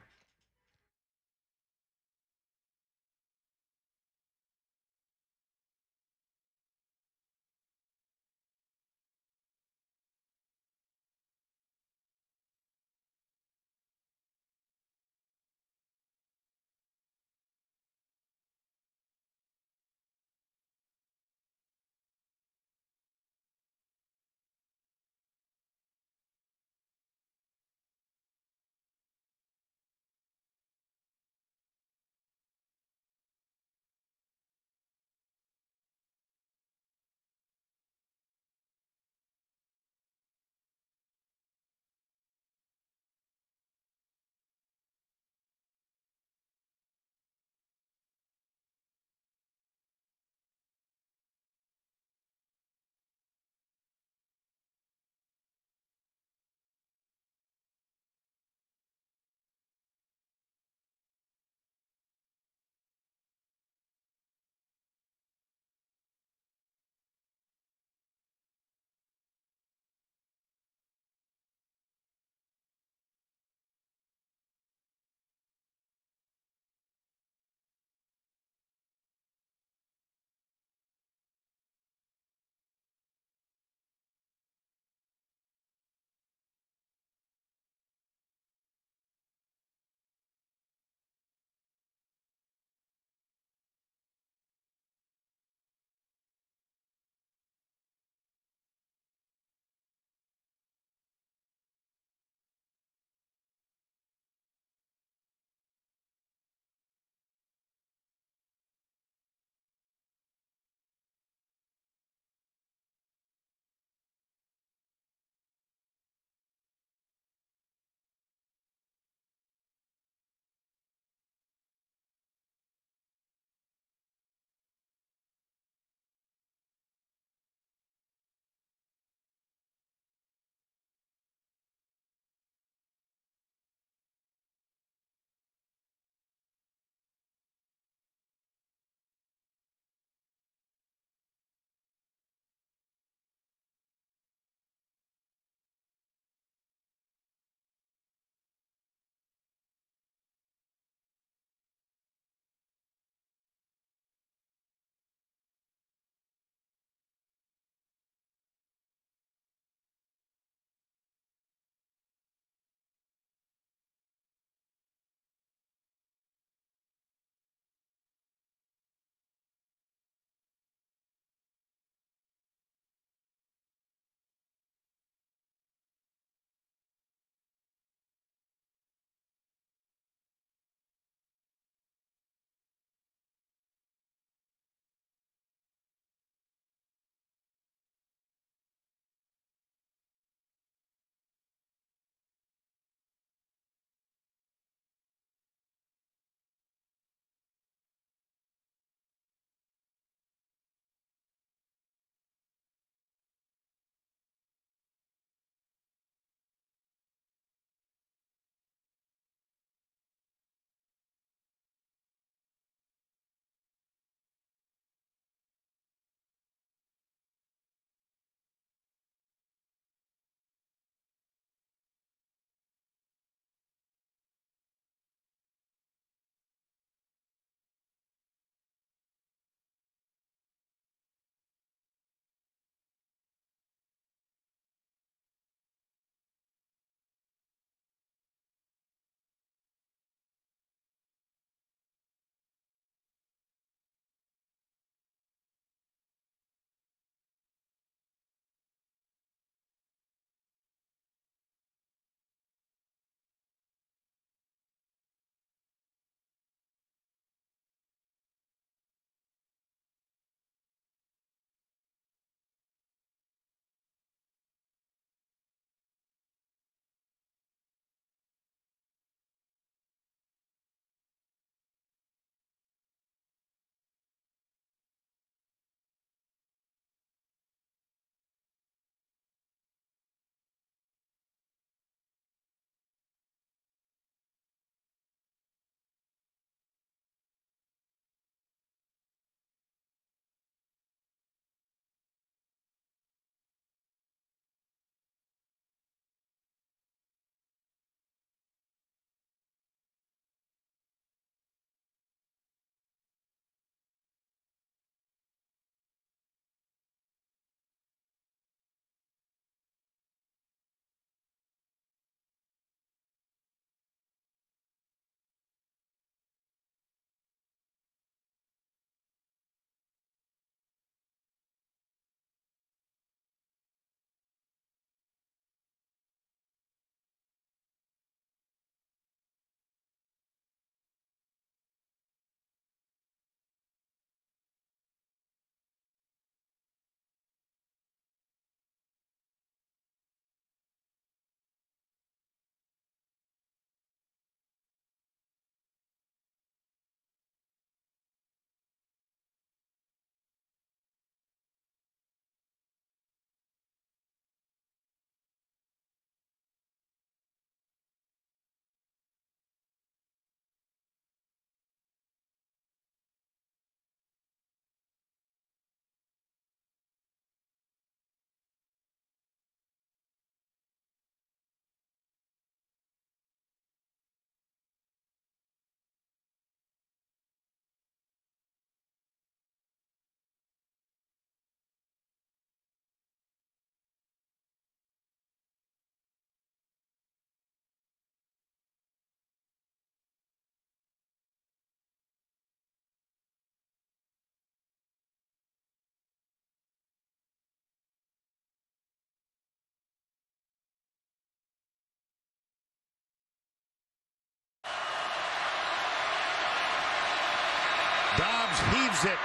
heaves it.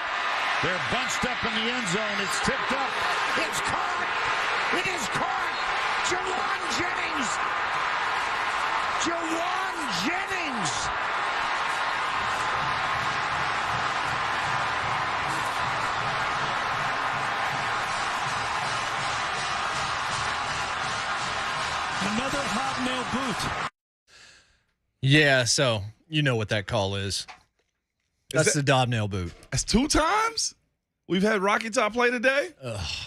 They're bunched up in the end zone. It's tipped up. It's caught. It is caught. Jawan Jennings. Jawan Jennings. Another hobnail boot. Yeah, so you know what that call is. That's the Dobnail boot. That's 2 times? We've had Rocky Top play today? It's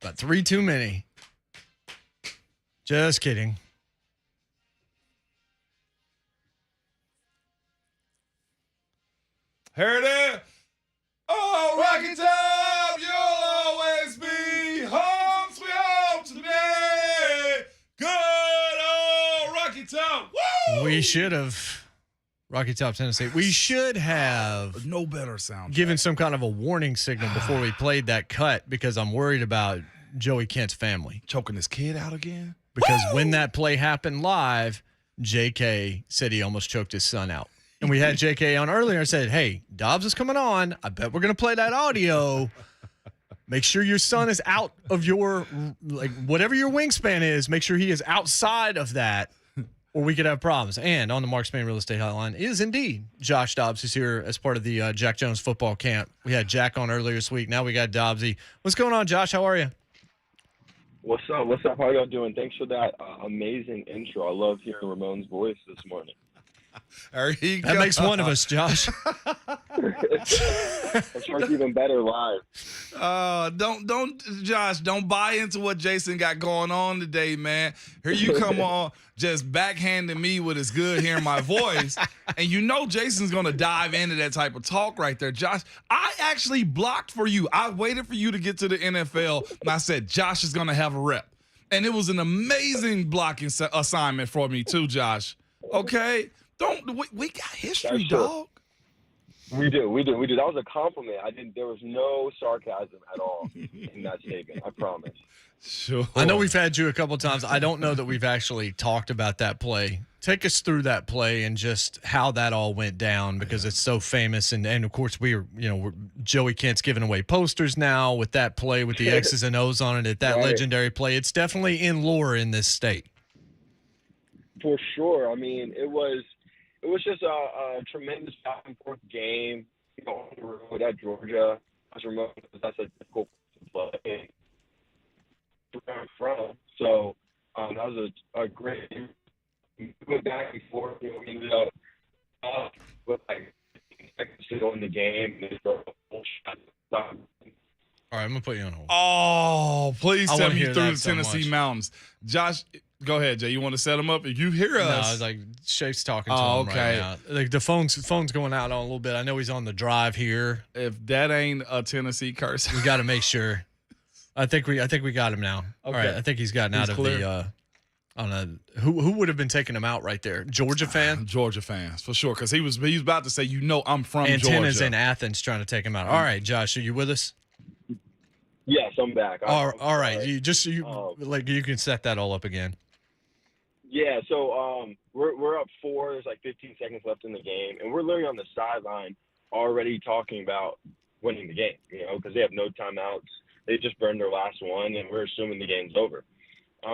about 3 too many. Just kidding. Here it is. Oh, Rocky Top, you'll always be home, sweet home to me. Good old Rocky Top. Woo! We should have. Rocky Top, Tennessee. We should have no better sound. Given some kind of a warning signal before we played that cut because I'm worried about Joey Kent's family. Choking his kid out again? Because when that play happened live, JK said he almost choked his son out. And we had JK on earlier and said, hey, Dobbs is coming on. I bet we're going to play that audio. Make sure your son is out of your, like, whatever your wingspan is, make sure he is outside of that, or we could have problems. And on the Mark Spain Real Estate Hotline is indeed Josh Dobbs, who's here as part of the Jack Jones football camp. We had Jack on earlier this week. Now we got Dobbsy. What's going on, Josh? How are you? What's up? What's up? How y'all doing? Thanks for that amazing intro. I love hearing Ramon's voice this morning. That makes one of us, Josh. It's works even better live. Don't, Josh, don't buy into what Jason got going on today, man. Here you come on, just backhanding me with his good hearing my voice. And you know Jason's going to dive into that type of talk right there. Josh, I actually blocked for you. I waited for you to get to the NFL, and I said, Josh is going to have a rep. And it was an amazing blocking assignment for me too, Josh. Okay? We got history, dog. We do. That was a compliment. There was no sarcasm at all in that statement. I promise. Sure. I know we've had you a couple times. I don't know that we've actually talked about that play. Take us through that play and just how that all went down, because it's so famous. And of course, Joey Kent's giving away posters now with that play with the X's and O's on it. That legendary play. It's definitely in lore in this state. For sure. I mean, it was just a tremendous back and forth game. On the road at Georgia, that's a difficult place to play from. So that was a great game. We went back and forth. We ended up with like seconds to go in the game. And they throw a full shot. All right, I'm gonna put you on hold. Oh, please tell me you through the Tennessee mountains, Josh. Go ahead, Jay. You want to set him up? If you hear us. No, it's like Shape's talking to him right now. Like the phone's going out on a little bit. I know he's on the drive here. If that ain't a Tennessee curse, we got to make sure. I think we got him now. Okay. All right, I think he's gotten out of clear. The. I don't know who would have been taking him out right there. Georgia fan. Georgia fans for sure, because he was about to say, I'm from Georgia. Antenna's in Athens trying to take him out. All right, Josh, are you with us? Yes, I'm back. All right, you can set that all up again. Yeah, so we're up 4. There's like 15 seconds left in the game, and we're literally on the sideline already talking about winning the game, because they have no timeouts. They just burned their last one, and we're assuming the game's over.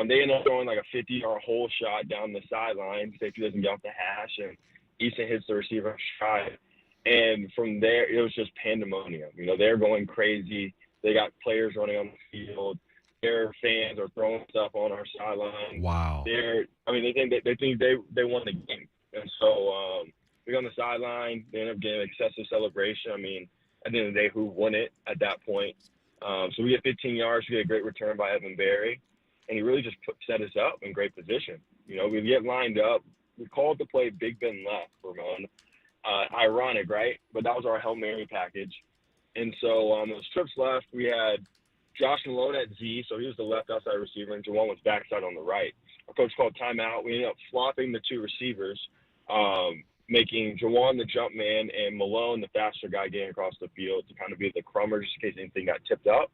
They end up throwing like a 50-yard hole shot down the sideline. Safety doesn't get off the hash, and Easton hits the receiver stride. And from there, it was just pandemonium. They're going crazy. They got players running on the field. Their fans are throwing stuff on our sideline. Wow. They think they won the game. And so we go on the sideline. They end up getting excessive celebration. I mean, at the end of the day, who won it at that point? So we get 15 yards. We get a great return by Evan Berry. And he really just set us up in great position. We get lined up. We called the play Big Ben left, Ramon. Ironic, right? But that was our Hail Mary package. And so those trips left, we had Josh Malone at Z, so he was the left outside receiver, and Jawan was backside on the right. Our coach called timeout. We ended up flopping the 2 receivers, making Jawan the jump man and Malone the faster guy getting across the field to kind of be the crummer just in case anything got tipped up.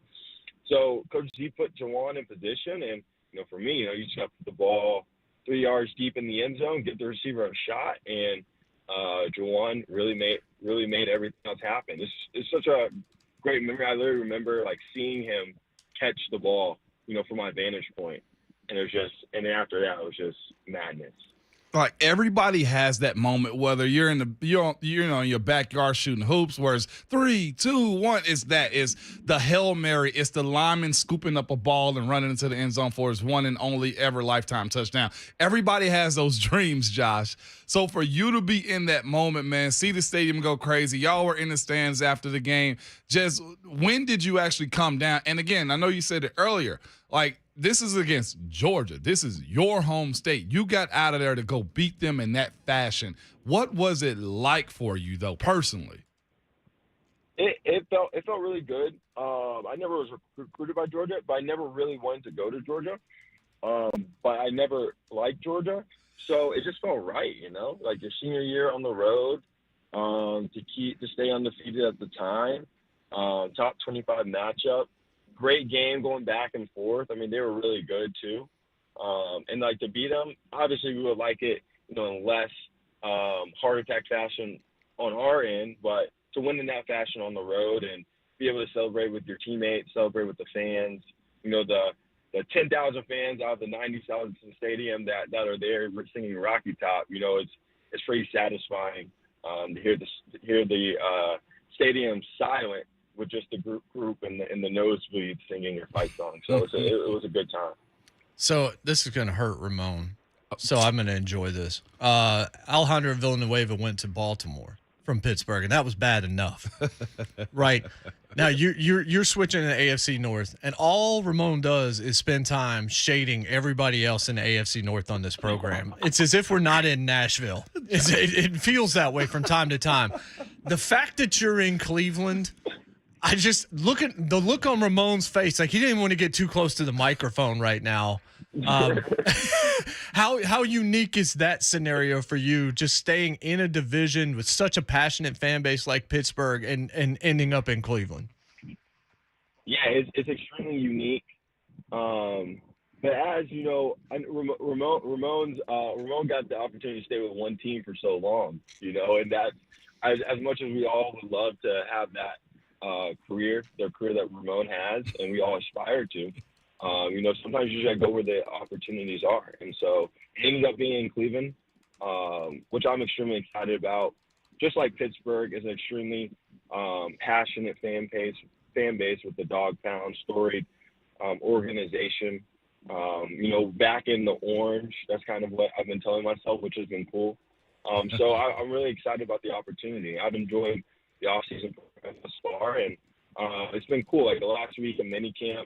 So Coach Z put Jawan in position, and for me, you just got to put the ball 3 yards deep in the end zone, get the receiver a shot, and Juwan really made everything else happen. It's such a great memory. I literally remember like seeing him catch the ball, from my vantage point, and and then after that it was just madness. Like everybody has that moment, whether you're in your backyard shooting hoops, where it's 3, 2, 1. It's the Hail Mary. It's the lineman scooping up a ball and running into the end zone for his one and only ever lifetime touchdown. Everybody has those dreams, Josh. So for you to be in that moment, man, see the stadium go crazy. Y'all were in the stands after the game. Just when did you actually come down? And again, I know you said it earlier, like, this is against Georgia. This is your home state. You got out of there to go beat them in that fashion. What was it like for you, though, personally? It felt really good. I never was recruited by Georgia, but I never really wanted to go to Georgia. But I never liked Georgia, so it just felt right, like your senior year on the road, to stay undefeated at the time, top 25 matchup. Great game going back and forth. I mean, they were really good too. And like to beat them, obviously we would like it, in less heart attack fashion on our end, but to win in that fashion on the road and be able to celebrate with your teammates, celebrate with the fans, the 10,000 fans out of the 90,000 stadium that are there singing Rocky Top, it's pretty satisfying to hear the stadium silent with just the group and the nosebleed singing your fight song. So it was a good time. So this is going to hurt Ramon. So I'm going to enjoy this. Alejandro Villanueva went to Baltimore from Pittsburgh, and that was bad enough. Right. Now you're switching to AFC North, and all Ramon does is spend time shading everybody else in the AFC North on this program. It's as if we're not in Nashville. It feels that way from time to time. The fact that you're in Cleveland, I just look at the look on Ramon's face. Like he didn't even want to get too close to the microphone right now. How unique is that scenario for you, just staying in a division with such a passionate fan base like Pittsburgh and ending up in Cleveland? Yeah, it's extremely unique. But as you know, Ramon got the opportunity to stay with one team for so long, and that as much as we all would love to have that their career that Ramon has, and we all aspire to. Sometimes you just gotta go where the opportunities are, and so it ended up being in Cleveland, which I'm extremely excited about. Just like Pittsburgh is an extremely passionate fan base with the Dog Pound storied organization. Back in the orange, that's kind of what I've been telling myself, which has been cool. So I'm really excited about the opportunity. I've enjoyed the offseason thus far, and it's been cool. Like the last week of minicamp,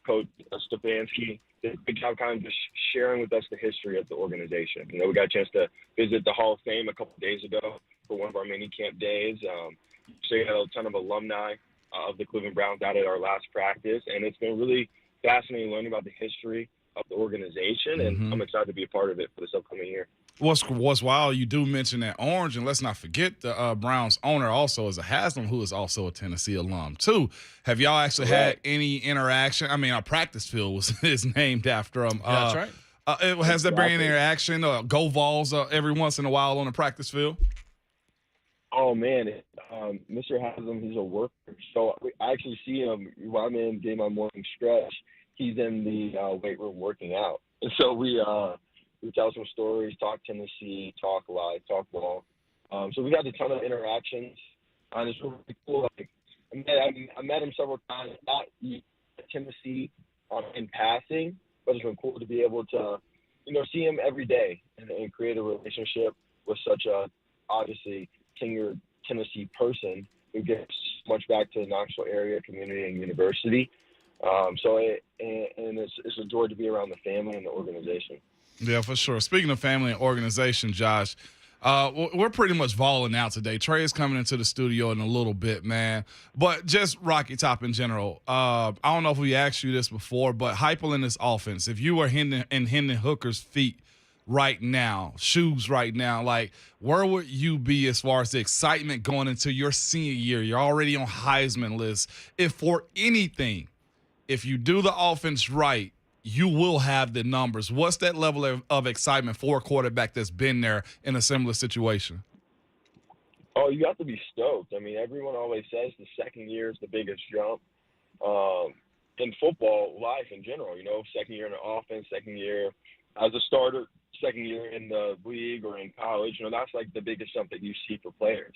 Coach Stefanski did a good job kind of just sharing with us the history of the organization. We got a chance to visit the Hall of Fame a couple of days ago for one of our minicamp days. So we had a ton of alumni of the Cleveland Browns out at our last practice, and it's been really fascinating learning about the history of the organization, and I'm excited to be a part of it for this upcoming year. What's wild, you do mention that orange, and let's not forget the Browns owner also is a Haslam, who is also a Tennessee alum too. Have y'all actually had any interaction? I mean, our practice field is named after him. Yeah, that's right. Has there been any interaction, go Vols every once in a while on the practice field? Oh man, Mr. Haslam, he's a worker. So I actually see him while I'm getting my morning stretch. He's in the weight room working out, and so we tell some stories, talk Tennessee, talk live, talk ball. So we got a ton of interactions, and it's really cool. Like, I met him several times, not at Tennessee in passing, but it's been cool to be able to, see him every day and create a relationship with such a obviously tenured Tennessee person who gives much back to the Knoxville area, community, and university. It's a joy to be around the family and the organization. Yeah, for sure. Speaking of family and organization, Josh, we're pretty much balling out today. Trey is coming into the studio in a little bit, man. But just Rocky Top in general. I don't know if we asked you this before, but hyper in this offense, if you were in Hendon Hooker's feet right now, shoes right now, like where would you be as far as the excitement going into your senior year? You're already on Heisman list. If for anything, if you do the offense right, you will have the numbers. What's that level of excitement for a quarterback that's been there in a similar situation? Oh, you have to be stoked. I mean, everyone always says the second year is the biggest jump. In football, life in general, second year in the offense, second year as a starter, second year in the league or in college, that's like the biggest jump that you see for players.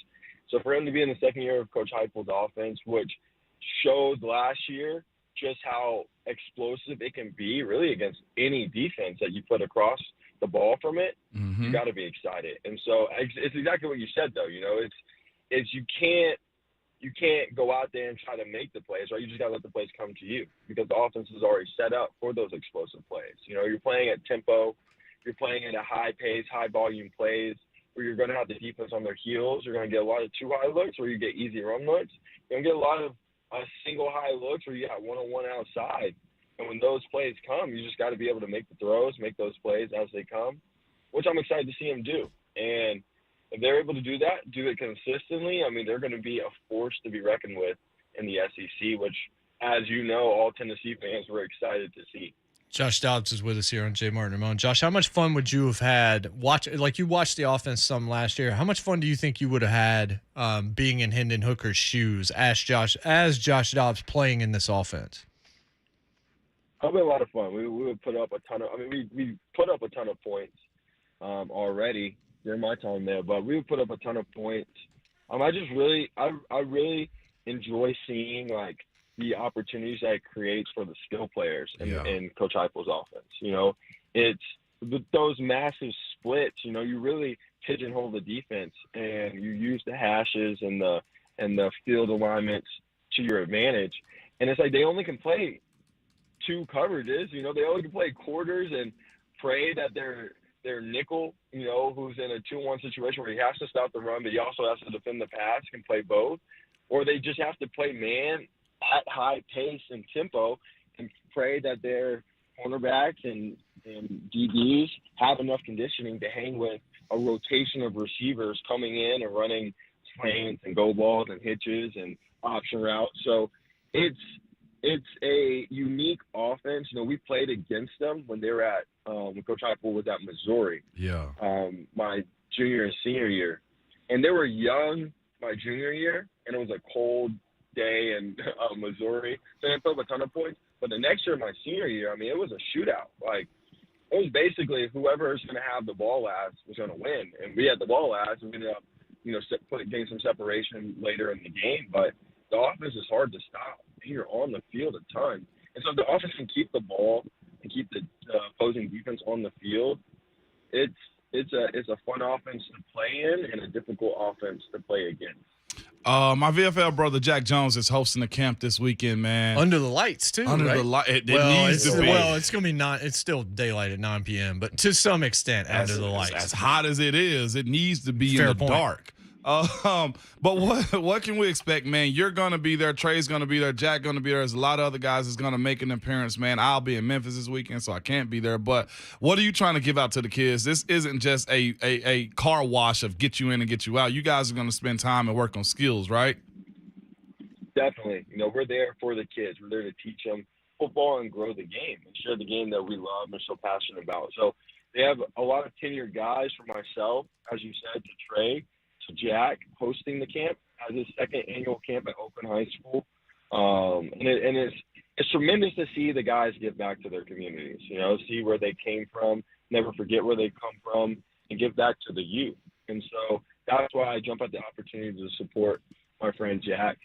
So for him to be in the second year of Coach Heupel's offense, which showed last year just how explosive it can be really against any defense that you put across the ball from it, you got to be excited. And so it's exactly what you said, though. It's you can't go out there and try to make the plays, right? You just got to let the plays come to you because the offense is already set up for those explosive plays. You're playing at tempo. You're playing at a high pace, high volume plays where you're going to have the defense on their heels. You're going to get a lot of two high looks where you get easy run looks. You're going to get a lot of single high looks where you got one-on-one outside. And when those plays come, you just got to be able to make the throws, make those plays as they come, which I'm excited to see them do. And if they're able to do that, do it consistently, I mean, they're going to be a force to be reckoned with in the SEC, which, as you know, all Tennessee fans were excited to see. Josh Dobbs is with us here on Jay Martin Ramon. Josh, how much fun would you have had you watched the offense some last year? How much fun do you think you would have had being in Hendon Hooker's shoes as Josh Dobbs playing in this offense? It'll be a lot of fun. We would put up a ton of. I mean, we put up a ton of points already during my time there, but we would put up a ton of points. I really enjoy seeing the opportunities that it creates for the skill players in Coach Heupel's offense. It's those massive splits. You really pigeonhole the defense, and you use the hashes and the field alignments to your advantage. And it's like they only can play two coverages. They only can play quarters and pray that their nickel, who's in a 2-1 situation where he has to stop the run, but he also has to defend the pass, can play both, or they just have to play man at high pace and tempo and pray that their cornerbacks and DBs have enough conditioning to hang with a rotation of receivers coming in and running slants and go balls and hitches and option routes. So it's a unique offense. We played against them when they were at when Coach Heupel was at Missouri. Yeah. My junior and senior year, and they were young my junior year, and it was a cold day in Missouri, so they put up a ton of points. But the next year, my senior year, I mean, it was a shootout. It was basically whoever's going to have the ball last was going to win, and we had the ball last, and we ended up, getting some separation later in the game. But the offense is hard to stop. You're on the field a ton, and so if the offense can keep the ball and keep the opposing defense on the field, it's a fun offense to play in and a difficult offense to play against. My VFL brother Jack Jones is hosting a camp this weekend, man. Under the lights too. Under right? the light, it needs to be. Well, it's gonna be it's still daylight at 9 p.m., but to some extent under the lights. As hot as it is, it needs to be in the dark. But what can we expect, man? You're gonna be there. Trey's gonna be there. Jack gonna be there. There's a lot of other guys that's gonna make an appearance, man. I'll be in Memphis this weekend, so I can't be there. But what are you trying to give out to the kids? This isn't just a car wash of get you in and get you out. You guys are gonna spend time and work on skills, right? Definitely. We're there for the kids. We're there to teach them football and grow the game and share the game that we love and are so passionate about. So they have a lot of tenured guys for myself, as you said, to Trey, to Jack, hosting the camp as his second annual camp at Oakland High School. And it's tremendous to see the guys give back to their communities, see where they came from, never forget where they come from, and give back to the youth. And so that's why I jump at the opportunity to support my friend Jack.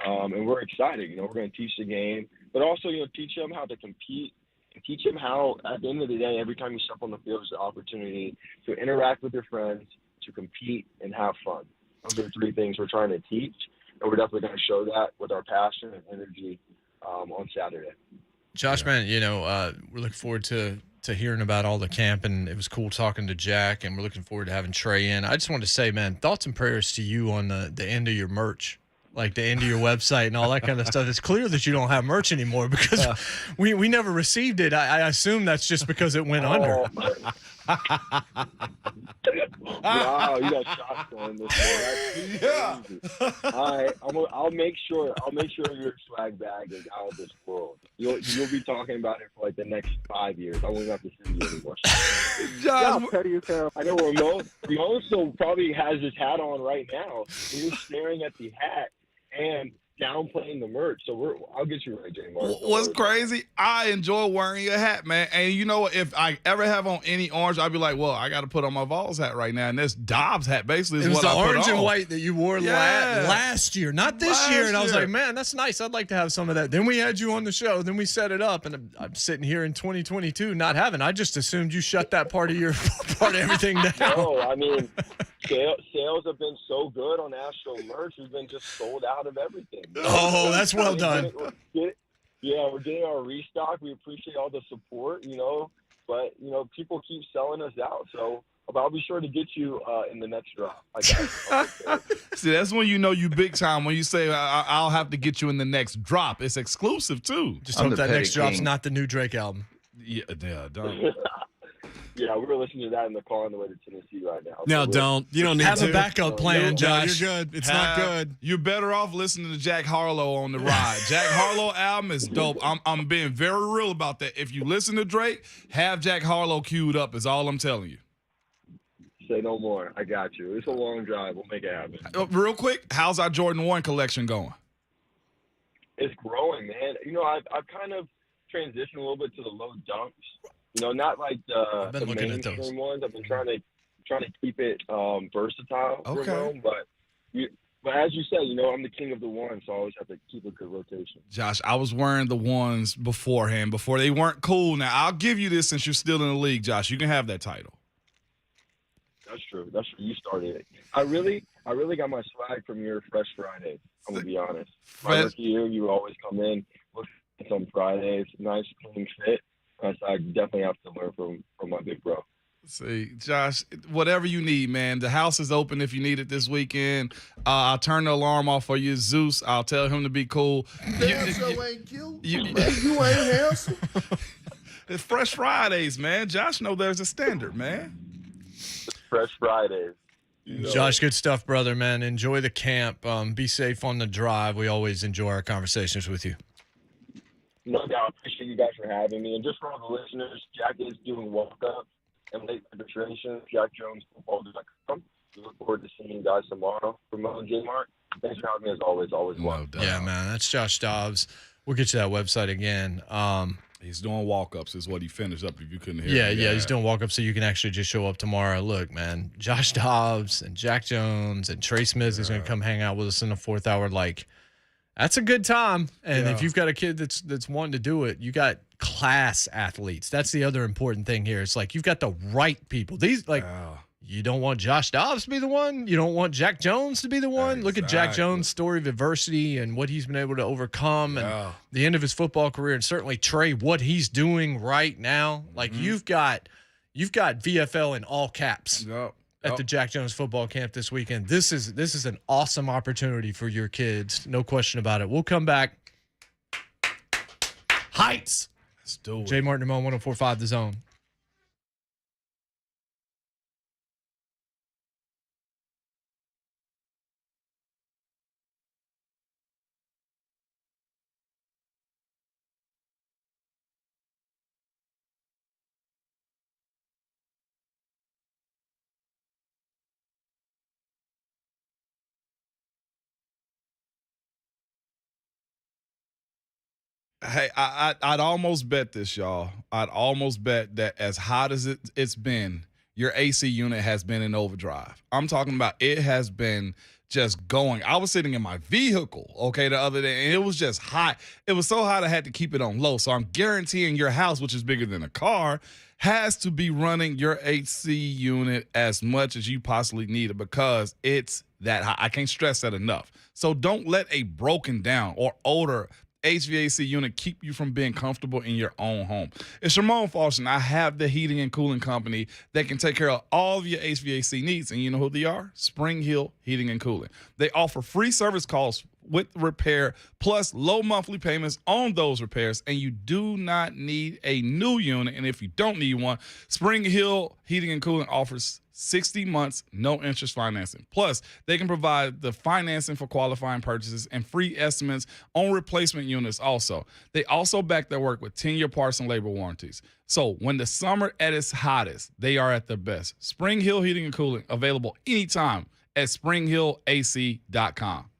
And we're excited. We're going to teach the game, but also, teach them how to compete and teach them how, at the end of the day, every time you step on the field, there's an opportunity to interact with your friends, to compete, and have fun. Those are 3 things we're trying to teach, and we're definitely going to show that with our passion and energy on Saturday. Josh, man, we're looking forward to hearing about all the camp, and it was cool talking to Jack, and we're looking forward to having Trey in. I just wanted to say, man, thoughts and prayers to you on the end of your merch. Like the end of your website and all that kind of stuff. It's clear that you don't have merch anymore because we never received it. I assume that's just because it went under. Wow, you got shots on this one. Yeah. All right, I'll make sure your swag bag is out of this world. You'll be talking about it for like the next 5 years. I won't have to send you anymore. Yeah, petty as hell. I know Ramon still probably has his hat on right now, and you're staring at the hat and downplaying the merch. So I'll get you right, Jay Martin. What's crazy? I enjoy wearing your hat, man. And you know what? If I ever have on any orange, I'll be like, well, I got to put on my Vols hat right now. And this Dobbs hat basically is what I put on. It was the orange and white that you wore last year, not this year. And I was year. like, man, that's nice. I'd like to have some of that. Then we had you on the show. Then we set it up. And I'm sitting here in 2022 not having. I just assumed you shut that part of everything down. No, I mean, sales have been so good on Astro merch. We've been just sold out of everything. Oh, that's well done. We're getting our restock. We appreciate all the support, but, people keep selling us out. So I'll be sure to get you in the next drop. See, that's when you know you big time. When you say, I'll have to get you in the next drop. It's exclusive, too. Just hope that next drop's not the new Drake album. Yeah, don't. Yeah, we were listening to that in the car on the way to Tennessee right now. No, don't. You don't need have to. a backup plan, Josh. You're good. It's not good. You're better off listening to Jack Harlow on the ride. Jack Harlow album is dope. I'm being very real about that. If you listen to Drake, have Jack Harlow queued up is all I'm telling you. Say no more. I got you. It's a long drive. We'll make it happen. Real quick, how's our Jordan 1 collection going? It's growing, man. I've kind of transitioned a little bit to the low dunks. Not like the mainstream ones. I've been trying to keep it versatile. Okay. But as you said, I'm the king of the ones, so I always have to keep a good rotation. Josh, I was wearing the ones beforehand, before they weren't cool. Now, I'll give you this since you're still in the league, Josh. You can have that title. That's true. You started it. I really got my swag from your Fresh Fridays. I'm going to be honest. My rookie year, you always come in, look at some Fridays, nice, clean fit. So I definitely have to learn from my big bro. See, Josh, whatever you need, man. The house is open if you need it this weekend. I'll turn the alarm off for you, Zeus. I'll tell him to be cool. Damn, so ain't cute. You ain't handsome. It's Fresh Fridays, man. Josh know there's a standard, man. Fresh Fridays. Josh, good stuff, brother, man. Enjoy the camp. Be safe on the drive. We always enjoy our conversations with you. No doubt. Appreciate you guys for having me. And just for all the listeners, Jack is doing walk-ups and late registrations. JackJonesFootball.com. We look forward to seeing you guys tomorrow. Ramon J. Mark, thanks for having me as always. Always welcome. Yeah, man. That's Josh Dobbs. We'll get you that website again. He's doing walk-ups is what he finished up if you couldn't hear him. Yeah, he's doing walk-ups so you can actually just show up tomorrow. Look, man, Josh Dobbs and Jack Jones and Trey Smith is going to come hang out with us in the fourth hour. Like, that's a good time. And if you've got a kid that's wanting to do it, you got class athletes. That's the other important thing here. It's like you've got the right people. You don't want Josh Dobbs to be the one. You don't want Jack Jones to be the one. Look at Jack Jones' story of adversity and what he's been able to overcome and the end of his football career. And certainly Trey, what he's doing right now. Like you've got VFL in all caps. At the Jack Jones football camp this weekend. This is an awesome opportunity for your kids. No question about it. We'll come back. Heights. Let's do it. Jay Martin, Ramon, 104.5 The Zone. Hey, I'd almost bet this, y'all. I'd almost bet that as hot as it's been, your AC unit has been in overdrive. I'm talking about it has been just going. I was sitting in my vehicle, the other day, and it was just hot. It was so hot I had to keep it on low. So I'm guaranteeing your house, which is bigger than a car, has to be running your AC unit as much as you possibly need it because it's that hot. I can't stress that enough. So don't let a broken down or older HVAC unit keep you from being comfortable in your own home. It's Ramon Falston. I have the heating and cooling company that can take care of all of your HVAC needs. And you know who they are? Spring Hill Heating and Cooling. They offer free service calls with repair, plus low monthly payments on those repairs, and you do not need a new unit. And if you don't need one, Spring Hill Heating and Cooling offers 60 months, no interest financing. Plus, they can provide the financing for qualifying purchases and free estimates on replacement units also. They also back their work with 10-year parts and labor warranties. So when the summer at its hottest, they are at their best. Spring Hill Heating and Cooling, available anytime at springhillac.com.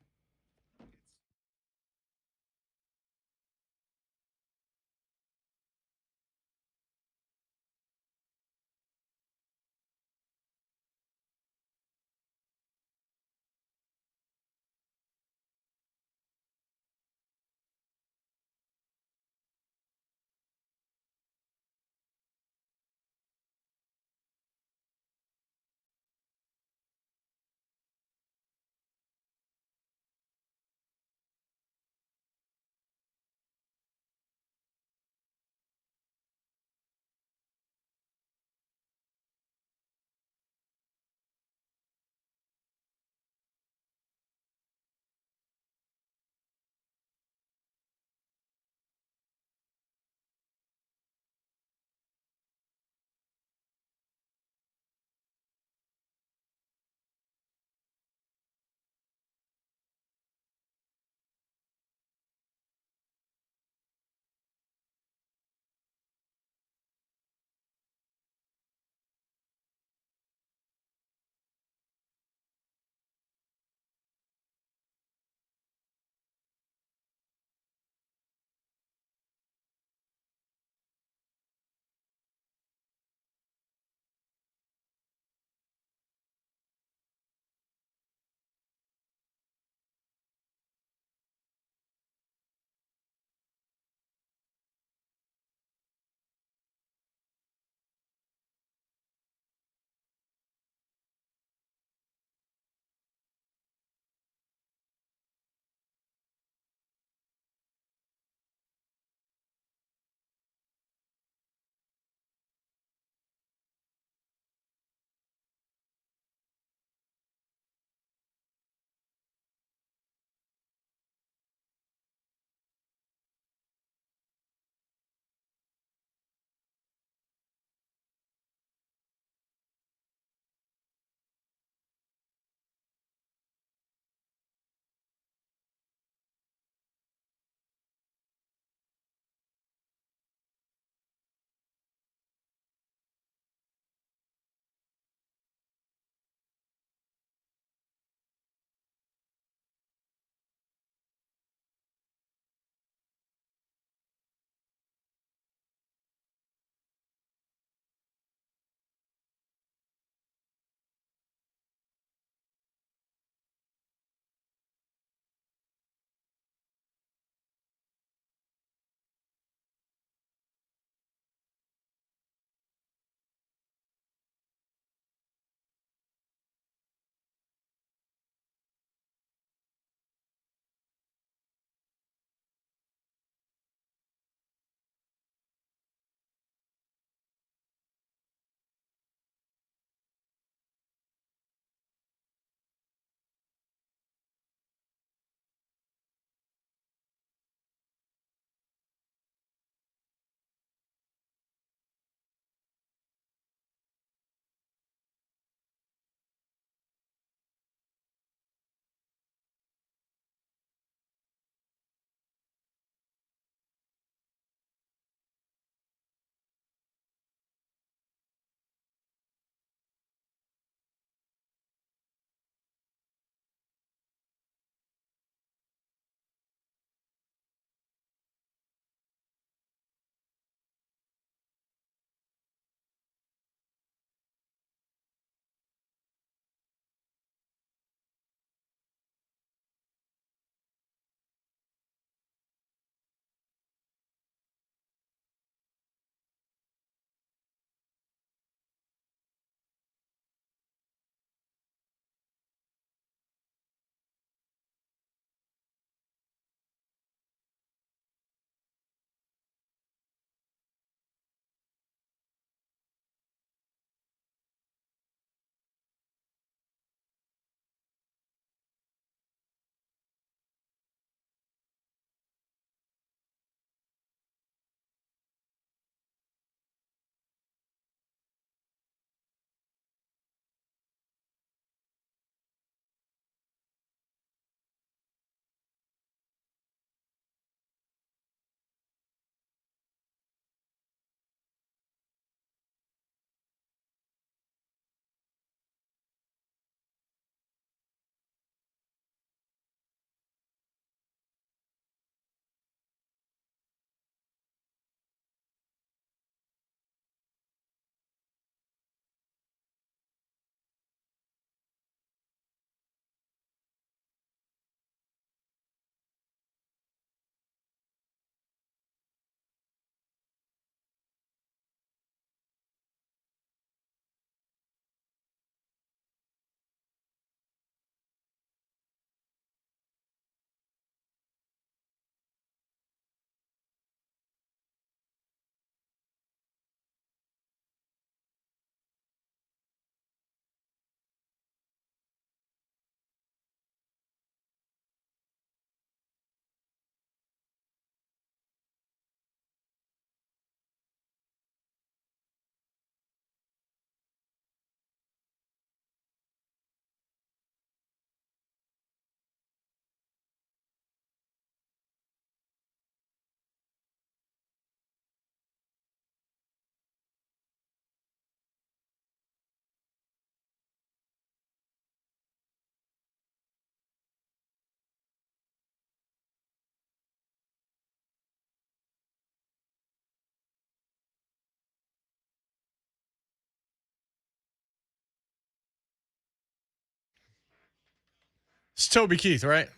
It's Toby Keith, right?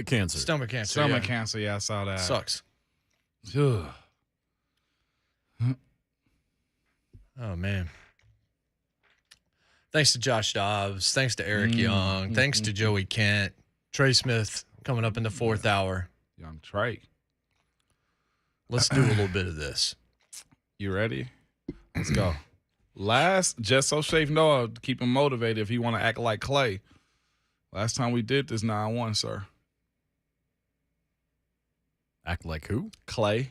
Cancer. Stomach cancer. Stomach cancer. Yeah, I saw that. Sucks. Ugh. Oh, man. Thanks to Josh Dobbs. Thanks to Eric Young. Thanks to Joey Kent. Trey Smith coming up in the 4th hour. Young Trey. Let's do a little bit of this. You ready? Let's go. Just so Shafe Noah, keep him motivated if he want to act like Klay. Last time we did this 9-1, sir. Act like who? Klay.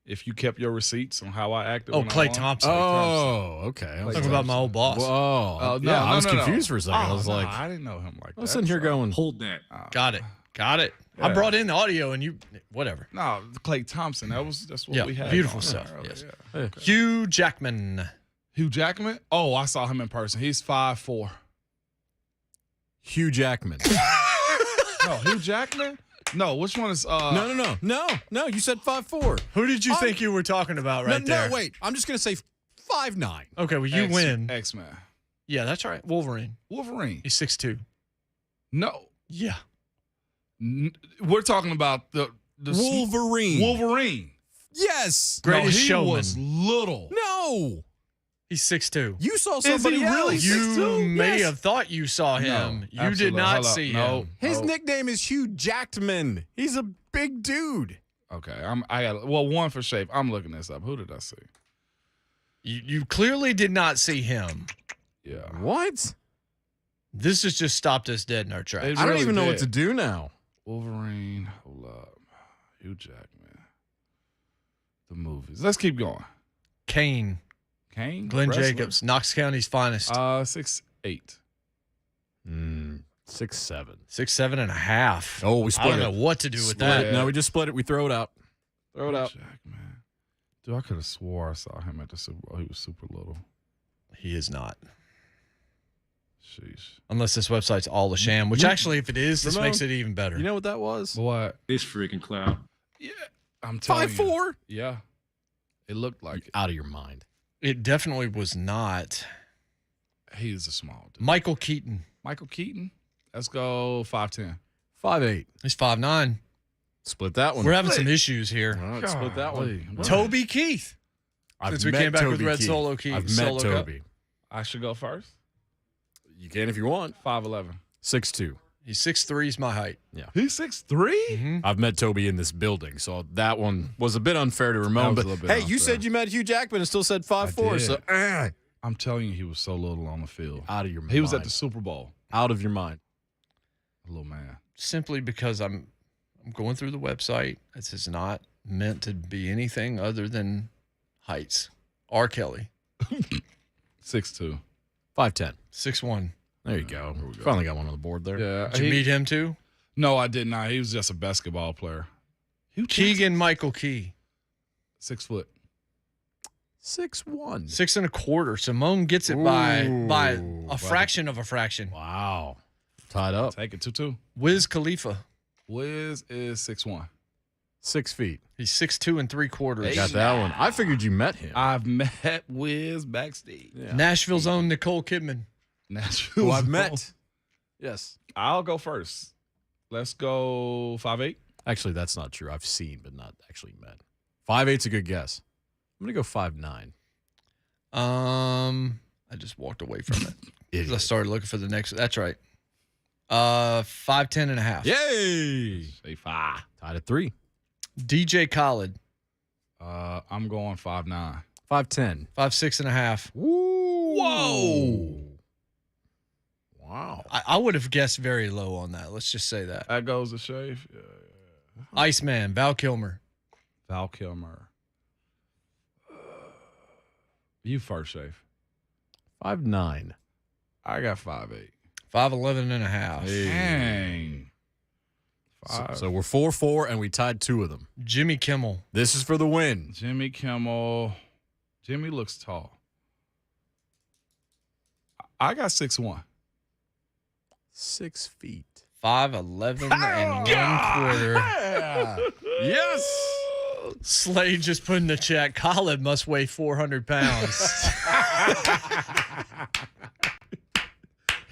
If you kept your receipts on how I acted. Oh, when Klay I won. Thompson. Oh, okay. Talking about my old boss. Whoa. No, I was no. confused for a second. I was like, I didn't know him like that. I was sitting here going, Hold that. Got it. Yeah. I brought in the audio and you, whatever. No, Klay Thompson. That's what we had. Beautiful going stuff. on Yes. earlier. Okay. Hugh Jackman. Hugh Jackman? Oh, I saw him in person. He's 5'4". Hugh Jackman. No, Hugh Jackman? No, which one is No. You said 5'4". Who did you think you were talking about there? No, wait. I'm just gonna say 5'9". Okay, well, you win. X-Man. Yeah, that's right. Wolverine. He's 6'2". No. Yeah. We're talking about the Wolverine. Wolverine. Yes. Greatest he showman. was little. No. He's 6'2". You saw Is somebody he really else. 6'2"? You may Yes. have thought you saw him. No, You did absolutely. not Hold up. see No. him. His nickname is Hugh Jackman. He's a big dude. Okay, I got one for Shape. I'm looking this up. Who did I see? You clearly did not see him. Yeah. What? This has just stopped us dead in our tracks. It I don't really even know what did. to do now. Wolverine. Hold up. Hugh Jackman. The movies. Let's keep going. Kane. Glenn Wrestler? Jacobs. Knox County's finest. 6'8". 6'7". 6'7" and a half. Oh, we I split don't it. know what to do with Split that. it. No, we just split it. We throw it out. Throw it out. Jackman. Dude, I could have swore I saw him at the Super Bowl. He was super little. He is not. Sheesh. Unless this website's all a sham, which actually, if it is, this Ramon, makes it even better. You know what that was? What? This freaking clown. Yeah. I'm telling you. 5'4". Yeah. It looked like it. Out of your mind. It definitely was not. He's a small dude. Michael Keaton. Michael Keaton. Let's go 5'10". 5'8". He's 5'9". Split that one. We're having some issues here. All right, split that one. Toby Keith. Since we came back with Red Keith. Solo Keith. I've met Solo Cup. Toby. I should go first. You can if you want. 5'11". 6'2". He's 6'3", he's my height. Yeah. He's 6'3"? Mm-hmm. I've met Toby in this building, so that one was a bit unfair to Ramon. That was But a little bit hey, you unfair. said you met Hugh Jackman and still said 5'4". So I'm telling you, he was so little on the field. out of your mind. He was at the Super Bowl. Out of your mind. A little man. Simply because I'm going through the website. This is not meant to be anything other than heights. R. Kelly. 6'2". 5'10". 6'1". There you go. Finally got one on the board there. Yeah. Did you meet him too? No, I did not. He was just a basketball player. Keegan Michael Key. 6 foot. 6'1". 6 1/4. Simone gets it by a fraction of a fraction. Wow. Tied up. Take it 2-2. Wiz Khalifa. Wiz is 6'1". 6 feet. He's 6'2" and 3/4. Got that one. I figured you met him. I've met Wiz backstage. Yeah. Nashville's own Nicole Kidman. Nashville. Who I've met. Yes. I'll go first. Let's go 5'8". Actually, that's not true. I've seen, but not actually met. 5'8's a good guess. I'm gonna go 5'9". I just walked away from it. 'Cause I started looking for the next. That's right. 5'10" and a half. Yay! Say 5. Tied at 3. DJ Khaled. I'm going 5'9". 5'10". 5'6" and a half. Whoa! Wow. I would have guessed very low on that. Let's just say that. That goes to Shave. Yeah. Iceman, Val Kilmer. Val Kilmer. You first, Shave. 5'9". I got 5'8". 5'11" and a half. Dang. So we're 4-4, and we tied 2 of them. Jimmy Kimmel. This is for the win. Jimmy Kimmel. Jimmy looks tall. I got 6'1". 6 feet. 5'11" and 1/4. Yes. Slade just put in the chat. Khaled must weigh 400 pounds.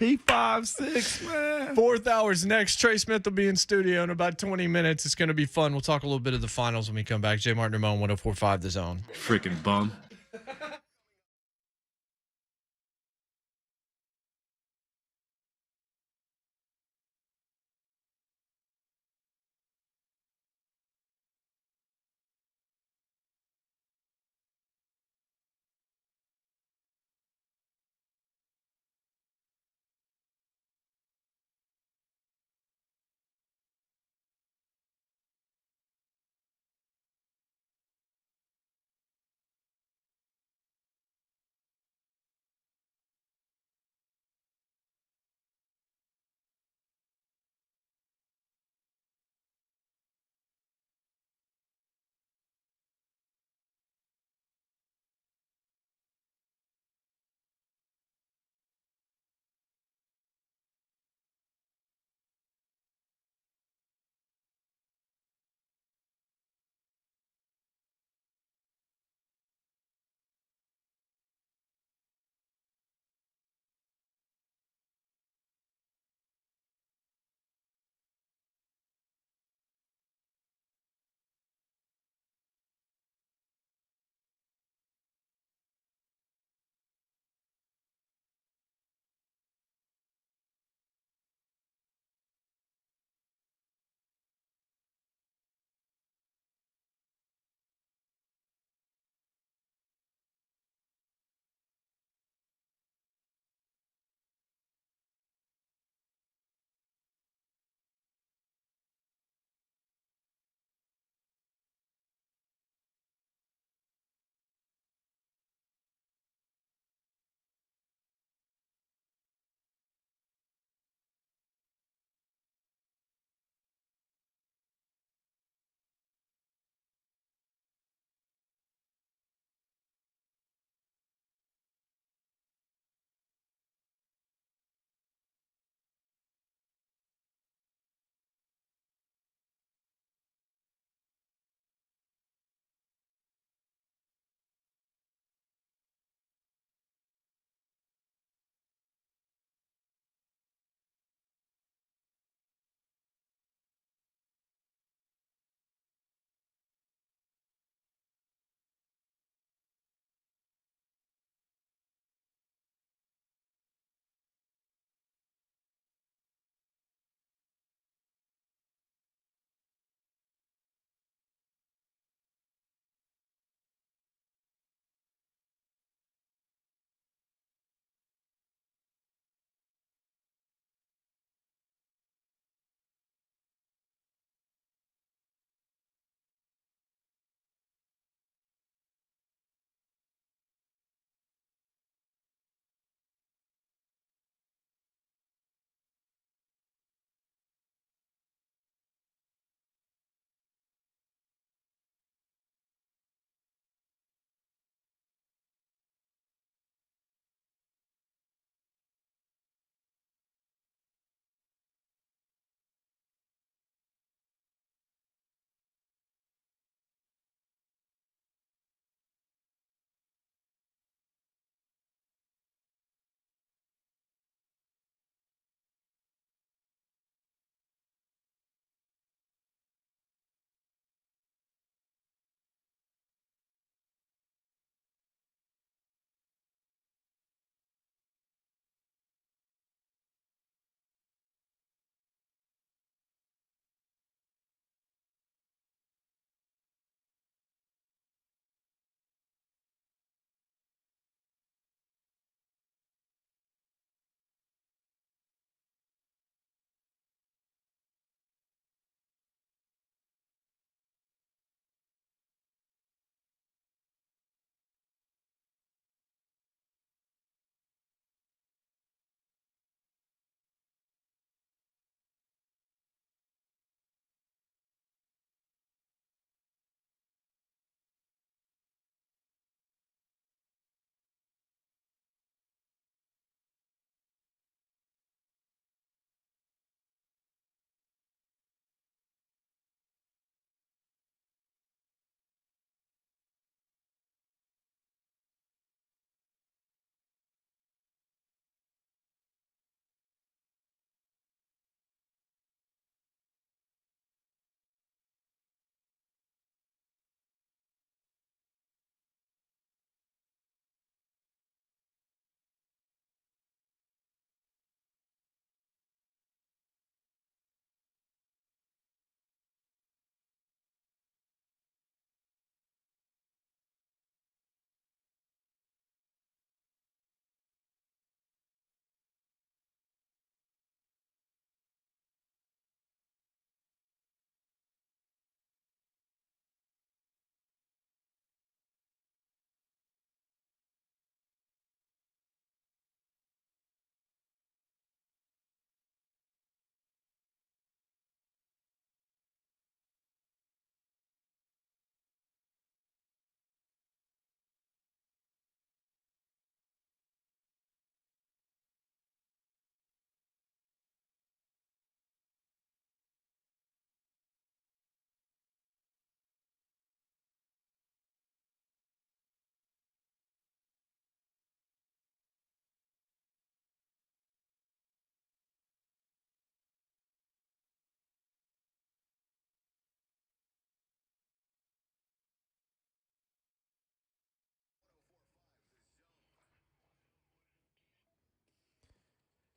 He 5'6", man. Fourth hour's next. Trey Smith will be in studio in about 20 minutes. It's going to be fun. We'll talk a little bit of the finals when we come back. Jay Martin, Ramon, 104.5 The Zone. Freaking bum.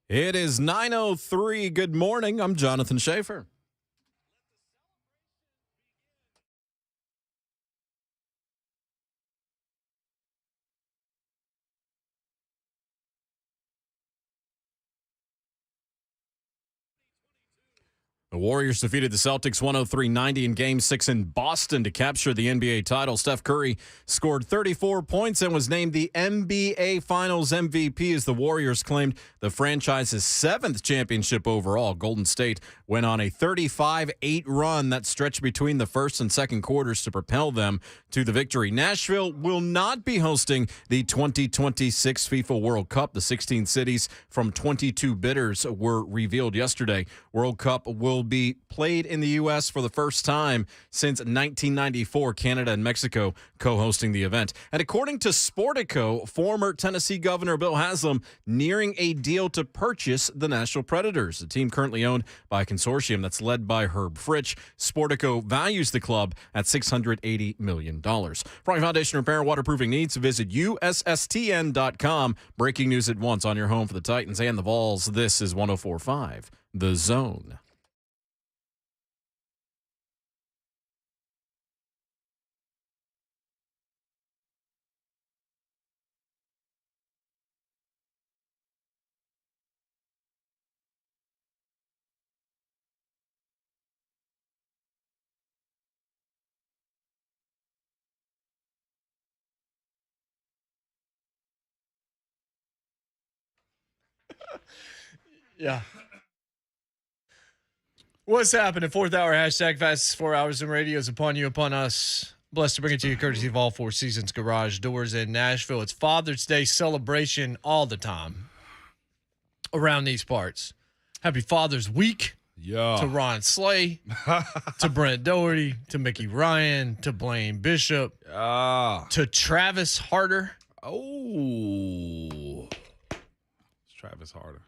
It is 9:03. Good morning. I'm Jonathan Schaefer. The Warriors defeated the Celtics 103-90 in Game 6 in Boston to capture the NBA title. Steph Curry scored 34 points and was named the NBA Finals MVP as the Warriors claimed the franchise's 7th championship overall. Golden State went on a 35-8 run that stretched between the first and second quarters to propel them to the victory. Nashville will not be hosting the 2026 FIFA World Cup. The 16 cities from 22 bidders were revealed yesterday. World Cup will be played in the U.S. for the first time since 1994, Canada and Mexico co-hosting the event. And according to Sportico, former Tennessee Governor Bill Haslam nearing a deal to purchase the Nashville Predators, a team currently owned by a consortium that's led by Herb Fritch. Sportico values the club at $680 million. For any foundation repair and waterproofing needs, visit USSTN.com. Breaking news at once on your home for the Titans and the Vols. This is 104.5 The Zone. Yeah. What's happening? 4th hour, hashtag fastest 4 hours in radio is upon you, upon us. Blessed to bring it to you courtesy of all Four Seasons Garage Doors in Nashville. It's Father's Day celebration all the time around these parts. Happy Father's Week to Ron Slay, to Brent Doherty, to Mickey Ryan, to Blaine Bishop, to Travis Harder. Oh, it's Travis Harder.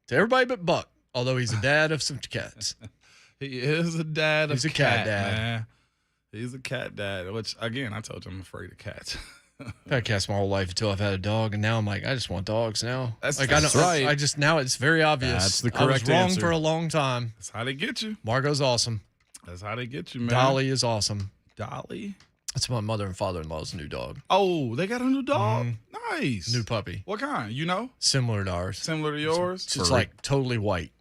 To everybody but Buck, although he's a dad of some cats. He is a dad of He's a cat dad. Man. He's a cat dad, which, again, I told you I'm afraid of cats. I've had cats my whole life until I've had a dog, and now I'm like, I just want dogs now. That's right. I just, now it's very obvious. That's the correct I was wrong answer. for a long time. That's how they get you. Margot's awesome. That's how they get you, man. Dolly is awesome. Dolly? That's my mother and father-in-law's new dog. Oh, they got a new dog? Nice. New puppy. What kind? You know? Similar to ours. Similar to yours? It's like totally white.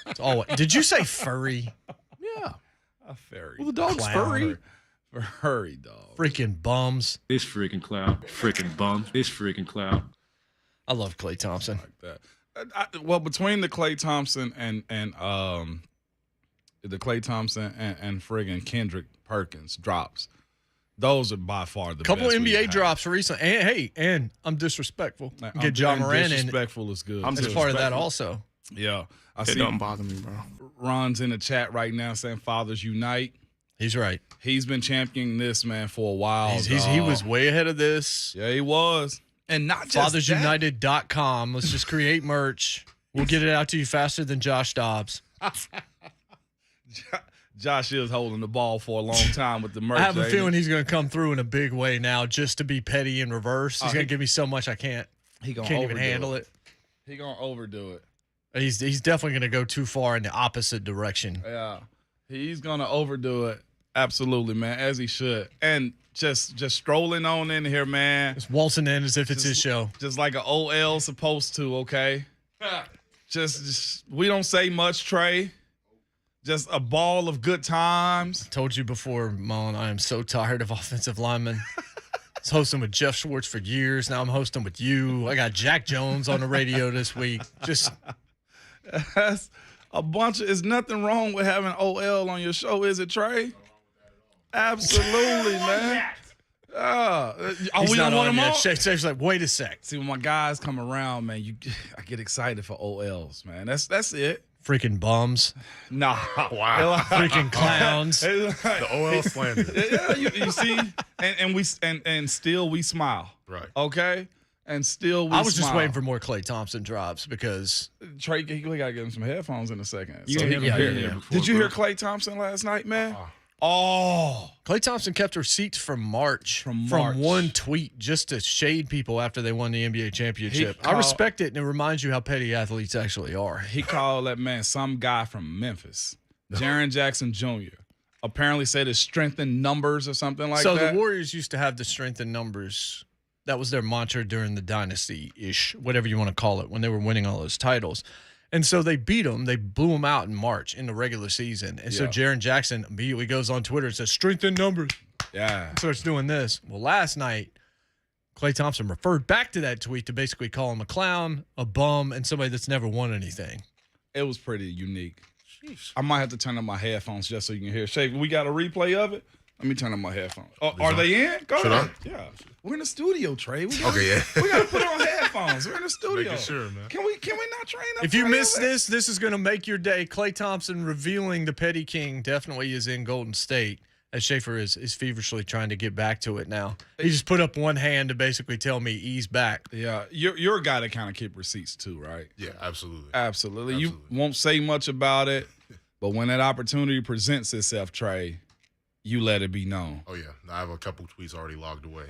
It's all white. Did you say furry? Yeah. A furry. Well, the dog's Clown. furry. Furry dog. Freaking bums. This freaking cloud. Freaking bum. This freaking cloud. I love Klay Thompson. Like that. Well, between the Klay Thompson and friggin' Kendrick Perkins drops, those are by far the Couple best NBA drops recently. And I'm disrespectful. Get John and Moran in. Disrespectful is good. As part of that also. Yeah. It don't bother me, bro. Ron's in the chat right now saying Fathers Unite. He's right. He's been championing this, man, for a while. He was way ahead of this. Yeah, he was. And not just FathersUnited.com. Let's just create merch. We'll get it out to you faster than Josh Dobbs. Josh is holding the ball for a long time with the merch. I have a feeling he's going to come through in a big way now just to be petty in reverse. He's going to give me so much I can't even handle it. He's going to overdo it. He's definitely going to go too far in the opposite direction. Yeah. He's going to overdo it. Absolutely, man, as he should. And just strolling on in here, man. Just waltzing in as if it's his show. Just like an OL supposed to, okay? just we don't say much, Trey. Just a ball of good times. I told you before, Mullen, I am so tired of offensive linemen. I was hosting with Jeff Schwartz for years. Now I'm hosting with you. I got Jack Jones on the radio this week. Just that's a bunch of. There's nothing wrong with having OL on your show, is it, Trey? Absolutely, man. He's we not don't want on him yet. on? Shaq's like, wait a sec. See, when my guys come around, man, I get excited for OLs, man. That's it. Freaking bums. Nah. Wow. Freaking clowns. The OL slander. Yeah, you see, and still we smile. Right. Okay. And still we I was smile. just waiting for more Klay Thompson drops because Trey, we got to get him some headphones in a second. You so he haven't can heard hear. him before, Did you hear bro. Klay Thompson last night, man? Oh, Klay Thompson kept receipts from March. From one tweet just to shade people after they won the NBA championship. I respect it, and it reminds you how petty athletes actually are. He called that man some guy from Memphis, Jaren Jackson Jr. Apparently said his strength in numbers or something like that. So the Warriors used to have the strength in numbers. That was their mantra during the dynasty-ish, whatever you want to call it, when they were winning all those titles. And so they beat them. They blew them out in March in the regular season. And so Jaren Jackson immediately goes on Twitter and says, strength in numbers. Yeah. Starts doing this. Well, last night, Klay Thompson referred back to that tweet to basically call him a clown, a bum, and somebody that's never won anything. It was pretty unique. I might have to turn on my headphones just so you can hear. Shay, we got a replay of it? Let me turn on my headphones. Oh, are they in? Go ahead. Yeah. We're in the studio, Trey. We got to put on headphones. We're in the studio. Making sure, man. Can we not train up? If you miss this is going to make your day. Klay Thompson revealing the Petty King definitely is in Golden State, as Schaefer is feverishly trying to get back to it now. He just put up one hand to basically tell me ease back. Yeah, you're a guy that kind of keep receipts too, right? Yeah, absolutely. Absolutely. You won't say much about it, but when that opportunity presents itself, Trey, you let it be known. Oh, yeah. I have a couple tweets already logged away.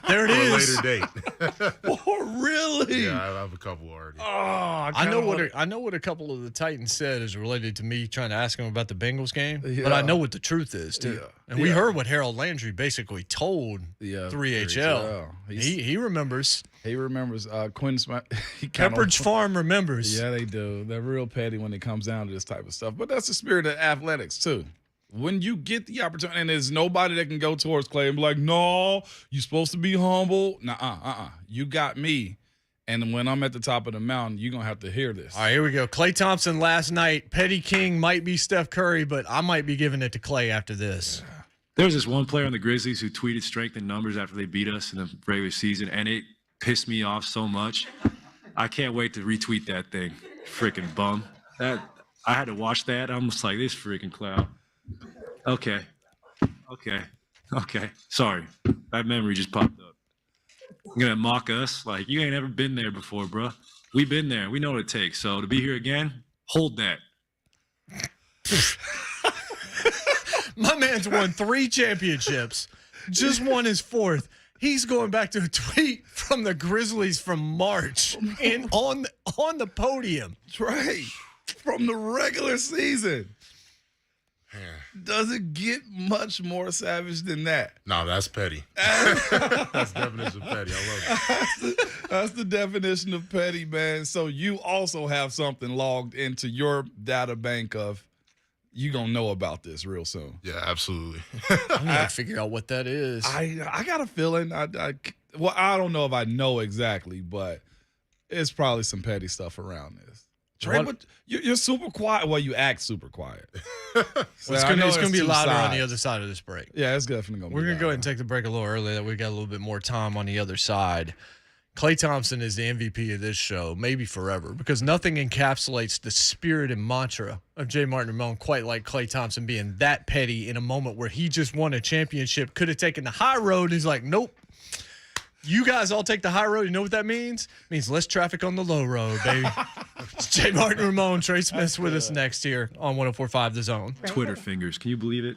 There it is. For a later date. Oh, really? Yeah, I have a couple already. Oh, I know what a couple of the Titans said is related to me trying to ask him about the Bengals game, but Yeah. I know what the truth is too. Yeah. And we heard what Harold Landry basically told 3HL. He remembers. He remembers Quinn Smith. Pepperidge Farm remembers. Yeah, they do. They're real petty when it comes down to this type of stuff. But that's the spirit of athletics too. When you get the opportunity, and there's nobody that can go towards Klay and be like, no, you're supposed to be humble. Nah, you got me. And when I'm at the top of the mountain, you're going to have to hear this. All right, here we go. Klay Thompson last night. Petty King might be Steph Curry, but I might be giving it to Klay after this. There was this one player on the Grizzlies who tweeted strength in numbers after they beat us in the regular season, and it pissed me off so much. I can't wait to retweet that thing. Freaking bum. I had to watch that. I'm just like, this freaking clown. Okay. Sorry. That memory just popped up. You're going to mock us? Like, you ain't ever been there before, bro. We've been there. We know what it takes. So to be here again, hold that. My man's won 3 championships, just won his 4th. He's going back to a tweet from the Grizzlies from March and on the podium. Trey, from the regular season. Does it get much more savage than that? No, that's petty. That's the definition of petty. I love it. That's the definition of petty, man. So you also have something logged into your data bank of you gonna know about this real soon. Yeah, absolutely. I need to figure out what that is. I got a feeling. I don't know if I know exactly, but it's probably some petty stuff around this. Trey, but you're super quiet. Well, you act super quiet. It's going to be louder on the other side of this break. Yeah, it's definitely going to be. We're going to go ahead and take the break a little early. That we got a little bit more time on the other side. Klay Thompson is the MVP of this show, maybe forever, because nothing encapsulates the spirit and mantra of J. Martin Ramon quite like Klay Thompson being that petty in a moment where he just won a championship, could have taken the high road. He's like, nope. You guys all take the high road. You know what that means? It means less traffic on the low road, baby. It's J. Martin Ramon, Trey Smith with us next here on 104.5 The Zone. Twitter fingers. Can you believe it?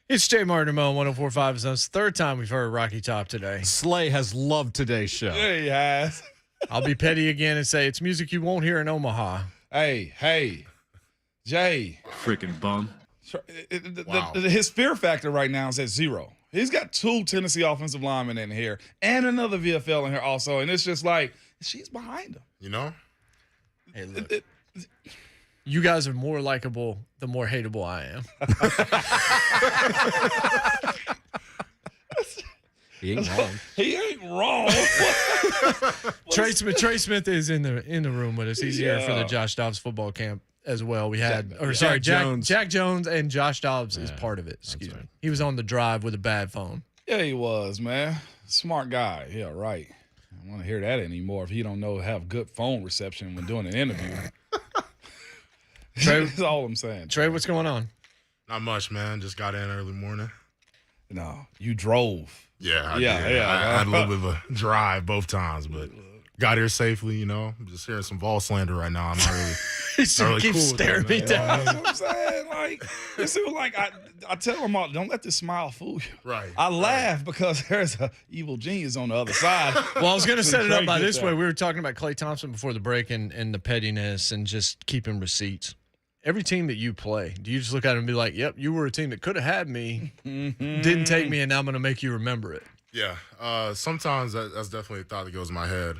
It's Jay Martin on 104.5 Zones. Third time we've heard Rocky Top today. Slay has loved today's show. Yeah, he has. I'll be petty again and say it's music you won't hear in Omaha. Hey, Jay. Freaking bum. Wow. His fear factor right now is at 0. He's got 2 Tennessee offensive linemen in here and another VFL in here also. And it's just like, she's behind him. You know? Hey, look. You guys are more likable the more hateable I am. He ain't wrong. He ain't wrong. Trey Smith is in the room with us. He's here for the Josh Dobbs football camp as well. We had Jack Jones and Josh Dobbs is part of it. Excuse me. He was on the drive with a bad phone. Yeah, he was, man. Smart guy. Yeah, right. I don't want to hear that anymore if he don't know have good phone reception when doing an interview. Trey, that's all I'm saying. Trey, what's going on? Not much, man. Just got in early morning. No, you drove. Yeah, I did. I had a little bit of a drive both times, but got here safely, you know. I'm just hearing some Vol slander right now. I'm not really, he keeps cool staring me down. That's what I'm saying. Like, it seems like I tell them all, don't let this smile fool you. Right. I laugh because there's an evil genius on the other side. Well, I was going to set it up by this way. We were talking about Klay Thompson before the break and the pettiness and just keeping receipts. Every team that you play, do you just look at it and be like, yep, you were a team that could have had me, didn't take me, and now I'm going to make you remember it? Yeah. Sometimes that's definitely a thought that goes in my head.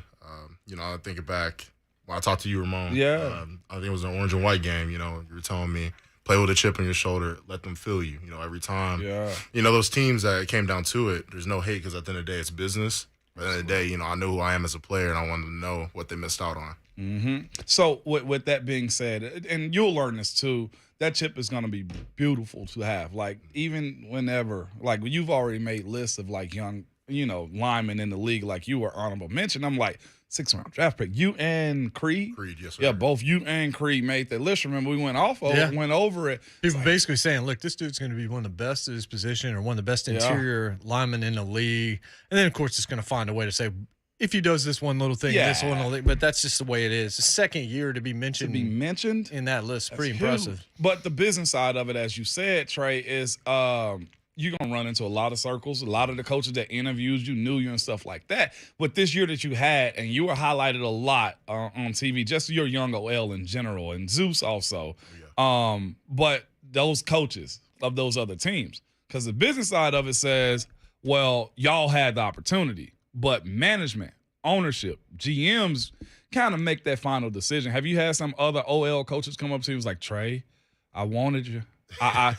You know, I think it back when I talked to you, Ramon. Yeah. I think it was an orange and white game. You know, you were telling me, play with a chip on your shoulder, let them feel you, you know, every time. Yeah. You know, those teams that it came down to it, there's no hate because at the end of the day, it's business. At the end of the day, you know, I know who I am as a player, and I wanted to know what they missed out on. Mm-hmm. So with that being said, and you'll learn this too, that chip is going to be beautiful to have. Like, even whenever, like, you've already made lists of, like, young, you know, linemen in the league, like you were honorable mention. I'm like, 6th-round draft pick. You and Creed? Creed, yes, sir. Yeah, both you and Creed made that list. Remember, we went over it. People basically saying, look, this dude's going to be one of the best at his position or one of the best interior linemen in the league. And then, of course, it's going to find a way to say, if he does this one little thing, this one little thing, but that's just the way it is. The second year to be mentioned in that list, pretty impressive. But the business side of it, as you said, Trey, is you're going to run into a lot of circles. A lot of the coaches that interviewed you knew you and stuff like that. But this year that you had, and you were highlighted a lot on TV, just your young OL in general, and Zeus also. Yeah. But those coaches of those other teams, because the business side of it says, well, y'all had the opportunity. But management, ownership, GMs kind of make that final decision. Have you had some other OL coaches come up to you and was like, Trey, I wanted you. I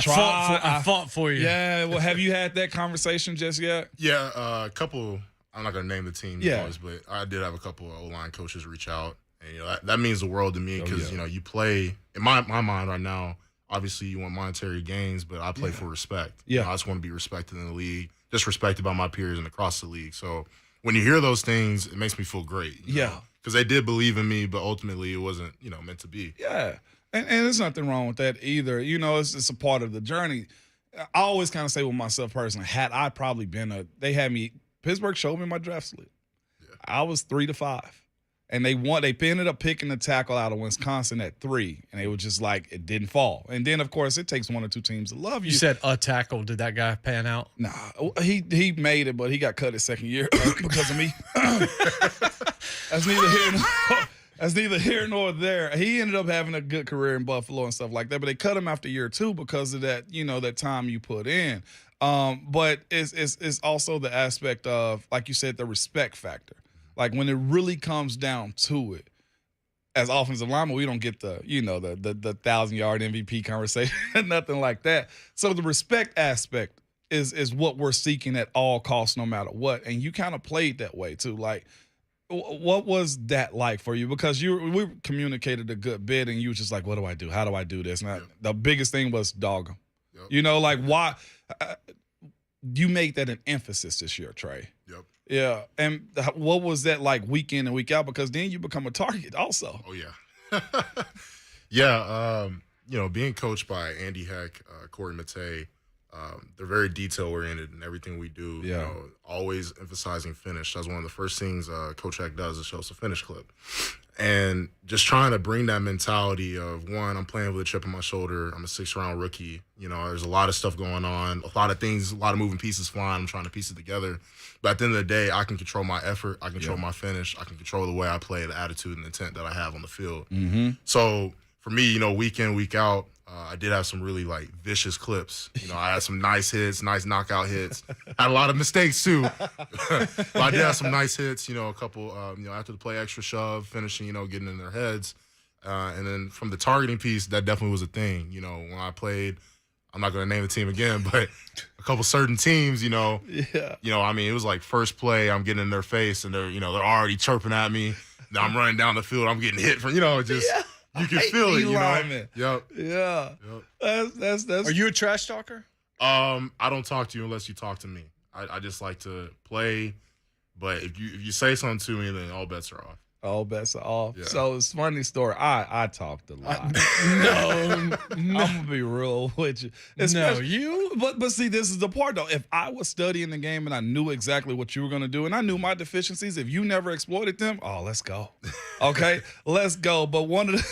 tried. I fought for you. Yeah. Well, have you had that conversation just yet? Yeah, a couple. I'm not gonna name the team, yeah, but I did have a couple of O-line coaches reach out, and you know that means the world to me because you know you play in my mind right now. Obviously, you want monetary gains, but I play for respect. Yeah, you know, I just want to be respected in the league, just respected by my peers and across the league. So when you hear those things, it makes me feel great. You know? Because they did believe in me, but ultimately it wasn't, you know, meant to be. Yeah, and there's nothing wrong with that either. You know, it's a part of the journey. I always kind of say with myself personally, had I probably been they had me, Pittsburgh showed me my draft slip. Yeah. I was 3 to 5. And they ended up picking the tackle out of Wisconsin at 3, and they were just like, it didn't fall. And then, of course, it takes 1 or 2 teams to love you. You said a tackle. Did that guy pan out? Nah, he made it, but he got cut his second year because of me. That's neither here nor there. He ended up having a good career in Buffalo and stuff like that, but they cut him after year 2 because of that, you know, that time you put in. But it's also the aspect of, like you said, the respect factor. Like when it really comes down to it, as offensive linemen, we don't get the 1,000-yard MVP conversation, nothing like that. So the respect aspect is what we're seeking at all costs, no matter what. And you kind of played that way too. Like, what was that like for you? Because we communicated a good bit, and you were just like, "What do I do? How do I do this?" And the biggest thing was dog them. Yep. You know, like why you made that an emphasis this year, Trey. Yep. Yeah, and what was that like week in and week out? Because then you become a target also. Oh, yeah. Yeah, you know, being coached by Andy Heck, Corey Matei, They're very detail-oriented in everything we do. Yeah. You know, always emphasizing finish. That's one of the first things Coach Heck does is show us a finish clip. And just trying to bring that mentality of, one, I'm playing with a chip on my shoulder. I'm a 6th-round rookie. You know, there's a lot of stuff going on, a lot of things, a lot of moving pieces flying. I'm trying to piece it together. But at the end of the day, I can control my effort. I control my finish. I can control the way I play, the attitude and intent that I have on the field. So for me, you know, week in, week out, I did have some really, like, vicious clips. You know, I had some nice hits, nice knockout hits. Had a lot of mistakes, too. But I did have some nice hits, you know, a couple, you know, after the play extra shove, finishing, you know, getting in their heads. And then from the targeting piece, that definitely was a thing. You know, when I played, I'm not going to name the team again, but a couple certain teams, you know, I mean, it was like first play, I'm getting in their face, and they're already chirping at me. Then I'm running down the field, I'm getting hit from, you know, just – you can feel it, you know. Yep. Yeah. That's. Are you a trash talker? I don't talk to you unless you talk to me. I just like to play, but if you say something to me, then all bets are off. All bets are off. Yeah. So it's a funny story. I talked a lot. No. I'm gonna be real with you. But see, this is the part though. If I was studying the game and I knew exactly what you were gonna do, and I knew my deficiencies, if you never exploited them, let's go. Okay, let's go. But one of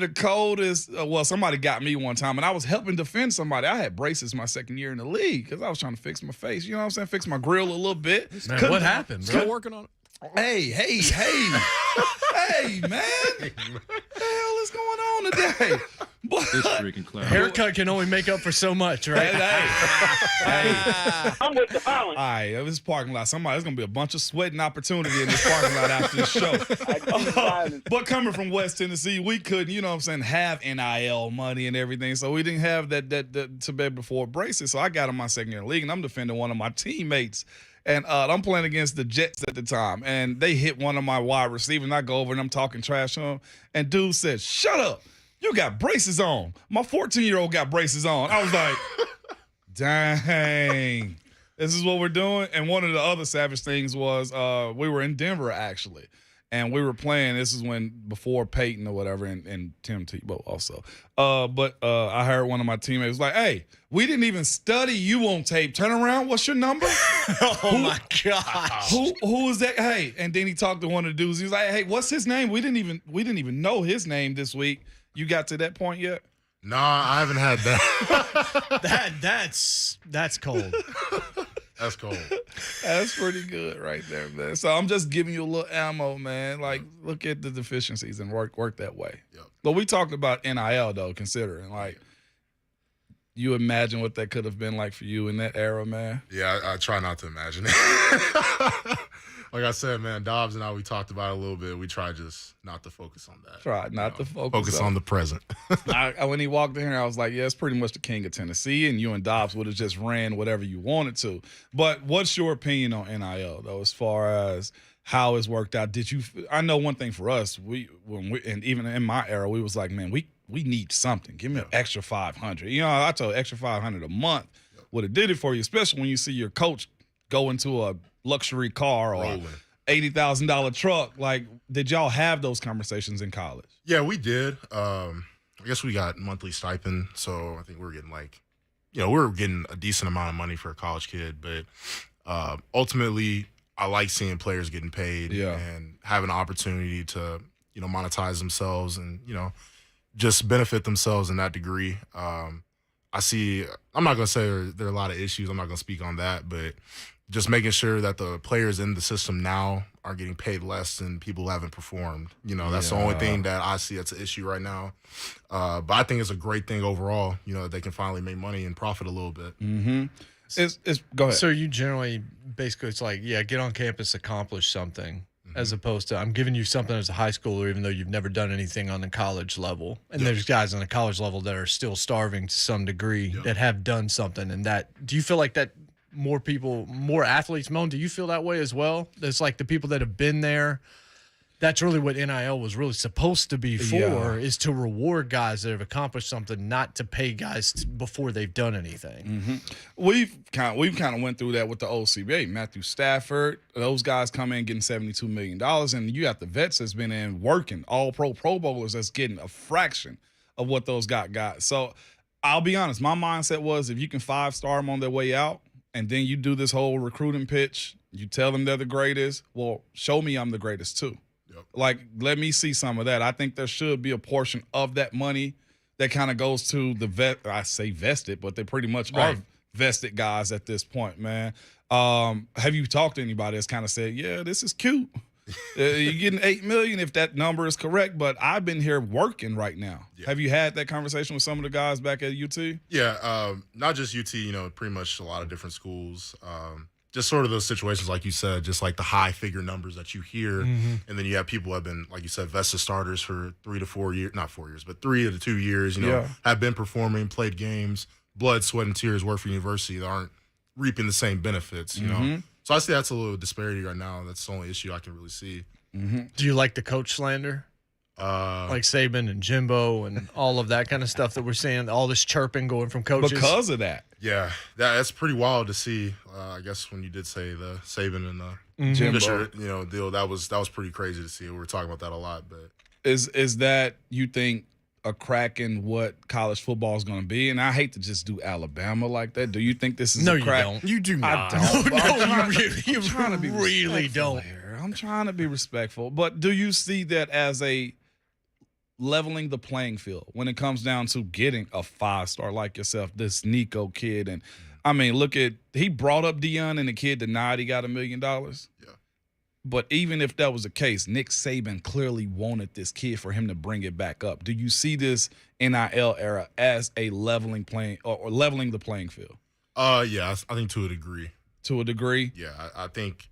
the coldest. Somebody got me one time, and I was helping defend somebody. I had braces my second year in the league because I was trying to fix my face. You know what I'm saying? Fix my grill a little bit. Man, what happened? Still working on it. Hey, man. What the hell is going on today? This freaking clown. Haircut can only make up for so much, right? Hey. I'm with the violence. All right, this parking lot. There's going to be a bunch of sweating opportunity in this parking lot after the show. But coming from West Tennessee, we couldn't, you know what I'm saying, have NIL money and everything. So we didn't have that to be able to afford braces. So I got in my second year in the league, and I'm defending one of my teammates. And I'm playing against the Jets at the time. And they hit one of my wide receivers. And I go over and I'm talking trash to him. And dude said, "Shut up. You got braces on." My 14-year-old got braces on. I was like, dang. This is what we're doing? And one of the other savage things was we were in Denver, actually. And we were playing. This is before Peyton or whatever, and Tim Tebow also. But I heard one of my teammates was like, "Hey, we didn't even study you on tape. Turn around. What's your number?" My gosh. Who is that? Hey, and then he talked to one of the dudes. He was like, "Hey, what's his name? We didn't even know his name this week." You got to that point yet? Nah, I haven't had that. That's cold. That's cold. That's pretty good right there, man. So I'm just giving you a little ammo, man. Like, look at the deficiencies and work that way. Yep. But we talked about NIL, though, considering, like, you imagine what that could have been like for you in that era, man? Yeah, I try not to imagine it. Like I said, man, Dobbs and I, we talked about it a little bit. We try just not to focus on that. Try not to focus on the present. When he walked in here, I was like, yeah, it's pretty much the king of Tennessee, and you and Dobbs would have just ran whatever you wanted to. But what's your opinion on NIL, though, as far as how it's worked out? I know one thing for us, and even in my era, we was like, man, we need something. Give me an extra $500. You know, I told extra $500 a month would have did it for you, especially when you see your coach go into a luxury car or $80,000 truck. Like, did y'all have those conversations in college? Yeah, we did. I guess we got monthly stipend, so I think we were getting we were getting a decent amount of money for a college kid. But ultimately, I like seeing players getting paid and having an opportunity to monetize themselves and just benefit themselves in that degree. I'm not going to say there are a lot of issues. I'm not going to speak on that, but just making sure that the players in the system now are getting paid less than people who haven't performed. That's the only thing that I see that's an issue right now. But I think it's a great thing overall, that they can finally make money and profit a little bit. Mm-hmm. Go ahead. So you generally, basically, it's like, get on campus, accomplish something, as opposed to I'm giving you something as a high schooler, even though you've never done anything on the college level. And there's guys on the college level that are still starving to some degree that have done something. And do you feel like that more athletes, Moan, do you feel that way as well? It's like the people that have been there, that's really what NIL was really supposed to be for, is to reward guys that have accomplished something, not to pay guys before they've done anything. Mm-hmm. We've kind of went through that with the OCBA. Matthew Stafford, those guys come in getting $72 million, and you got the vets that's been in working, all pro bowlers that's getting a fraction of what those guys got. So I'll be honest. My mindset was if you can 5-star them on their way out and then you do this whole recruiting pitch, you tell them they're the greatest, well, show me I'm the greatest too. Yep. Like, let me see some of that. I think there should be a portion of that money that kind of goes to the I say vested, but they pretty much are vested guys at this point, man. Have you talked to anybody that's kind of said, yeah, this is cute? You're getting $8 million if that number is correct, but I've been here working right now. Yeah. Have you had that conversation with some of the guys back at UT? Yeah, not just UT, pretty much a lot of different schools. Just sort of those situations, like you said, just like the high figure numbers that you hear. Mm-hmm. And then you have people who have been, like you said, vested starters for 3 to 4 years, not 4 years, but 3 to 2 years, have been performing, played games, blood, sweat, and tears, work for university that aren't reaping the same benefits, you know? So I see that's a little disparity right now. That's the only issue I can really see. Mm-hmm. Do you like the coach slander? Like Saban and Jimbo and all of that kind of stuff that we're seeing, all this chirping going from coaches? Because of that. Yeah, that's pretty wild to see. I guess when you did say the Saban and the Jimbo, Fisher, deal, that was pretty crazy to see. We were talking about that a lot. But is that, you think, a crack in what college football is going to be? And I hate to just do Alabama like that. Do you think this is a crack? No, you don't. You do not. You trying to be really don't. I'm trying to be respectful. But do you see that as a leveling the playing field when it comes down to getting a 5-star like yourself, this Nico kid? And I mean, he brought up Deion and the kid denied he got $1 million. Yeah. But even if that was the case, Nick Saban clearly wanted this kid for him to bring it back up. Do you see this NIL era as a leveling the playing field? Yeah, I think to a degree. To a degree? Yeah, I think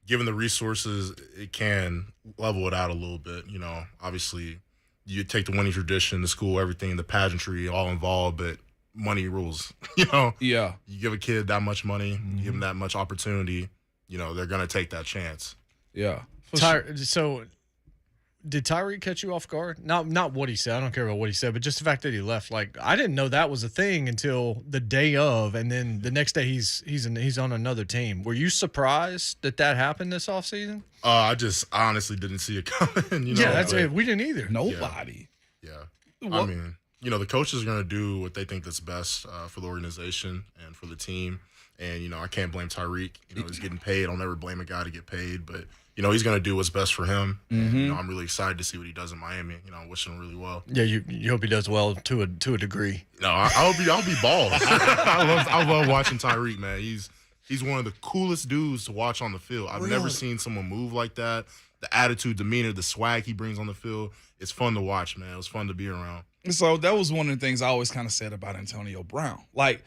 given the resources, it can level it out a little bit. Obviously, you take the winning tradition, the school, everything, the pageantry, all involved, but money rules. Yeah. You give a kid that much money, you give them that much opportunity, they're going to take that chance. Yeah. So did Tyreek catch you off guard? Not what he said. I don't care about what he said, but just the fact that he left. Like, I didn't know that was a thing until the day of, and then the next day he's on another team. Were you surprised that happened this offseason? I honestly didn't see it coming. Yeah, that's it. We didn't either. Nobody. Yeah. I mean, the coaches are going to do what they think that's best for the organization and for the team. And, I can't blame Tyreek. He's getting paid. I'll never blame a guy to get paid. But, he's going to do what's best for him. Mm-hmm. And, I'm really excited to see what he does in Miami. I wish him really well. Yeah, you hope he does well to a degree. No, I'll be bald. I love watching Tyreek, man. He's one of the coolest dudes to watch on the field. I've never seen someone move like that. The attitude, demeanor, the swag he brings on the field, it's fun to watch, man. It was fun to be around. So that was one of the things I always kind of said about Antonio Brown. Like,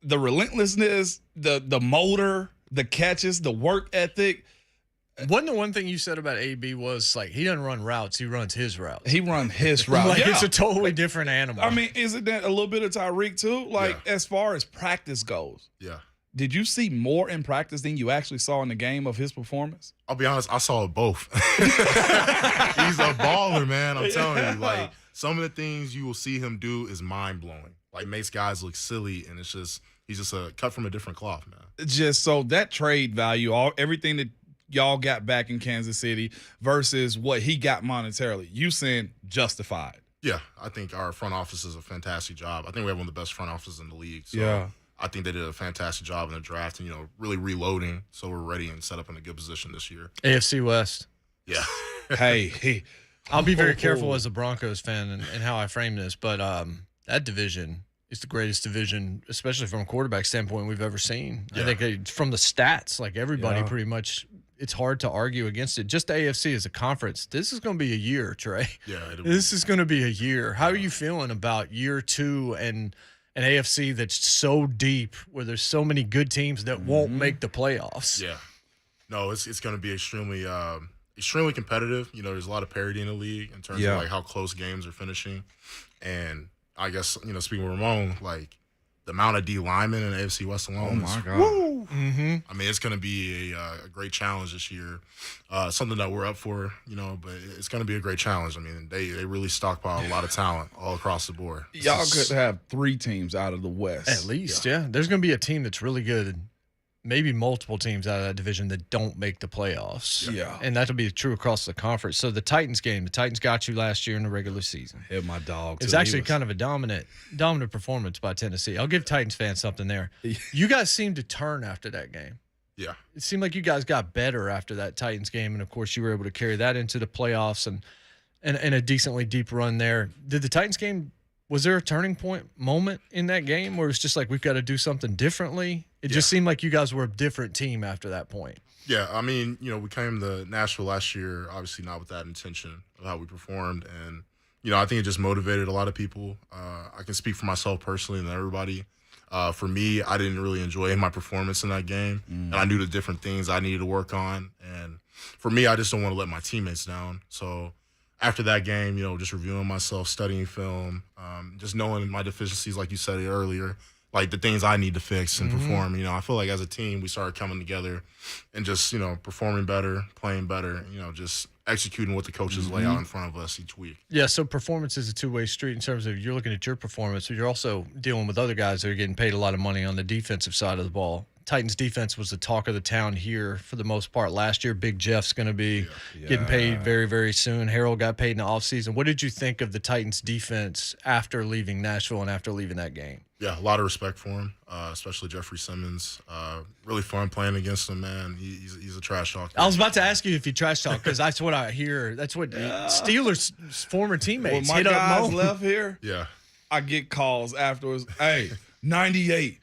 the relentlessness, the motor, the catches, the work ethic. Wasn't the one thing you said about AB was, like, he doesn't run routes, he runs his routes. He runs his route. Like, it's a totally different animal. I mean, isn't that a little bit of Tyreek too? Like, as far as practice goes. Yeah. Did you see more in practice than you actually saw in the game of his performance? I'll be honest, I saw it both. He's a baller, man. I'm telling you. Like, some of the things you will see him do is mind-blowing. Like, makes guys look silly, and he's just a cut from a different cloth, man. Just so that trade value, everything that y'all got back in Kansas City versus what he got monetarily, you saying justified? Yeah, I think our front office is a fantastic job. I think we have one of the best front offices in the league. So yeah. I think they did a fantastic job in the draft and, really reloading so we're ready and set up in a good position this year. AFC West. Yeah. Hey. I'll be very careful as a Broncos fan and how I frame this, but that division is the greatest division, especially from a quarterback standpoint, we've ever seen. Yeah. I think from the stats, like everybody pretty much, it's hard to argue against it. Just the AFC as a conference, this is going to be a year, Trey. Yeah. This is going to be a year. How are you feeling about year 2 and an AFC that's so deep where there's so many good teams that won't make the playoffs? Yeah. No, it's going to be extremely competitive. There's a lot of parity in the league in terms of like how close games are finishing. And I guess, speaking with Ramon, like the amount of D linemen in the AFC West alone. Oh my God. Woo! Mm-hmm. I mean, it's going to be a great challenge this year. Something that we're up for, but it's going to be a great challenge. I mean, they really stockpile a lot of talent all across the board. Y'all could have 3 teams out of the West. At least, yeah. There's going to be a team that's really good maybe multiple teams out of that division that don't make the playoffs. Yeah. And that'll be true across the conference. So the Titans game, the Titans got you last year in the regular season. Hit my dog. It was actually kind of a dominant performance by Tennessee. I'll give Titans fans something there. You guys seemed to turn after that game. Yeah. It seemed like you guys got better after that Titans game. And, of course, you were able to carry that into the playoffs and a decently deep run there. Did the Titans game, was there a turning point moment in that game where it's just like we've got to do something differently? It just seemed like you guys were a different team after that point. Yeah, I mean, we came to Nashville last year, obviously not with that intention of how we performed. And, I think it just motivated a lot of people. I can speak for myself personally and everybody. For me, I didn't really enjoy my performance in that game. And I knew the different things I needed to work on. And for me, I just don't want to let my teammates down. So after that game, just reviewing myself, studying film, just knowing my deficiencies, like you said earlier, like the things I need to fix and perform. I feel like as a team, we started coming together and just, performing better, playing better, just executing what the coaches lay out in front of us each week. Yeah, so performance is a two-way street in terms of you're looking at your performance, but you're also dealing with other guys that are getting paid a lot of money on the defensive side of the ball. Titans defense was the talk of the town here for the most part last year. Big Jeff's going to be getting paid very, very soon. Harold got paid in the offseason. What did you think of the Titans defense after leaving Nashville and after leaving that game? Yeah, a lot of respect for him, especially Jeffrey Simmons. Really fun playing against him, man. He's a trash talker. I was about to ask you if you trash talk because that's what I hear. That's what Steelers' former teammates when my hit up guys Mo. left here, I get calls afterwards. Hey, 98,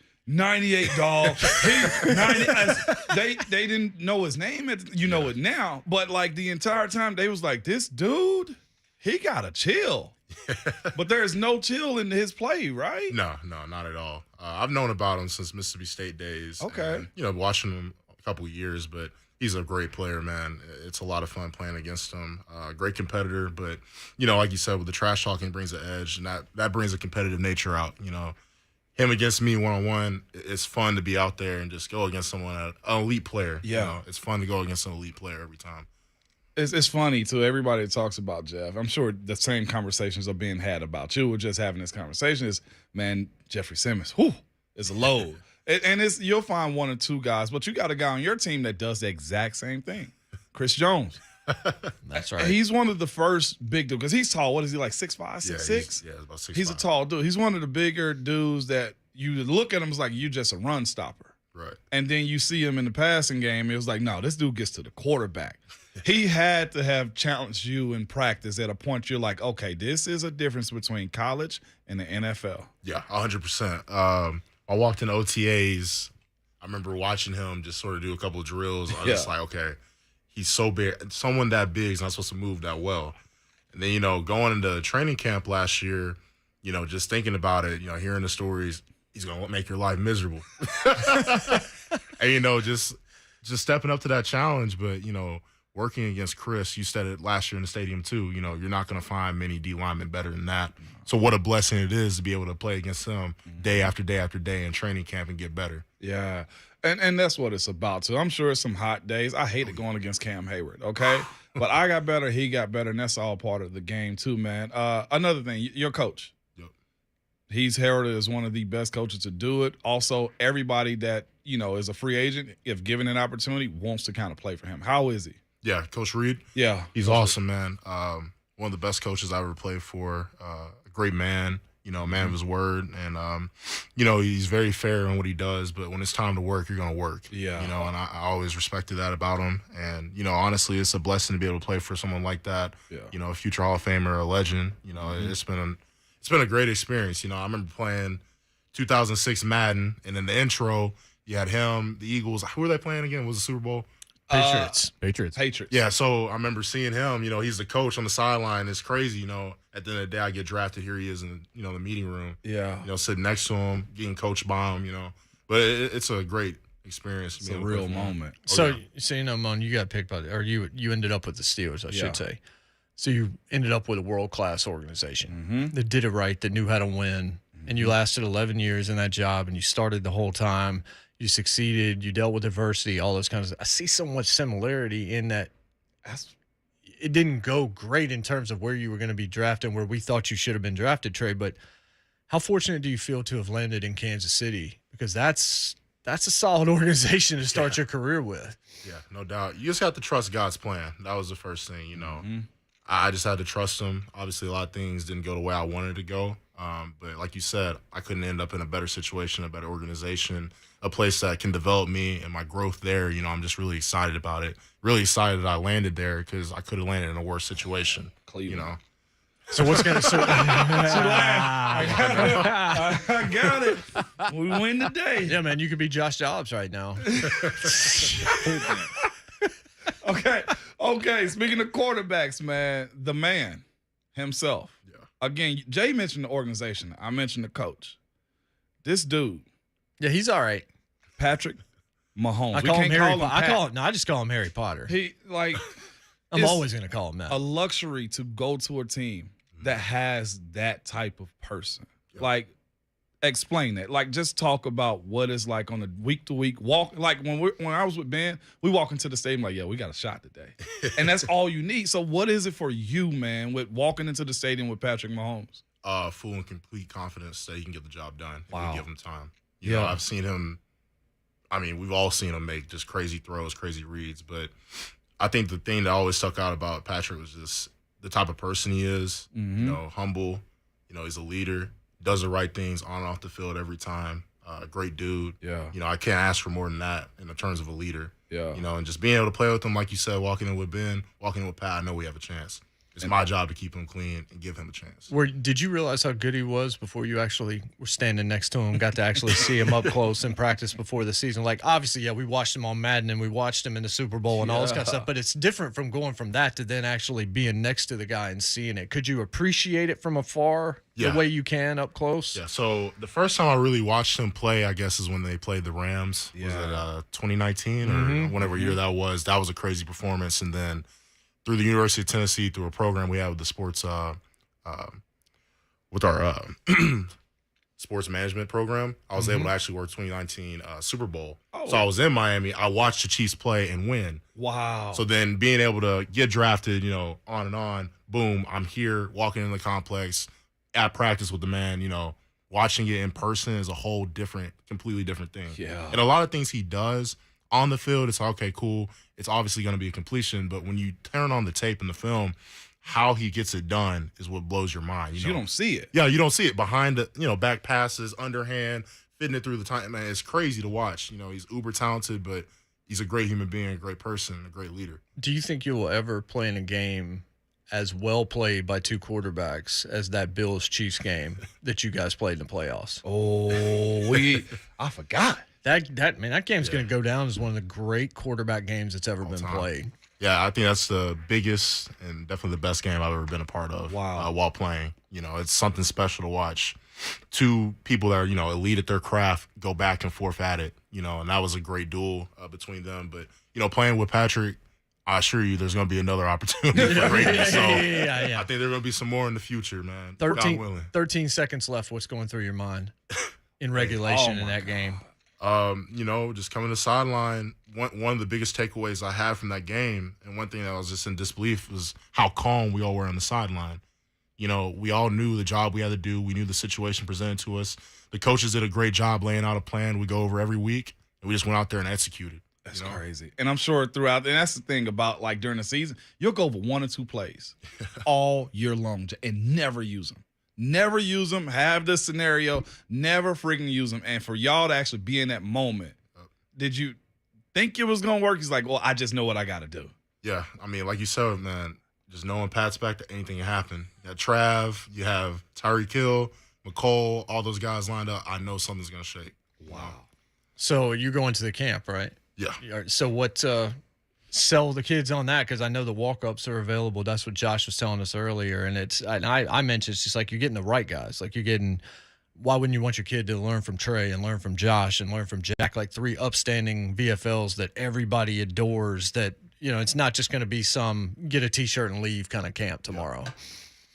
dog. They didn't know his name. You know it now. But, like, the entire time, they was like, this dude, he got to chill. But there's no chill in his play, right? No, not at all. I've known about him since Mississippi State days. Okay. And, watching him a couple of years, but he's a great player, man. It's a lot of fun playing against him. Great competitor, but, like you said, with the trash talking brings an edge, and that brings a competitive nature out, Him against me one-on-one, it's fun to be out there and just go against someone, an elite player. Yeah. It's fun to go against an elite player every time. It's funny, too. Everybody that talks about Jeff, I'm sure the same conversations are being had about you. We're just having this conversation is, man, Jeffrey Simmons, is a load. And you'll find one or two guys, but you got a guy on your team that does the exact same thing. Chris Jones. That's right. He's one of the first big dudes, because he's tall. What is he, like 6'5", 6'6"? Yeah, about 6'5". He's a tall dude. He's one of the bigger dudes that you look at him, it's like you just a run stopper. Right. And then you see him in the passing game, it was like, no, this dude gets to the quarterback. He had to have challenged you in practice at a point you're like, okay, this is a difference between college and the NFL. Yeah, 100%. I walked in OTAs. I remember watching him just sort of do a couple of drills. I was just like, okay, he's so big. Someone that big is not supposed to move that well. And then, going into training camp last year, just thinking about it, hearing the stories, he's going to make your life miserable. And, just stepping up to that challenge. But, working against Chris, you said it last year in the stadium too, you're not going to find many D linemen better than that. So what a blessing it is to be able to play against him day after day after day in training camp and get better. Yeah, and that's what it's about. So I'm sure it's some hot days. I hated going against Cam Hayward, okay? But I got better, he got better, and that's all part of the game too, man. Another thing, your coach. Yep. He's heralded as one of the best coaches to do it. Also, everybody that, is a free agent, if given an opportunity, wants to kind of play for him. How is he? Yeah, Coach Reed. Yeah. He's awesome, man. One of the best coaches I ever played for. A great man, man of his word. And, he's very fair in what he does. But when it's time to work, you're going to work. Yeah. And I always respected that about him. And, honestly, it's a blessing to be able to play for someone like that. Yeah. A future Hall of Famer, a legend. It's been a great experience. I remember playing 2006 Madden. And in the intro, you had him, the Eagles. Who were they playing again? Was it Super Bowl? Patriots. Yeah, so I remember seeing him, he's the coach on the sideline. It's crazy, at the end of the day, I get drafted. Here he is in, the meeting room. Yeah. Sitting next to him, getting coached by him, But it's a great experience. It's a real moment. So Mon, you got picked by, or you ended up with the Steelers, I should say. So you ended up with a world-class organization that did it right, that knew how to win, and you lasted 11 years in that job, and you started the whole time. You succeeded, you dealt with adversity, all those kinds of. I see so much similarity in that. It didn't go great in terms of where you were going to be drafted and where we thought you should have been drafted, Trey. But how fortunate do you feel to have landed in Kansas City? Because that's That's a solid organization to start your career with. Yeah, no doubt. You just have to trust God's plan. That was the first thing, you know. I just had to trust him. Obviously, a lot of things didn't go the way I wanted it to go. But like you said, I couldn't end up in a better situation, a better organization, a place that can develop me and my growth there. You know, I'm just really excited about it. Really excited that I landed there because I could have landed in a worse situation. You know. So what's going to I got it. We win today. Yeah, man, you could be Josh Dobbs right now. Okay. Speaking of quarterbacks, man, the man himself. Yeah. Again, Jay mentioned the organization. I mentioned the coach. This dude. Yeah, he's all right. Patrick Mahomes. I call him Harry Potter. I just call him Harry Potter. I'm always going to call him that. A luxury to go to a team that has that type of person. Yep. Like, explain that. Like, just talk about what it's like on a week-to-week walk. Like, when I was with Ben, we walk into the stadium like, we got a shot today. And that's all you need. So what is it for you, man, with walking into the stadium with Patrick Mahomes? Full and complete confidence that he can get the job done. Wow. If we give him time. You know, I've seen him. I mean, we've all seen him make just crazy throws, crazy reads. But I think the thing that always stuck out about Patrick was just the type of person he is. You know, humble. You know, he's a leader. Does the right things on and off the field every time. Great dude. Yeah. You know, I can't ask for more than that in the terms of a leader. Yeah. You know, and just being able to play with him, like you said, walking in with Ben, walking in with Pat, I know we have a chance. It's my job to keep him clean and give him a chance. Did you realize how good he was before you actually were standing next to him, got to actually see him up close in practice before the season? Like, obviously, we watched him on Madden and we watched him in the Super Bowl and all this kind of stuff, but it's different from going from that to then actually being next to the guy and seeing it. Could you appreciate it from afar the way you can up close? Yeah, so the first time I really watched him play, I guess, is when they played the Rams. Was it 2019 or whatever year that was? That was a crazy performance. And then through the University of Tennessee, through a program we have with the sports, with our sports management program, I was able to actually work 2019 Super Bowl. So I was in Miami. I watched the Chiefs play and win. Wow. So then being able to get drafted, you know, on and on, boom, I'm here walking in the complex at practice with the man, you know, watching it in person is a whole completely different thing. Yeah. And a lot of things he does on the field, it's okay, cool. It's obviously going to be a completion, but when you turn on the tape and the film, how he gets it done is what blows your mind. You don't see it. Yeah, you don't see it behind the, you know, back passes, underhand, fitting it through the time. Man, it's crazy to watch. You know, he's uber talented, but he's a great human being, a great person, a great leader. Do you think you will ever play in a game as well played by two quarterbacks as that Bills-Chiefs game that you guys played in the playoffs? I forgot. That game's going to go down as one of the great quarterback games that's ever been played. Yeah, I think that's the biggest and definitely the best game I've ever been a part of. Wow. While playing. You know, it's something special to watch. Two people that are, you know, elite at their craft go back and forth at it, you know, and that was a great duel between them. But, you know, playing with Patrick, I assure you there's going to be another opportunity for greatness. So I think there's going to be some more in the future, man. 13 seconds left. What's going through your mind in regulation in that game? You know, just coming to the sideline, one of the biggest takeaways I had from that game, and one thing that I was just in disbelief was how calm we all were on the sideline. You know, we all knew the job we had to do. We knew the situation presented to us. The coaches did a great job laying out a plan we go over every week, and we just went out there and executed. That's crazy. And I'm sure throughout, and that's the thing about, like, during the season, you'll go over 1 or 2 plays all year long and never use them. Never use them, have this scenario, never freaking use them. And for y'all to actually be in that moment, did you think it was going to work? He's like, well, I just know what I got to do. Yeah, I mean, like you said, man, just knowing Pat's back, that anything can happen. You have Trav, you have Tyreek Hill, McCole, all those guys lined up. I know something's going to shake. Wow. So you're going to the camp, right? Yeah. So what sell the kids on that, because I know the walk-ups are available. That's what Josh was telling us earlier. And I mentioned it's just like you're getting the right guys. Like you're getting – why wouldn't you want your kid to learn from Trey and learn from Josh and learn from Jack, like 3 upstanding VFLs that everybody adores, that, you know, it's not just going to be some get a T-shirt and leave kind of camp tomorrow.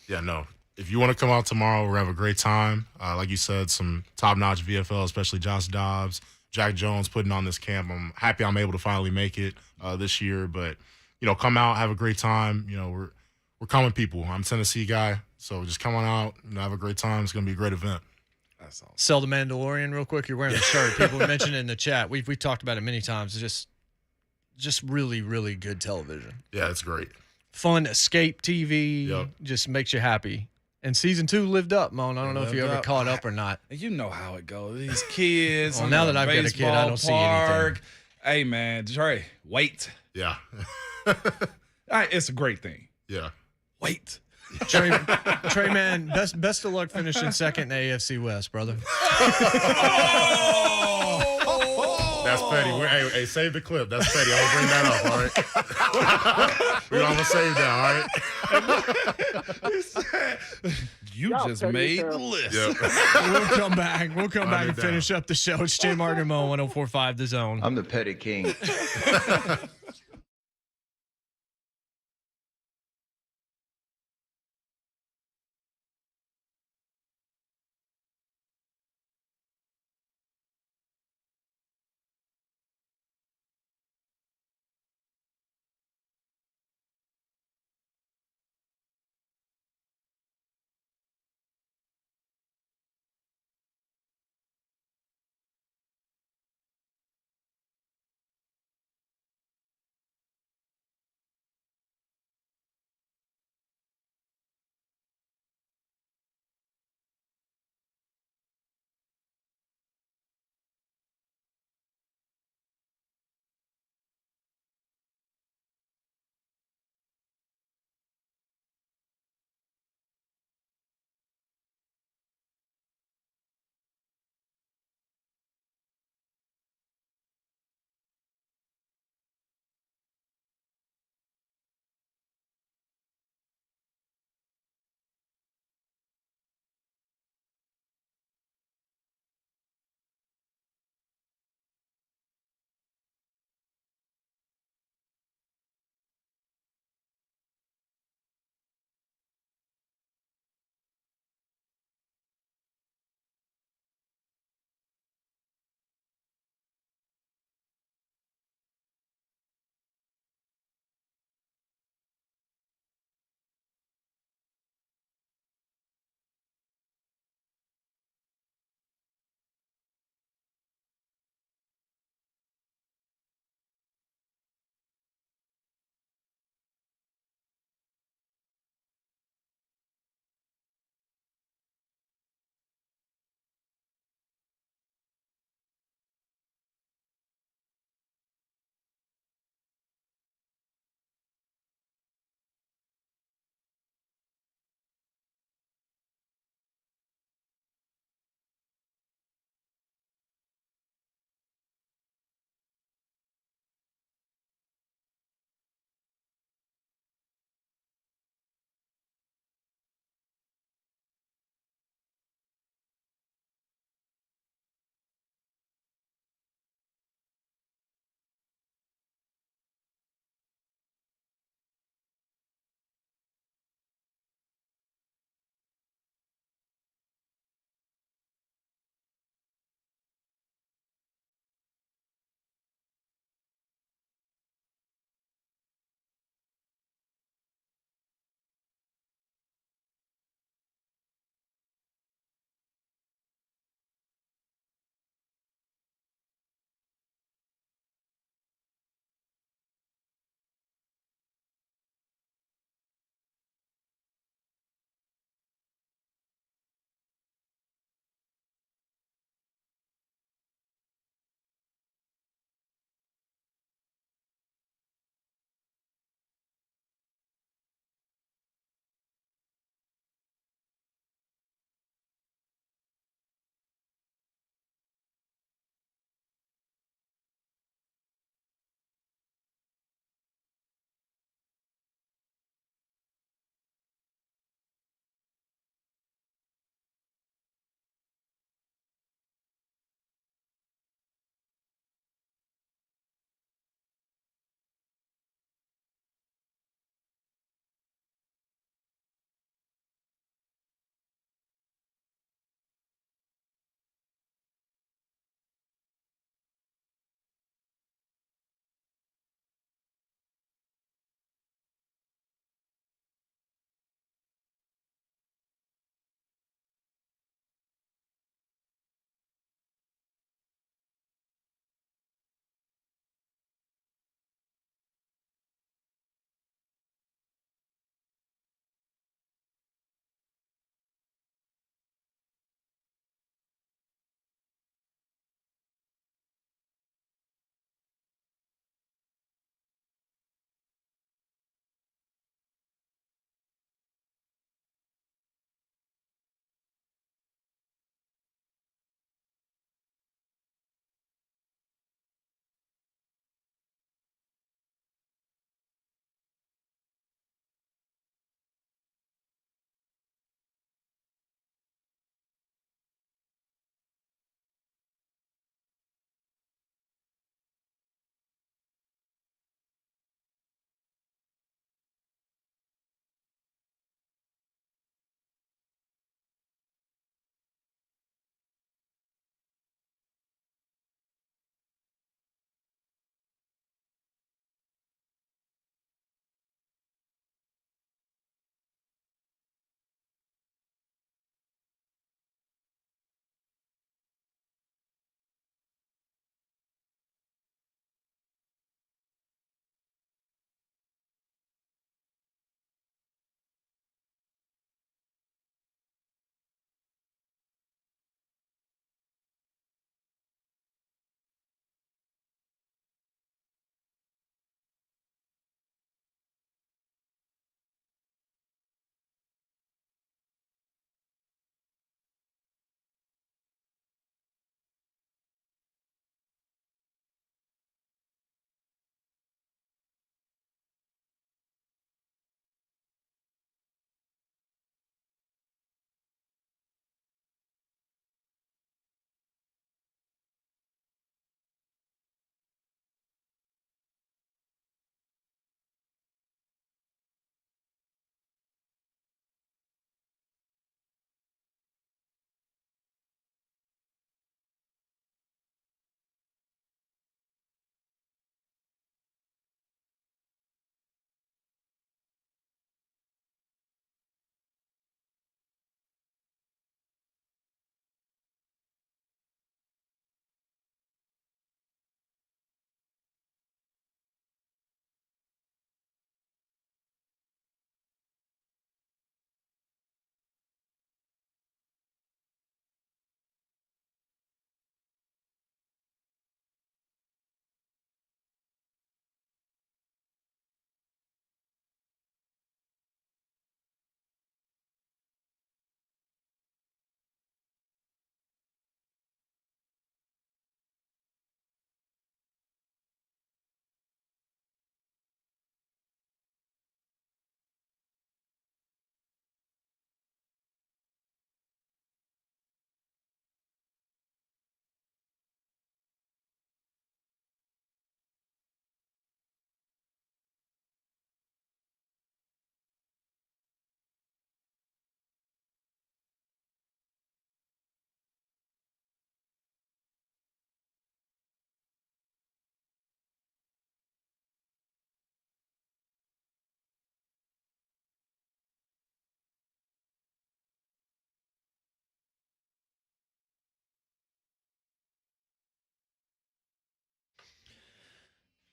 Yeah, no. If you want to come out tomorrow, we're going to have a great time. Like you said, some top-notch VFL, especially Josh Dobbs, Jack Jones putting on this camp. I'm happy I'm able to finally make it this year. But, you know, come out, have a great time. You know, we're common people. I'm a Tennessee guy, so just come on out, you know, have a great time. It's going to be a great event. That's all. Sell the Mandalorian real quick. You're wearing the shirt. People mentioned it in the chat. We've talked about it many times. It's just really, really good television. Yeah, it's great. Fun escape TV. Just makes you happy. And season 2 lived up, Mon. I don't know if you ever caught up or not. You know how it goes. These kids. Well, now that I've got a kid, I don't see anything. Hey, man, Trey, wait. Yeah. It's a great thing. Yeah. Wait. Trey, man, best of luck finishing second in the AFC West, brother. That's petty. Hey, save the clip. That's petty. I'll bring that up, all right? We're going to save that, all right? You just made the list. Yep. We'll come back. We'll come back and finish up the show. It's Jay Martin and Mo, 104.5 The Zone. I'm the petty king.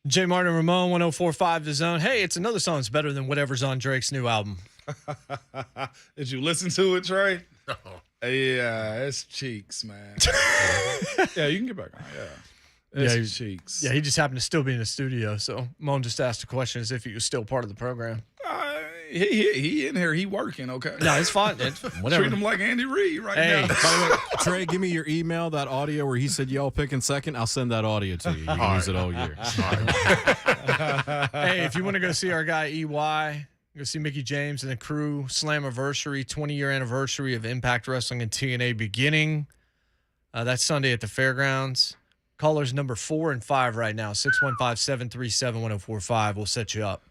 J. Martin and Ramon, 104.5 The Zone. Hey, it's another song that's better than whatever's on Drake's new album. Did you listen to it, Trey? No. Yeah, it's cheeks, man. Yeah, you can get back on. Yeah. It's cheeks. Yeah, he just happened to still be in the studio, so Moan just asked a question as if he was still part of the program. He in here. He working, okay? No, it's fine. It's whatever. Treat him like Andy Reid now. By the way, Trey, give me your email, that audio where he said y'all picking second. I'll send that audio to you. You can use it all year. Hey, if you want to go see our guy EY, go see Mickey James and the crew. Slammiversary, 20-year anniversary of Impact Wrestling and TNA beginning. That's Sunday at the fairgrounds. Callers number 4 and 5 right now, 615-737-1045. We'll set you up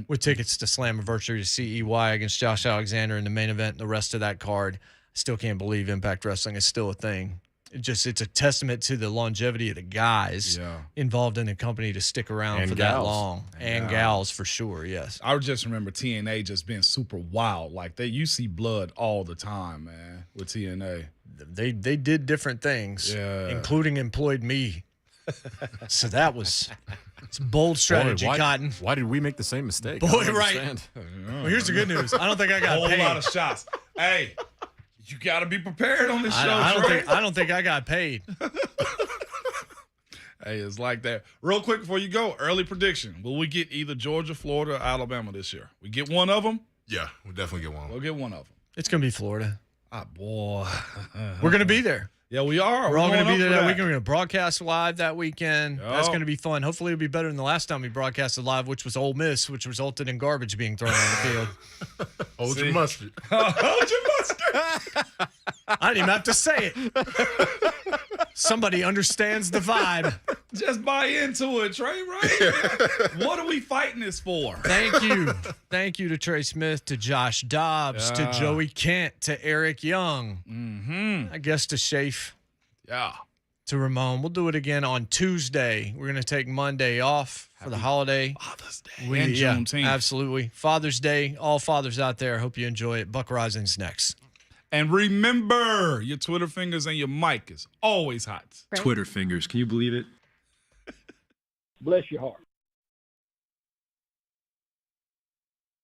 with tickets to Slammiversary to see EY against Josh Alexander in the main event and the rest of that card. I still can't believe Impact Wrestling is still a thing. It's a testament to the longevity of the guys involved in the company to stick around for that long. And gals, for sure, yes. I just remember TNA just being super wild. Like, you see blood all the time, man, with TNA. They did different things, including employed me. So that was it's a bold strategy, Cotton. Why did we make the same mistake? Boy, right. Well, here's the good news. I don't think I got paid. A whole lot of shots. Hey, you got to be prepared on this show, I don't think I got paid. Hey, it's like that. Real quick before you go, early prediction. Will we get either Georgia, Florida, or Alabama this year? We get one of them? Yeah, we'll definitely get one. We'll get one of them. It's going to be Florida. Ah, boy. We're going to be there. Yeah, we are. We're all going to be there that weekend. We're going to broadcast live that weekend. That's going to be fun. Hopefully, it'll be better than the last time we broadcasted live, which was Ole Miss, which resulted in garbage being thrown on the field. Hold your mustard. Hold your mustard. I didn't even have to say it. Somebody understands the vibe. Just buy into it, Trey, right? What are we fighting this for? Thank you. Thank you to Trey Smith, to Josh Dobbs, to Joey Kent, to Eric Young. I guess to Shafe. Yeah. To Ramon. We'll do it again on Tuesday. We're going to take Monday off for the holiday. Father's Day. And Juneteenth. Absolutely. Father's Day. All fathers out there. Hope you enjoy it. Buck Rising's next. And remember, your Twitter fingers and your mic is always hot. Twitter fingers. Can you believe it? Bless your heart.